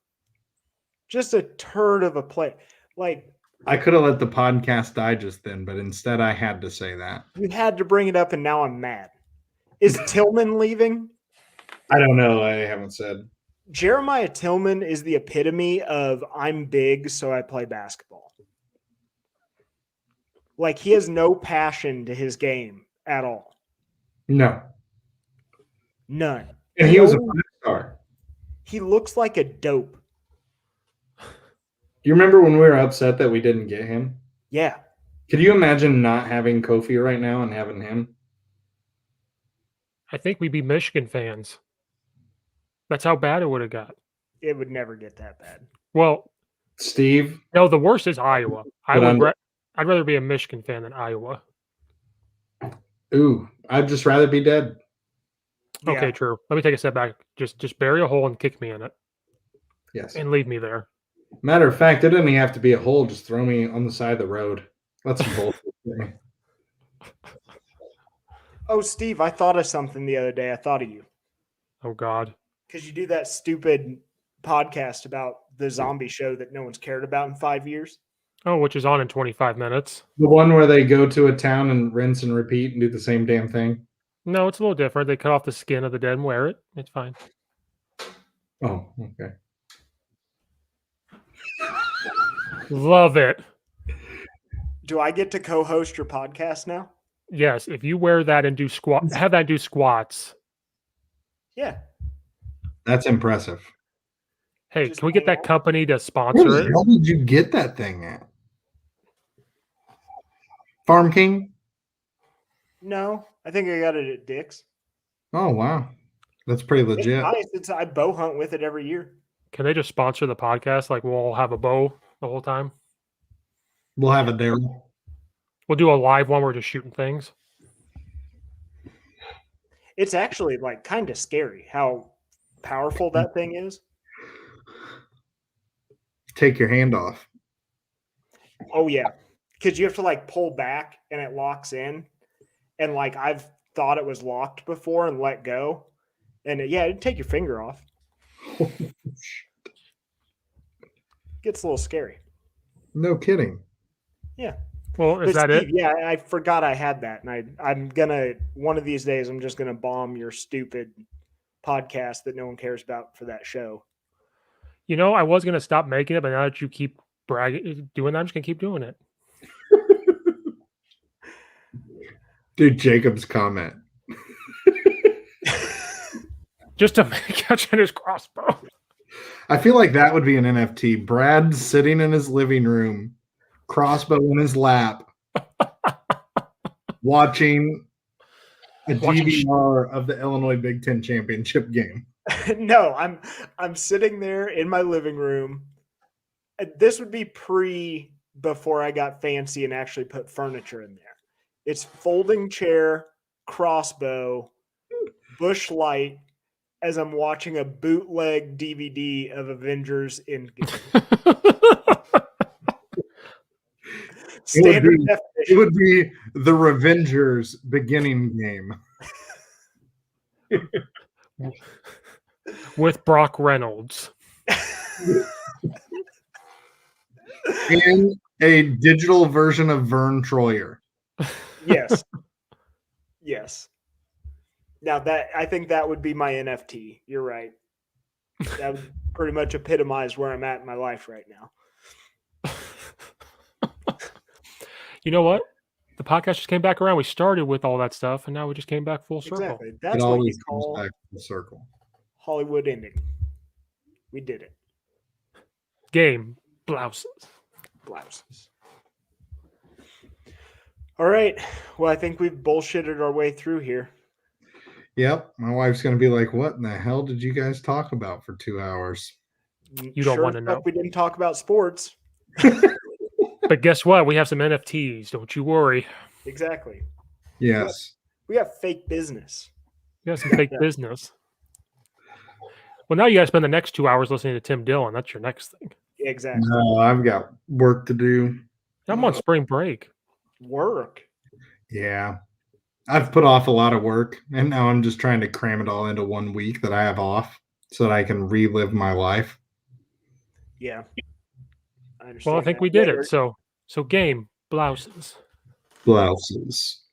Just a turd of a play. Like, I could have let the podcast die just then, but instead I had to say that. you had to bring it up, and now I'm mad. Is Tillman leaving? I don't know. I haven't said. Jeremiah Tillman is the epitome of I'm big, so I play basketball. Like, he has no passion to his game at all. No. None. And he was a five-star. He looks like a dope. You remember when we were upset that we didn't get him? Yeah. Could you imagine not having Kofi right now and having him? I think we'd be Michigan fans. That's how bad it would have got. It would never get that bad. Well, Steve? no, the worst is Iowa. But I'd rather be a Michigan fan than Iowa. Ooh, I'd just rather be dead. Okay, Yeah. true. Let me take a step back. Just bury a hole and kick me in it Yes. and leave me there. Matter of fact, it doesn't even have to be a hole. Just throw me on the side of the road. That's some bullshit. Oh, Steve, I thought of something the other day. I thought of you. Oh, God. Because you do that stupid podcast about the zombie show that no one's cared about in 5 years. Oh, which is on in 25 minutes. The one where they go to a town and rinse and repeat and do the same damn thing? No, it's a little different. They cut off the skin of the dead and wear it. It's fine. Oh, okay. Love it. Do I get to co-host your podcast now? Yes, if you wear that and do have that do squats. Yeah. That's impressive. Hey, Just can we get hang that out. company to Where sponsor the it? hell did you get that thing at? Farm King? No, I think I got it at Dick's. Oh, wow. That's pretty It's legit. nice. I bow hunt with it every year. Can they just sponsor the podcast? Like we'll all have a bow the whole time. We'll have a Daryl. We'll do a live one where we're just shooting things. It's actually like kind of scary how powerful that thing is. Take your hand off. Oh yeah, because you have to like pull back and it locks in, and like I've thought it was locked before and let go, and it'd take your finger off. Gets a little scary. No kidding. Yeah. Well, is But that Steve, it? yeah, I forgot I had that, and I'm gonna one of these days I'm just gonna bomb your stupid podcast that no one cares about for that show. You know, I was gonna stop making it, but now that you keep doing that, I'm just gonna keep doing it. Dude, Jacob's comment. Just to catch in his crossbow. I feel like that would be an NFT. Brad sitting in his living room, crossbow in his lap, watching a DVR of the Illinois Big Ten championship game. No, I'm sitting there in my living room. This would be before I got fancy and actually put furniture in there. It's folding chair, crossbow, bush light, as I'm watching a bootleg DVD of Avengers Endgame. Standard definition. It would be the Revengers beginning game. With Brock Reynolds. And a digital version of Vern Troyer. Yes. Yes. Now I think that would be my NFT. You're right. That would pretty much epitomize where I'm at in my life right now. You know what? The podcast just came back around. We started with all that stuff, and now we just came back full circle. Exactly. It That's what you always comes call back to the circle. Hollywood ending. We did it. Game blouses. Blouses. All right. Well, I think we've bullshitted our way through here. Yep. My wife's going to be like, what in the hell did you guys talk about for 2 hours? You don't want to know. We didn't talk about sports. But guess what? We have some NFTs. Don't you worry. Exactly. Yes. We have fake business. We have some fake business. Well, now you guys spend the next 2 hours listening to Tim Dillon. That's your next thing. Exactly. No, I've got work to do. I'm on spring break. Work. Yeah. I've put off a lot of work, and now I'm just trying to cram it all into 1 week that I have off so that I can relive my life. Yeah. I understand. Well, I think that. we did Later. it. So game blouses. Blouses.